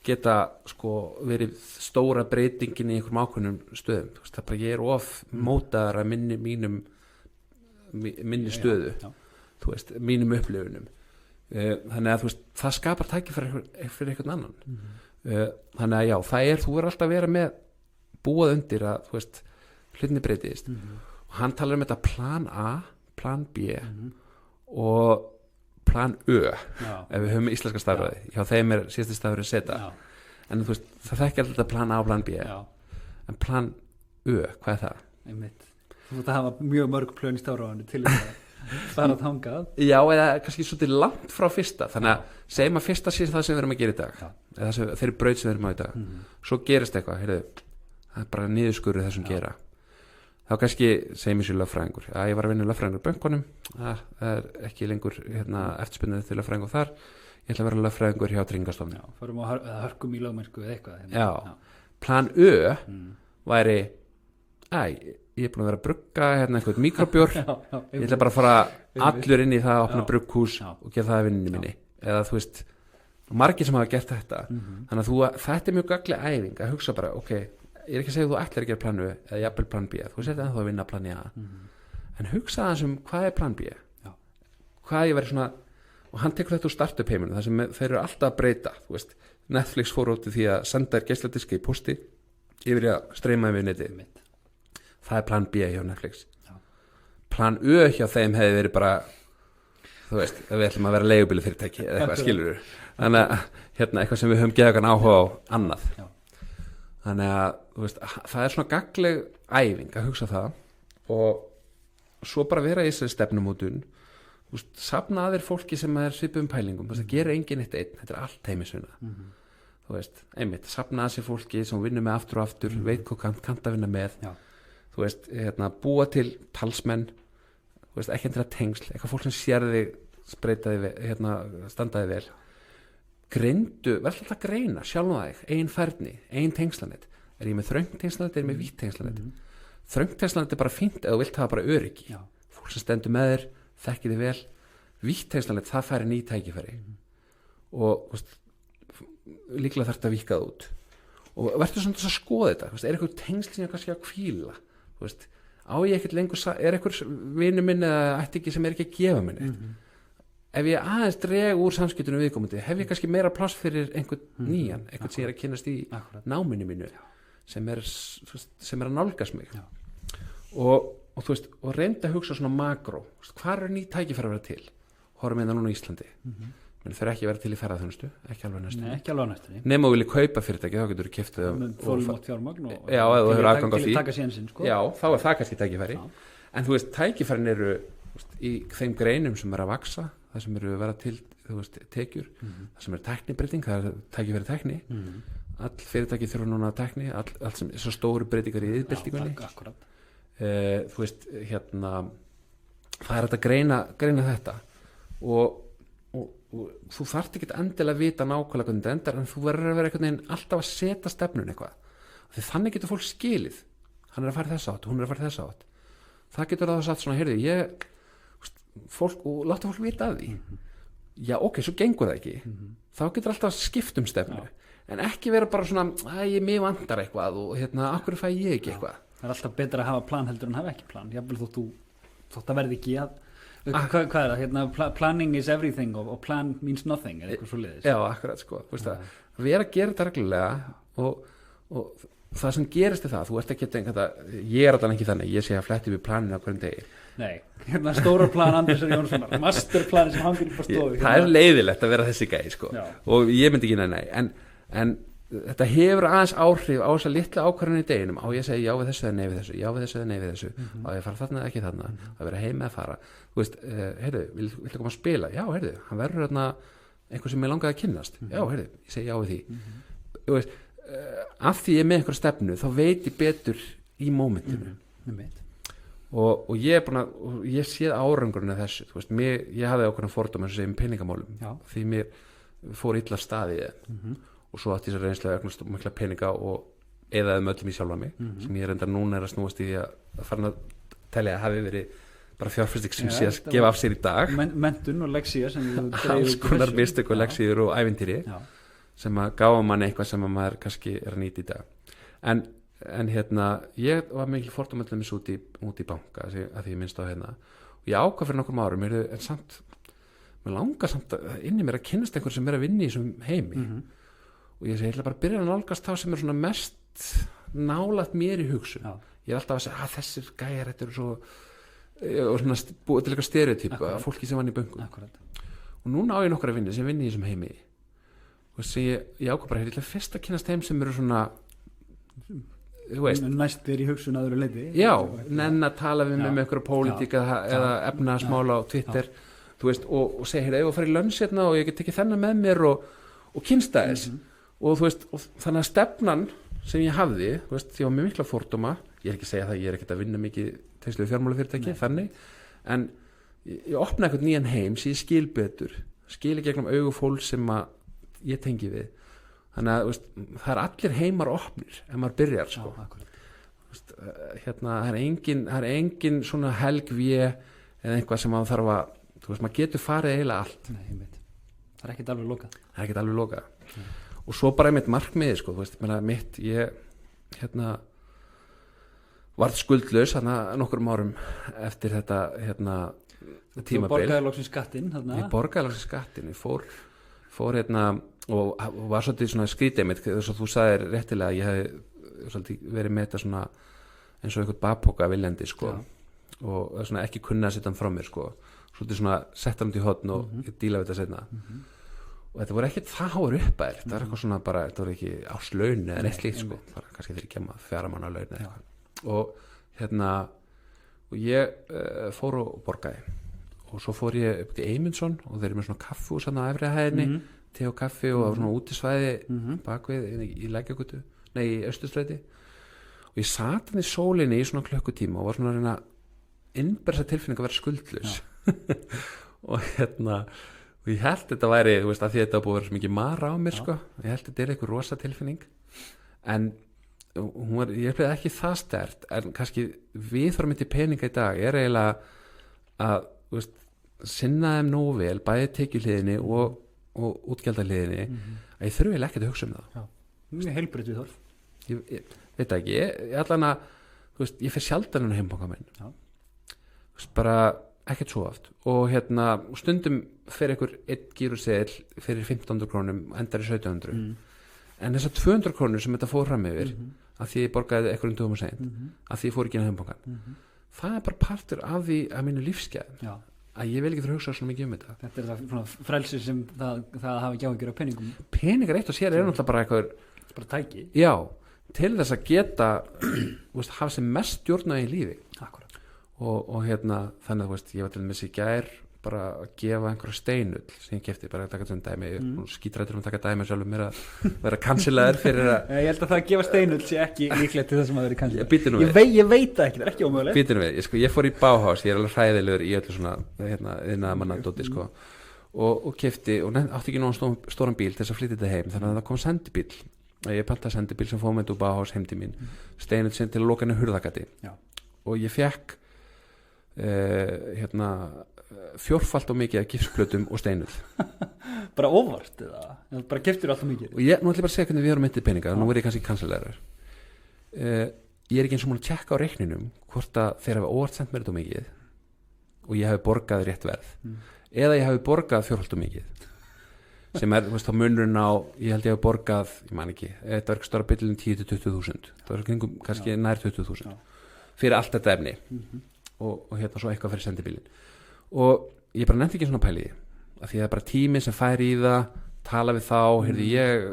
geta sko verið stóra breytingin í einhverjum ákveðnum stöðum þú veist, það bara ég er of mótaðar að minni stöðu þú veist, mínum upplifunum þannig að þú veist, það skapar tækifæri fyrir einhvern annan þannig að já, þú er alltaf að vera með búað undir að þú veist, hlutinni breytist og hann talar þetta plan A, plan B og plan Ö ef við höfum íslenska stafræði hjá þeim er síðasti stafurinn seta en þú veist, það þekkir alltaf plan A og plan B en plan Ö, hvað er það? Þú veist að hafa mjög mörg plön í stafræðinu til þess að fara þangað já, eða kannski svolítið langt frá fyrsta þannig að segjum að fyrsta sé það sem við erum að gera í dag eða þeirri braut sem við erum á í dag svo gerist eitthvað, heyrðu, það er bara niðurskurður þessum gera þá kannski segjum ég sér lögfræðingur að ég var að vinna lögfræðingur í bönkunum það er ekki lengur eftirspennið til lögfræðingur þar ég ætla að vera lögfræðingur hjá Tryggingastofnun fórum á hörkum í lögmennsku eða eitthvað já, plan Ö væri ég er búin að vera að brugga eitthvað mikrobjór ég ætla bara að fara allur inn í það að opna brugghús og gera það að vinninni minni eða þú veist, margir sem hafa gert þetta þannig að þetta er mjög gagleg æfing að hugsa bara, ok, ég er ekki að segja að þú ætlar að gera plan A eða jafnvel plan B, þú setja ennþá að vinna plan A en hugsa aðeins hvað er plan B hvað ég verið svona og hann tekur þetta úr startup heiminu þar sem þeir eru alltaf að breyta þú veist, Netflix fór út í því að senda þér geisladiski í posti yfir að streyma yfir netið það er plan B hjá Netflix plan Ö hjá þeim hefði verið bara þú veist, við ætlum að vera leigubílu fyrirtæki eða eitthvað skilur þannig að eitthvað sem við höfum geðagan áhuga á annað þannig að þú veist, það er svona gagleg æfing að hugsa það og svo bara vera í þessari stefnumótun þú veist, safna að þér fólki sem er svipum pælingum það gera enginn eitt einn, þetta er allt heimisuna þú veist, einmitt, safna að sér fólki sem vinnur með aftur og aftur veit hvað kann að vinna með þú veist, búa til talsmenn þú veist, ekki endilega tengsl eitthvað fólk sem sér þig spreitaði standaði vel greindu, verður alltaf að greina sjálf þig, ein færni, ein tengslanett er ég með þröngt tengslanett, er ég með vítt tengslanett þröngt tengslanett er bara fínt eða þú vilt hafa bara öryggi fólk sem stendur með þér, þekkir þig vel vítt tengslanett, það færi ný tækifæri og veist, líklega þarf þetta að víka það út og verður svona þess að skoða þetta veist, er eitthvað tengsl sem ég kannski að hvíla veist, á ég ekkert lengur er eitthvað vinnu minn eða ætti ekki sem er ekki að gefa minni ef ég aðeins dreg úr samskiptunum viðkomandi hef ég kannski meira pláss fyrir einhvern nýjan einhvern sem ég er að kynnast í náminu mínu sem er að nálgast mig og þú veist og reynda að hugsa svona makró hvað ný tækifæri að vera til horfum við það núna í Íslandi þau eru ekki að vera til í ferðaþjónustu ekki alveg næstunni nema þú vilja kaupa fyrirtæki þá getur þú keypt þau þolinmótt fjármagn og já, eða þú hefur aðgang á því já, þá er það kannski tækifæri en þú veist, tækifærin eru í þeim greinum sem er að vaksa það sem eru að vera til tekjur það sem er tæknibreyting, það er tækifæri tækni all fyrirtæki þurfa núna að tækni allt sem er svo stóru breytingar í yðbyltingunni þú veist, það er að greina þetta og þú þarft ekki endilega að vita nákvæmlega hvernig þetta endar en þú verður að vera einhvern veginn alltaf að setja stefnun eitthvað því þannig getur fólk skilið hann er að fara þess átt, hún er að fara þess átt það getur það satt svona, heyrðu fólk og láta fólk vita af því já ok, svo gengur það ekki þá getur alltaf skipt stefnu en ekki vera bara svona mig vantar eitthvað og akkur fæ ég ekki eitthvað það er alltaf betra að hafa plan heldur en hafa ekki plan jafnvel þótt að verði ekki að hvað er það, planning is everything og plan means nothing er eitthvað svo leiðis já, akkurat sko, við erum að gera þetta reglulega og það sem gerist er það, þú ert ekki ég er alltaf ekki þannig, ég sé að fletti við planinu á hverjum degi nei, stóra plan Andrésar Jónssonar, masterplan sem hangir upp á stofu það er leiðilegt að vera þessi gæi sko. og ég myndi ekki nei en þetta hefur aðeins áhrif á þess að litla ákvarðinu í deginum á ég að segja já við þessu eða nei við þessu já við þessu eða nei við þessu á ég að fara þarna eða ekki þarna að vera heim eða að fara þú veist, heyrðu, viltu koma að spila já, heyrðu, hann verður þarna einhver sem ég langaði að kynnast já, heyrðu, ég segi já við því þú veist, af því ég er með einhverja stefnu þá veit ég betur í mómentinu og ég er búin að og ég séð árangurinn af þessu, þú veist, ég hafði ákveðna fordóma eins og segja peningamálum því mér fór illa staðið og svo átti þess að reynslega eignast mikla peninga og eðaði öllum í sjálfa mig sem ég reyndar núna er að snúast í því að fara að telja að hafi verið bara fjárfesting sem sé að gefa af sér í dag mentun og leksíur alls konar mistök og leksíur og ævintýri sem að gáfa manni eitthvað sem að maður kannski er að nýta í dag en ég var mikil fordómöldum út í banka að því ég minnst á og ég ákvað fyrir nokkrum árum en samt, mér langar samt inn í mér að kynnast einhver sem er að vinna í þessum heimi og ég segi, ég ætla bara að byrja að nálgast þá sem er svona mest nálægt mér í hugsun ég er alltaf að segja, þessir gæjar þetta eru svo og svona búið til eitthvað stereotyp af fólki sem vann í böngum og núna á ég nokkra vinni sem vinni í þessum heimi og þessi ég ákvað bara ég ætla fyrst að kynast þeim sem eru svona þú veist næst þér í hugsun að öðru leiti nenn að tala við með einhverja pólitík eða efnahagsmála á Twitter þú veist og segja, ég var að fara í lönns hérna og ég get tekið þennan með mér og kynsta þess og þú veist og þannig að stefnan sem ég hafði, þú veist, ég var með mikla fordóma ég er ekki að segja það, ég er ekkert að vinna mikið tengslu fjármálafyrirtæki, þannig en ég opna eitthvað nýjan heim sem ég skil betur, skil í gegnum augu fólk sem að ég tengi við þannig að veist, það er allir heimar opnir ef maður byrjar sko. Veist, það er engin svona helgvið eða eitthvað sem maður þarf að þú veist, maður getur farið eiginlega allt það er ekkert alveg lokað og svo bara mitt markmiði sko, þú veist, ég varð skuldlaus nokkrum árum eftir þetta tímabil. Þú borgaði loksins skattinn ég borgaði loksins skattinn ég fór og var svolítið svona skrítið mitt þess að þú sagðir réttilega ég hef svolítið verið með þetta svona eins og einhvern bakpoka viljandi sko og svona ekki kunna að setja hann frá mér sko svolítið svona setta hann til hotn og ég díla við þetta seinna og þetta voru ekkert það háur uppæðir þetta var eitthvað svona bara, þetta voru ekki áslaun eða neitt slíkt sko, bara kannski þeir ekki að fjara manna laun eða eitthvað og ég fór og borgaði og svo fór ég upp til Eymundsson og þeir eru með svona kaffhús á efri hæðinni te og kaffi og það var svona útisvæði bakvið í Lækjargötu í Austurstræti og ég sat hann í sólinni í svona klukkutíma og var svona að reyna innbersa tilfinning að vera skuldlaus og ég held þetta væri, þú veist, að því þetta búið að vera svo mikið mara á mér sko, ég held þetta eitthvað rosa tilfinning en ég upplýði ekki það sterkt en kannski viðhorfið til peninga í dag er eiginlega að þú veist, sinna þeim nógu vel bæði tekjuhliðinni og útgjaldahliðinni að ég þurfi ekki að hugsa um það mjög heilbrigt viðhorf ég veit ekki, ég allan að þú veist, ég fer sjaldan á heimbanka minn þú veist, bara ekkert svo oft og stundum fer einhver einn gíruseðil fyrir 1500 krónum endar í 1700 en þessar 200 krónur sem þetta fór fram yfir að því ég borgaði einhverjum dögum seint að því ég fór ekki inn á heimbankan það er bara partur af því að mínu lífsgæð að ég vil ekki þurfa að hugsa svona mikið um þetta er það frelsi sem það hafi ekki áhyggjur af peningum peningar eitt og sér er náttúrulega bara eitthvað bara tæki til þess að geta hafa sem mest stjórna í lífi akkurat og þannig að ég var til dæmis í gær bara að gefa einhverja steinull sem ég kefti, bara að taka svona dæmi skítrættur að taka dæmi sjálfur mér að vera kansilaður fyrir að ég held að það að gefa steinull sé ekki líklegt til það sem að vera kansilaður ég veit það ekki, það er ekki ómögulegt býtum við, ég fór í Bauhaus, ég er alveg hræðilegur í öllu svona iðnaðarmannadóti sko og kefti og átti ekki nóg stóran bíl til þess að flytja þetta heim þannig að það kom sendibíl ég pantaði sendibíl sem fóð með úr Bauhaus heim til mín steinull sem til að loka henni hurðagati og ég fekk fjórfalt og mikið af gifsplötum og steinull bara óvart eða bara keftir alltaf mikið og nú ætlum ég bara að segja hvernig við erum myndið peninga nú er ég kannski kansilegar ég er ekki eins og múin að tjekka á reikninum hvort að þeir hafa óvart sendt mér þetta mikið og ég hafi borgað rétt verð eða ég hafi borgað fjórfalt og mikið sem er, þú veist, þá munurinn á ég held ég hafi borgað, ég man ekki þetta var ekki stóra byrjun 10-20.000 það var kringum kannski nær 20.000 fyrir allt þetta efni og svo eitthvað fyrir sendibílin og ég bara nefndi ekki svona pæli af því það er bara tími sem fær í það tala við þá, heyrði ég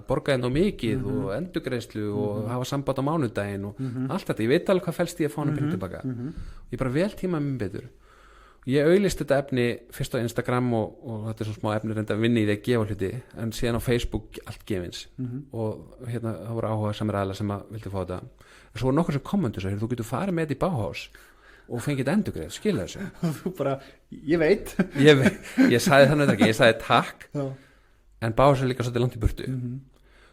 borgaði enda mikið og endurgreiðslu og hafa samband á mánudaginn og allt þetta, ég veit alveg hvað felst ég að fá hana pening tilbaka ég bara vel tíma mér betur ég auglist þetta efni fyrst á Instagram og þetta er svona smá efni reynda að vinna í því að gefa hluti en síðan á Facebook allt gefins og það voru áhuga samir aðla sem að vildi fá þetta en svo voru nokkur sem kommentu svo, þú getur farið með þetta í Bauhaus og fengið endurgreið, skilja þessu og þú bara, ég veit ég sagði þannig ekki, ég sagði takk já. en báði sér líka svolítið langt í burtu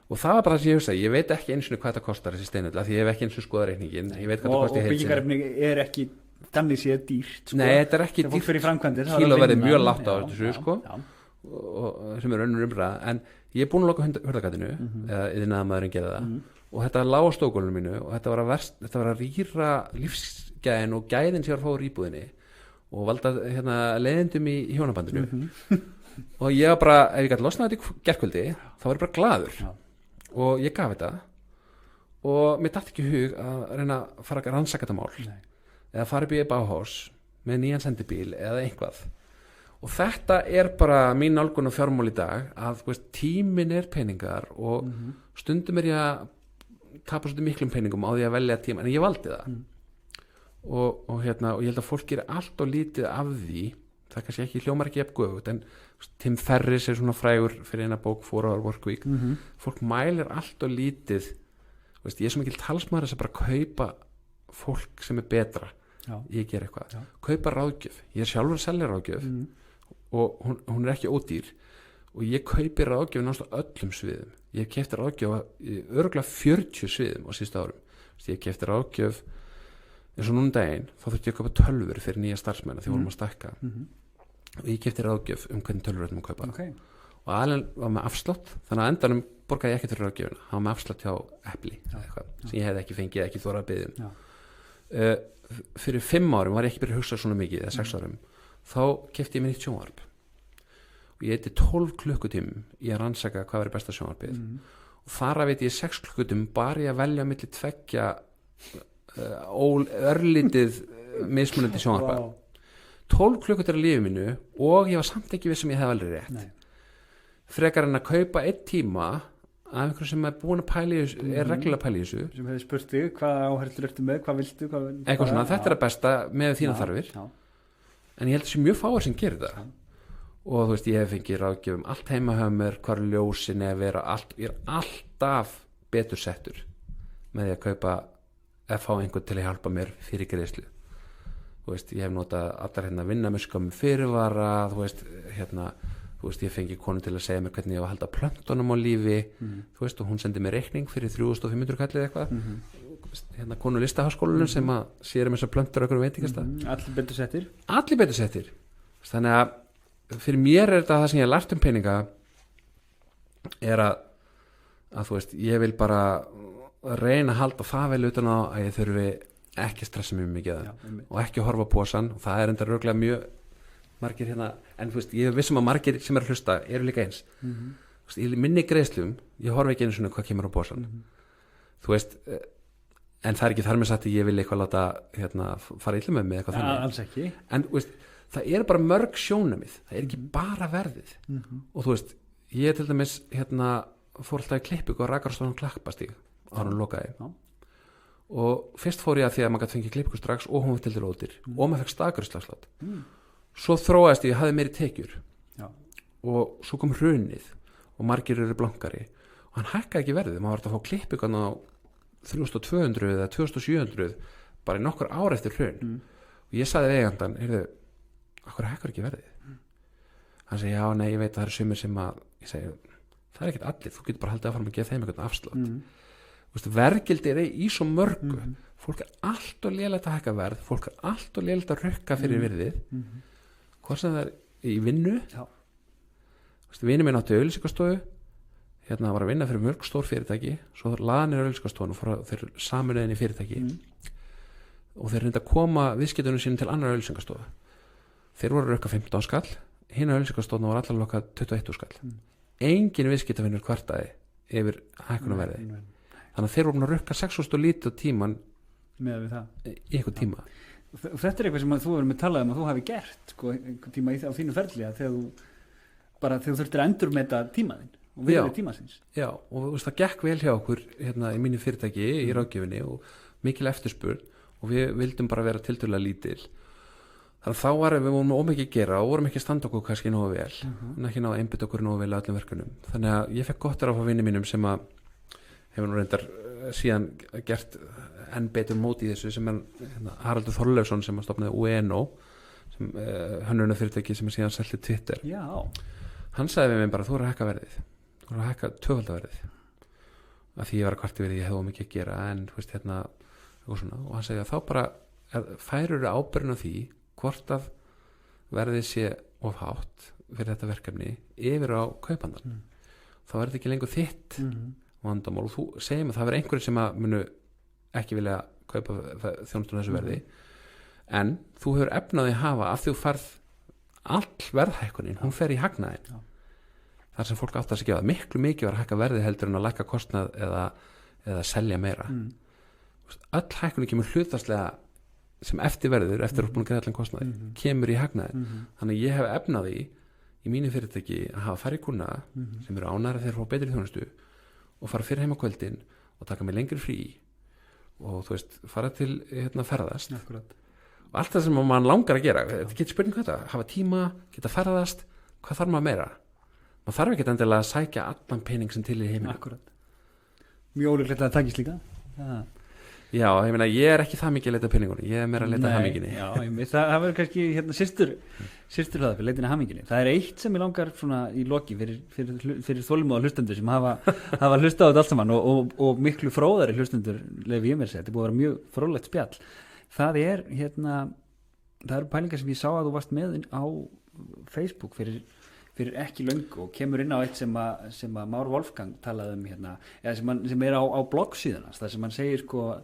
og það var bara það sem ég hugsaði, ég veit ekki eins og hvað þetta kostar þessi steinull, því ég hef ekki eins og skoða reikningin ég veit hvað það kosti í og heild sinni byggingarefni er ekki þannig séð dýrt sko. Nei, þetta er ekki þegar fólk fyrir framkvæmdir kíló verið mjög lágt á þessu sko já. og sem er önnur umræða en ég er búin að loka hurðagatinu eða iðnaðarmaðurinn gerði það og þetta lá á stókólinu mínu og þetta var að rýra lífsgæðin og gæðin sem var að fá úr íbúðinni og valda leiðindum í hjónabandinu og ég var bara, ef ég gæti losnað þetta í gærkvöldi þá var ég bara glaður og ég gaf þetta og mér datt ekki í hug að reyna að fara að rannsaka þetta mál eða fara upp í Bauhaus með nýjan sendibíl eða einhvað og þetta er bara mín nálgun og fjármál í dag að veist, tíminn er peningar og stundum er ég að tapa svolítið miklum peningum á því að velja tíma en ég valdi það og ég held að fólk gerir allt og lítið af því það kannski ekki hljómar ekki jafn göfugt en Tim Ferriss er svona frægur fyrir eina bók 4 Hour Work Week fólk mælir allt og lítið veist, ég er svo mikil talsmaður þess að bara kaupa fólk sem er betra ég ger eitthvað, kaupa ráðgjöf ég er sjálfur að selja ráðgjöf og hún er ekki ódýr og ég kaupi ráðgjöf náttúrulega öllum sviðum ég keypti ráðgjöf örugglega 40 sviðum á síðustu árum ég keypti ráðgjöf eins og núna daginn þá þurfti ég að kaupa tölvur fyrir nýja starfsmenn því vorum að stækka og ég keypti ráðgjöf hvernig tölvur ætlum að kaupa og alveg var með afslátt þannig að endanum borgaði ég ekkert fyrir ráðgjöfuna það var með afslátt hjá Apple sem ég hefði ekki fengið, ekki þorað að biðja fyrir 5 árum var ég ekki byrjað að hugsa svona mikið eða 6 árum þá keypti ég mér nýtt sjónvarp og ég heiti 12 klukkutímum í að rannsaka hvað verið besta sjónvarpið og þar að veit ég 6 klukkutímum bara ég að velja milli tveggja örlítið mismunandi sjónvarpa 12 klukkutímar af lífi mínu og ég var samt ekki við sem ég hef alveg rétt frekar en að kaupa 1 tíma af einhverju sem er búin að pæla í þessu er reglulega að pæla í þessu sem hefur spurt þig, hvað áherslur ertu með, hvað viltu eitthvað svona, þetta er að besta með þína þarfir en ég held þessi mjög fáir sem gerir það og þú veist, ég hef fengið ráðgjöf allt heima hjá mér, hvar ljósin er að vera ég er alltaf betur settur með því að kaupa að fá einhvern til að hjálpa mér fyrir greiðslu þú veist, ég hef notað allar vinna með skömmum fyrirvara þú veist, ég fengi konu til að segja mér hvernig ég var að halda plöntunum á lífi þú veist, og hún sendi mér reikning fyrir 3500 kallið eitthvað konu listaháskólanum sem að sér þessar plöntur okkur veitingastað allir betur settir þannig að fyrir mér er þetta það sem ég har lært peninga er að þú veist, ég vil bara reyna að halda það vel utan á að ég þurfi ekki stressa mjög mikið og ekki horfa á posan og það er enda röglega mjög margir en þú veist, ég vissum að margir sem er að hlusta eru líka eins veist, í minni greiðslum, ég horfa ekki einu svona hvað kemur á posan þú veist, en það er ekki þar með satt að ég vil eitthvað láta fara illa með mig eitthvað þannig alls ekki en þú veist, það er bara mörg sjónamið það er ekki bara verðið og þú veist, ég til dæmis fór alltaf í klippingu og Rakarastofan Klappastíg ára hún lokaði og fyrst fór ég að því að maður gæti fengið klippingu strax og hún var til til ódýr og maður fekk stakurslagslátt svo þróaðist ég hafði meiri tekjur og svo kom hrunið og margir eru blankari og hann hækkaði ekki verðið, maður var að fá klippingu á 3200 eða 2700 bara í nokkur ár eftir hrun og ég sagði eigandan, akkur hækkar ekki verðið hann segi, já, nei, ég veit að það eru sumir sem að ég segi, það er ekkert allir, þú getur bara haldið að fara að gefa þeim eitthvað afslátt verðgildi er í svo mörgu fólk er allt og lélegt að hækka verð fólk er allt og lélegt að rukka fyrir virðið hvað sem það er í vinnu vinnu minn átti auglýsingastofu var að vinna fyrir mörg stór fyrirtæki svo laði niður auglýsingastofun og fór þeir saminniðin í fyrirtæki og þeir reynda að koma viðskiptunum sínum til annar auglýsingastofu þeir voru að rukka 15 skall hinn auglýsingastofun var allar lokað 21 skall engin viðskiptavinnur kvartaði yfir hækkun á verði þannig að þeir voru að rukka 6.000 lítið á tíman með við það í einhvern tíma og þetta er eitthvað sem þú hefur með talað að þú hafi gert einhvern tíma á þínu ferli að þegar þú þurftir að endurmeta tímaðinn og virði tímasins já, og það gekk vel hjá okkur í mínu fyrirtæki í ráðgjöfinni og mikil eftirspurn og við vildum bara vera tiltölulega lítil þannig að þá við vorum ómikið að gera og vorum ekki að standa okkur kannski nógu vel en ekki ná að einbytta okkur nógu vel að öllum verkunum þannig að ég fekk gott að fá vinni mínum sem að hefur nú reyndar síðan gert enn betur móti í þessu sem hérna, Haraldur Þorleifsson sem að stofnaði UNO sem hönnunarfyrirtæki sem er síðan selti Twitter. Já. Hann sagði við mig bara, þú er að hækka verðið, þú er að hækka tvöfaldaverðið, af því ég var að kvarti verið, ég hefði mikið að gera en þú veist hérna og hann segi að þá bara færur ábyrgðin á því hvort að verðið sé of hátt fyrir þetta verkefni yfir á kaupandan. Þá er þetta ekki lengur þitt vandamál og þú segir mig það verður einhverjum sem að munu ekki vilja kaupa þjónustunum þessu verði en þú hefur efnaði að hafa af því þú farð all verðhækkunin, hún fer í hagnaðin. Þar sem fólk átt að segja að miklu mikið var að hækka verði heldur en að lækka kostnað eða selja meira. Öll hækkunin kemur hlutastlega sem eftir verður, eftir að búin að greiða allan kostnaði, kemur í hagnaðin. Þannig að ég hef efnaði í mínu fyrirtæki að hafa færri kuna sem eru ánægðir þegar fá betri þjónustu og fara fyrir heim á kvöldin og taka mig lengri frí og þú veist, fara til ferðast. Akkurat. Og allt það sem mann langar að gera, þetta getur spurning hvað þetta, hafa tíma, geta ferðast, hvað þarf maður meira? Maður þarf ekki endilega að sækja allan pening sem til í heiminu. Akkurat. Mjög ólíklegt að það takist líka. Já, ég meina, ég er ekki það mikið að leita peningunni, ég er meira að leita haminginni. Já, það verður kannski systur hlaðapi, leitina haminginni. Það er eitt sem ég langar svona í loki fyrir þolinmóða hlustendur sem hafa hlustað á þetta allt saman og miklu fróðari hlustendur lefi ég mér segja, þetta er búið að vera mjög fróðlegt spjall. Það eru pælingar sem ég sá að þú varst með á Facebook fyrir ekki löngu og kemur inn á eitt sem að Már Wolfgang talaði eða sem er á bloggsíðunast, þar sem hann segir sko,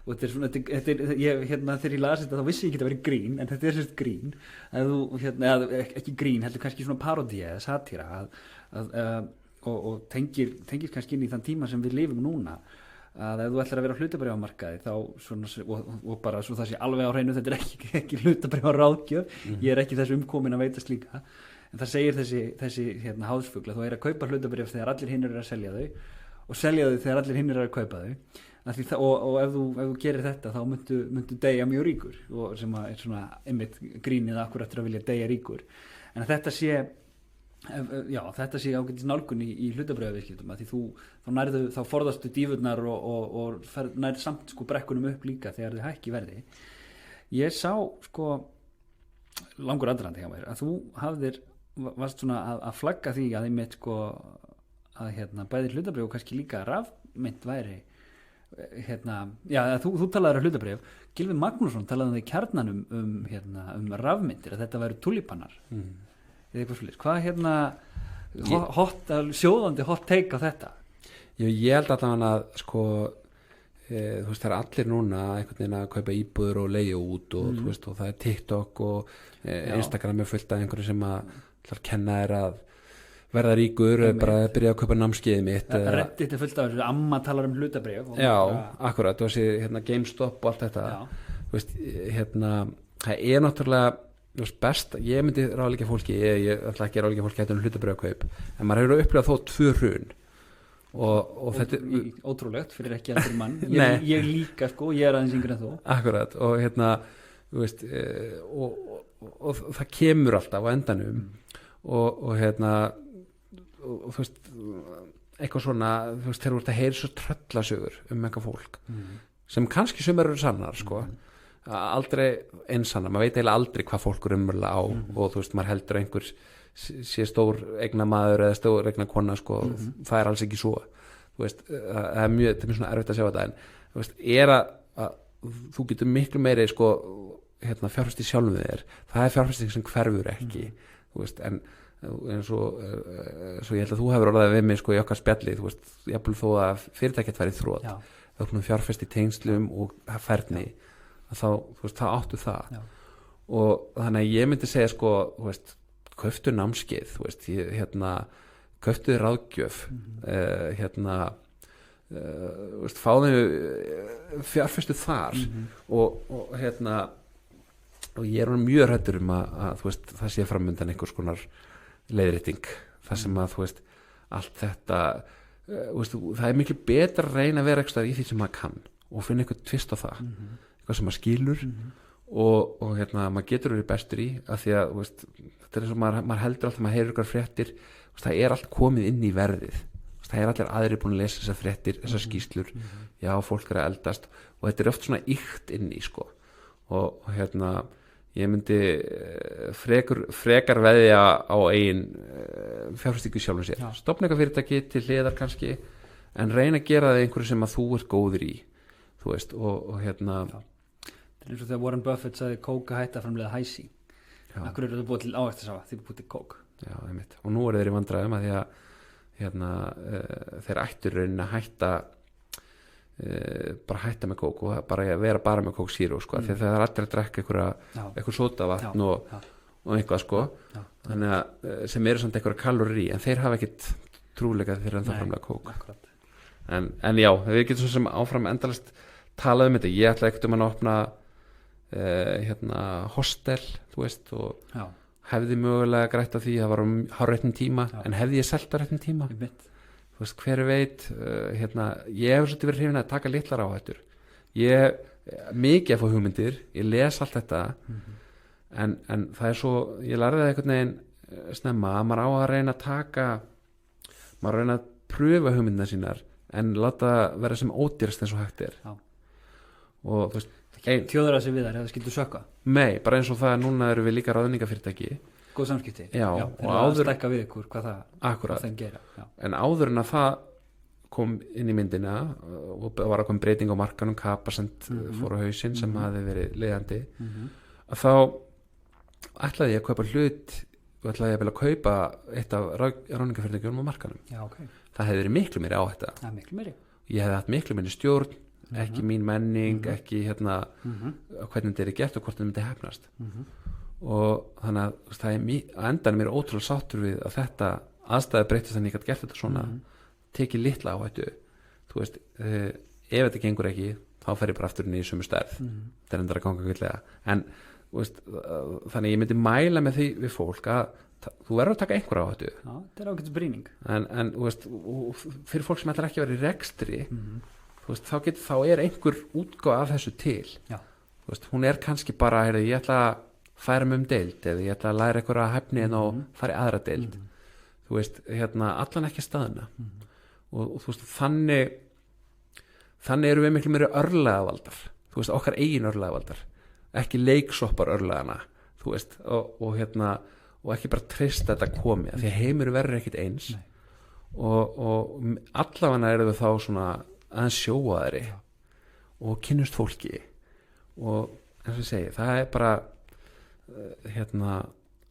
og þetta er svona, þegar ég las þetta þá vissi ég ekki að vera grín, en þetta er sérst grín að þú, eða ekki grín heldur kannski svona parodía eða satýra og tengir kannski inn í þann tíma sem við lifum núna, að ef þú ætlar að vera á hlutabréfamarkaði þá svona, og bara svo það sé alveg á hreinu, þetta er ekki hlutabréfaráðgjöf, ég er ekki þess umkomin að veita slíka. En það segir þessi háðsfugla, þú er að kaupa hlutabréf þegar allir hinnir eru að selja þau og selja þau þegar allir hinnir eru að kaupa þau og ef þú gerir þetta þá myndu deyja mjög ríkur og sem er svona einmitt grínið akkur eftir að vilja deyja ríkur. En að þetta sé ágætis nálgun í hlutabréfaviðskiptum, að því þá forðastu dífurnar og nærð samt sko brekkunum upp líka þegar þau hækki verði. Ég sá sko langur aðdragandi hjá mér að þú varst svona að flagga því að einmitt sko að bæði hlutabréf og kannski líka rafmynt væri þú talaður um hlutabréf, Gylfi Magnússon talaði í Kjarnanum um rafmyntir, að þetta væru tulipanar eða eitthvað svolítið. Hvað sjóðandi hot take á þetta? Ég held að sko þú veist, það er allir núna einhvern veginn að kaupa íbúður og leigja út og þú veist, og það er TikTok og Instagram er fullt af einhverju sem að kenna þér að verða ríkur, bara að byrja að kaupa námskeiðið mitt. Reddit er fullt af þessu, amma talar um hlutabréf. Já, akkurat, og þessi GameStop og allt þetta. Þú veist, það er náttúrulega best, ég myndi ráðleggja fólki, ég ætla ekki að ráðleggja fólki þetta hlutabréfakaup, en maður hefur upplifað þó 2 hrun. Og þetta ótrúlegt fyrir ekki aldrei mann. Ég líka sko, ég er aðeins yngri en þú. Akkurat, og þú veist, og það kemur alltaf á endanum og þú veist eitthvað svona, þú veist, þegar þú ert að heyra svo tröllasögur eitthvað fólk sem kannski sem eru sannar sko, aldrei einsannar, maður veit eiginlega aldrei hvað fólk er umverulega á og þú veist, maður heldur einhver sé stór eigna maður eða stór eigna kona sko, það er alls ekki svo, þú veist, það er mjög svona erfitt að sjá þetta, en þú veist, að þú getur miklu meiri sko fjárfesti sjálfum þér, það er fjárfesting sem hverfur ekki, þú veist, en svo ég held að þú hefur orðað við mig sko í okkar spjalli, þú veist, jafnvel þó að fyrirtækið væri þrot, þá komum fjárfesti tengslum og færni, að þá, þú veist, það áttu það. Og þannig að ég myndi segja sko, þú veist, kauftu námskeið, þú veist, kauftu ráðgjöf, þú veist, fáðu fjárfestu þar og ég er mjög hræddur að þú veist, það sé framundan einhvers konar leiðrétting, það sem að þú veist, allt þetta veist, það er mikið betra að reyna að vera eitthvað í því sem maður kann og finna eitthvað tvist á það, eitthvað sem maður skilur og maður getur verið bestur í, af því að veist, þetta er eins og maður heldur alltaf, maður heyrir ykkur fréttir, veist, það er allt komið inn í verðið það allir aðrir búin að lesa þessar fréttir, þessar skýslur já, fólk að eldast og þetta oft svona ykt inn í sko og ég myndi frekar veðja á eigin fjárfestingu sjálfum sér, stofna eitthvað fyrirtæki til hliðar kannski, en reyna að gera það einhverju sem að þú ert góður í þú veist, og það er eins og þegar Warren Buffett sagði Coke að hætta að framleiða Hi-C akkur eru það búið til áhættisafa því búið til Coke já, einmitt, og nú eru þeir í vandræðum að því að þeir ættur raunin að hætta bara hætta með Coke og bara vera bara með Coke Zero sko, því að það allir að drekka eitthvað sódavatn og eitthvað sko þannig að sem eru samt eitthvað kalorí en þeir hafa ekkit trúleika þegar það framlega Coke en já, við getum svo sem áfram endalist talað þetta, ég ætla ekkert að opna hostel þú veist og hefði mögulega grætt á því að það var á réttum tíma en hefði ég selt á réttum tíma þú veist, hver veit ég hef svolítið verið hrifin að taka litlar áhættur ég mikið að fá hugmyndir, ég les allt þetta en það er svo ég lærði það einhvern veginn snemma að maður á að reyna að taka maður reyna að pröfa hugmyndina sínar en láta vera sem ódýrast eins og hægt er og þú veist tjóður að sig við þær eða skildu sökka nei, bara eins og það að núna eru við líka ráðningafyrirtæki góð samskipti og áður stækka við ykkur hvað þeim gera en áður en að það kom inn í myndina og var að koma breyting á markanum Kapasend fór á hausinn sem hafi verið leiðandi að þá ætlaði ég að kaupa hlut og ætlaði ég að vilja kaupa eitt af ráðningafyrirtækjum á markanum það hefði verið miklu meiri áhætta ég hefði haft miklu meiri stjórn ekki mín menning, ekki hvernig þetta er gert og hvort þetta myndi hefnast og þannig að það er endan mér ótrúlega sáttur við að þetta aðstæði breytist þannig að ég gæti gert þetta svona tekið litla áhættu þú veist, ef þetta gengur ekki þá fer ég bara aftur inn í sömu stærð þetta er endur að ganga villega en veist, þannig ég myndi mæla með því við fólk að þú verður að taka einhver áhættu þetta er ágætis brýning en veist, fyrir fólk sem ætlar ekki að vera í rekstri veist, þá er einhver útgáð af þessu til veist, hún er kannski bara ég ætla að færa mig deild eða ég ætla að læra einhverja hæfni en og fara í aðra deild þú veist, allan ekki að staðina og þú veist, þannig eru við miklu meiri örlagavaldar þú veist, okkar eigin örlagavaldar ekki leiksoppar örlagana þú veist, og ekki bara treysta þetta komi, því heimur verður ekkit eins og allavega eru við þá svona aðeins sjóaðri og kynnust fólki og eins og ég segi, það er bara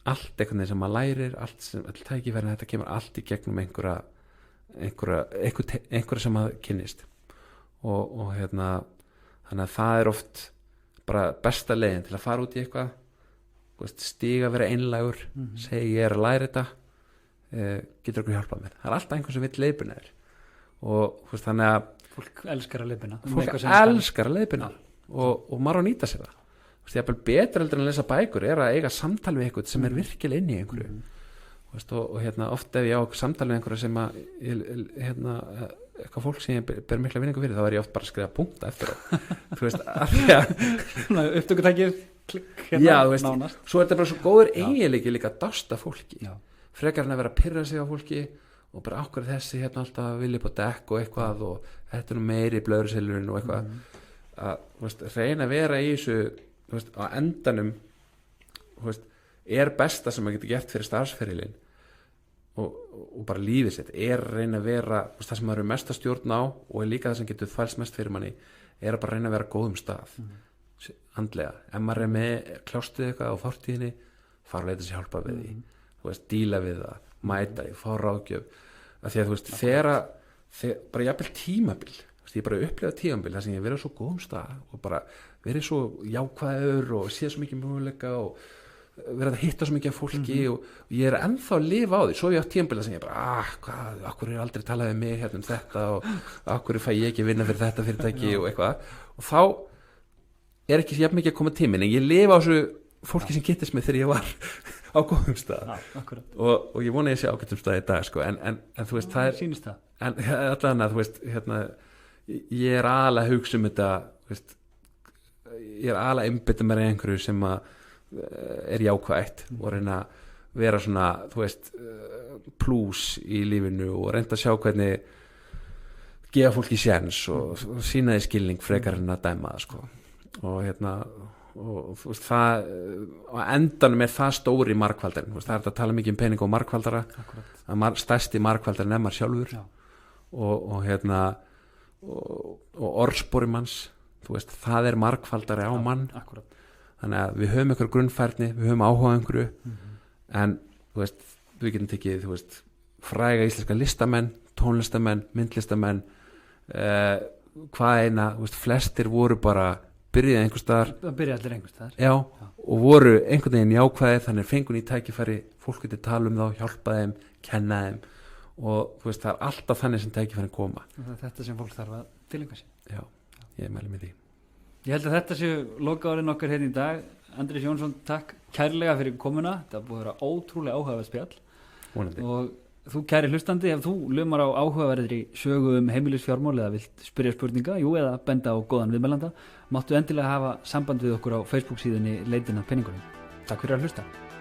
allt einhvern veginn sem maður lærir allt tækifærin, þetta kemur allt í gegnum einhverja sem maður kynnist og þannig að það er oft bara besta leiðin til að fara út í eitthvað stíga að vera einlægur segi ég er að læra þetta getur okkur hjálpað mér, það er alltaf einhvern sem vill leiðbuna þér og þannig að fólk elskar að leiðbuna og maður á að nýta sér það ég er bara betur heldur en að lesa bækur er að eiga samtal við eitthvað sem er virkilega inn í einhverju og ofta ef ég á samtal við einhverju sem að eitthvað fólk sem ég ber mikla vinningu fyrir þá er ég oft bara að skrifa punkta eftir þú veist, af því að upptökutækir já, þú veist, svo er þetta bara svo góður eiginleiki líka að dásta fólki frekar en að vera að pirra sig á fólki og bara ákveður þessi alltaf vilja upp á dekk og eitthvað og þetta er nú meiri blöðursilurinn og eitthvað að veist, reyna að vera í þessu veist, á endanum veist, er besta sem maður getur gert fyrir starfsferilinn og bara lífið sitt er að reyna að vera veist, það sem maður er mest að stjórna á og er líka það sem getur fælst mest fyrir manni er að bara reyna að vera góðum stað andlega, ef maður er með kljástuð eitthvað á fortíðinni fara að leita sér hjálpa við því þú veist, díla við það, mæta því, fá ráðgjöf af því að þú veist, þegar bara jafnvel tímabil ég bara upplega tímabil þar sem ég verið svo góðum stað og bara verið svo jákvæður og séð svo mikið möguleika og verið að hitta svo mikið af fólki og ég er ennþá að lifa á því svo ég á tímabil þar sem ég bara akkur er aldrei talað um mig hérna þetta og akkur fæ ég ekki vinna fyrir þetta fyrirtæki og eitthvað og þá er ekki jafn mikið að koma tímin en ég lifa á þessu fólki sem getist mig þegar ég var á góðum stað og ég vona ég sé ágættum stað í dag sko, en þú veist það er sýnist það en allan að þú veist ég er aðalega að hugsa þetta veist, ég er aðalega að einbytta mér í einhverju sem að er jákvætt og reyna vera svona, þú veist plús í lífinu og reynda að sjá hvernig gefa fólki séns og sína því skilning frekar en að dæma það sko. Og þú veist það á endanum það stóri margfaldarinn, það að tala mikið um pening og margfaldara. Að stærsti margfaldarinn maður sjálfur. Og orðspori manns, þú veist, það margfaldari á mann. Þannig að við höfum einhver grunnfærni, við höfum áhuga einhverju, en þú veist, við getum tekið, þú veist, fræga íslenska listamenn, tónlistamenn, myndlistamenn, hvað eina, þú veist, flestir voru bara byrjaði einhvers staðar. Það byrjaði allir einhvers staðar. Já, og voru einhvern veginn jákvæðir, þannig fengun í tækifæri, fólk getur tala um þá, hjálpa þeim, kenna þeim, og þú veist, það alltaf þannig sem tækifærin koma. Og það þetta sem fólk þarf að tilengja sér. Já, ég mæli með því. Ég held að þetta séu lokaorðin okkar hérna í dag. Andrés Jónsson, takk kærlega fyrir komuna. Það búið að vera ótrúlega áhugavert spjall. Vonandi. Og þú kæri hlustandi, ef þú lumar á áhugaverðri sögu heimilisfjármál eða vilt spyrja spurninga, eða benda á góðan viðmælanda, máttu endilega hafa samband við okkur á Facebook síðunni Leitin að peningunum. Takk fyrir að hlusta.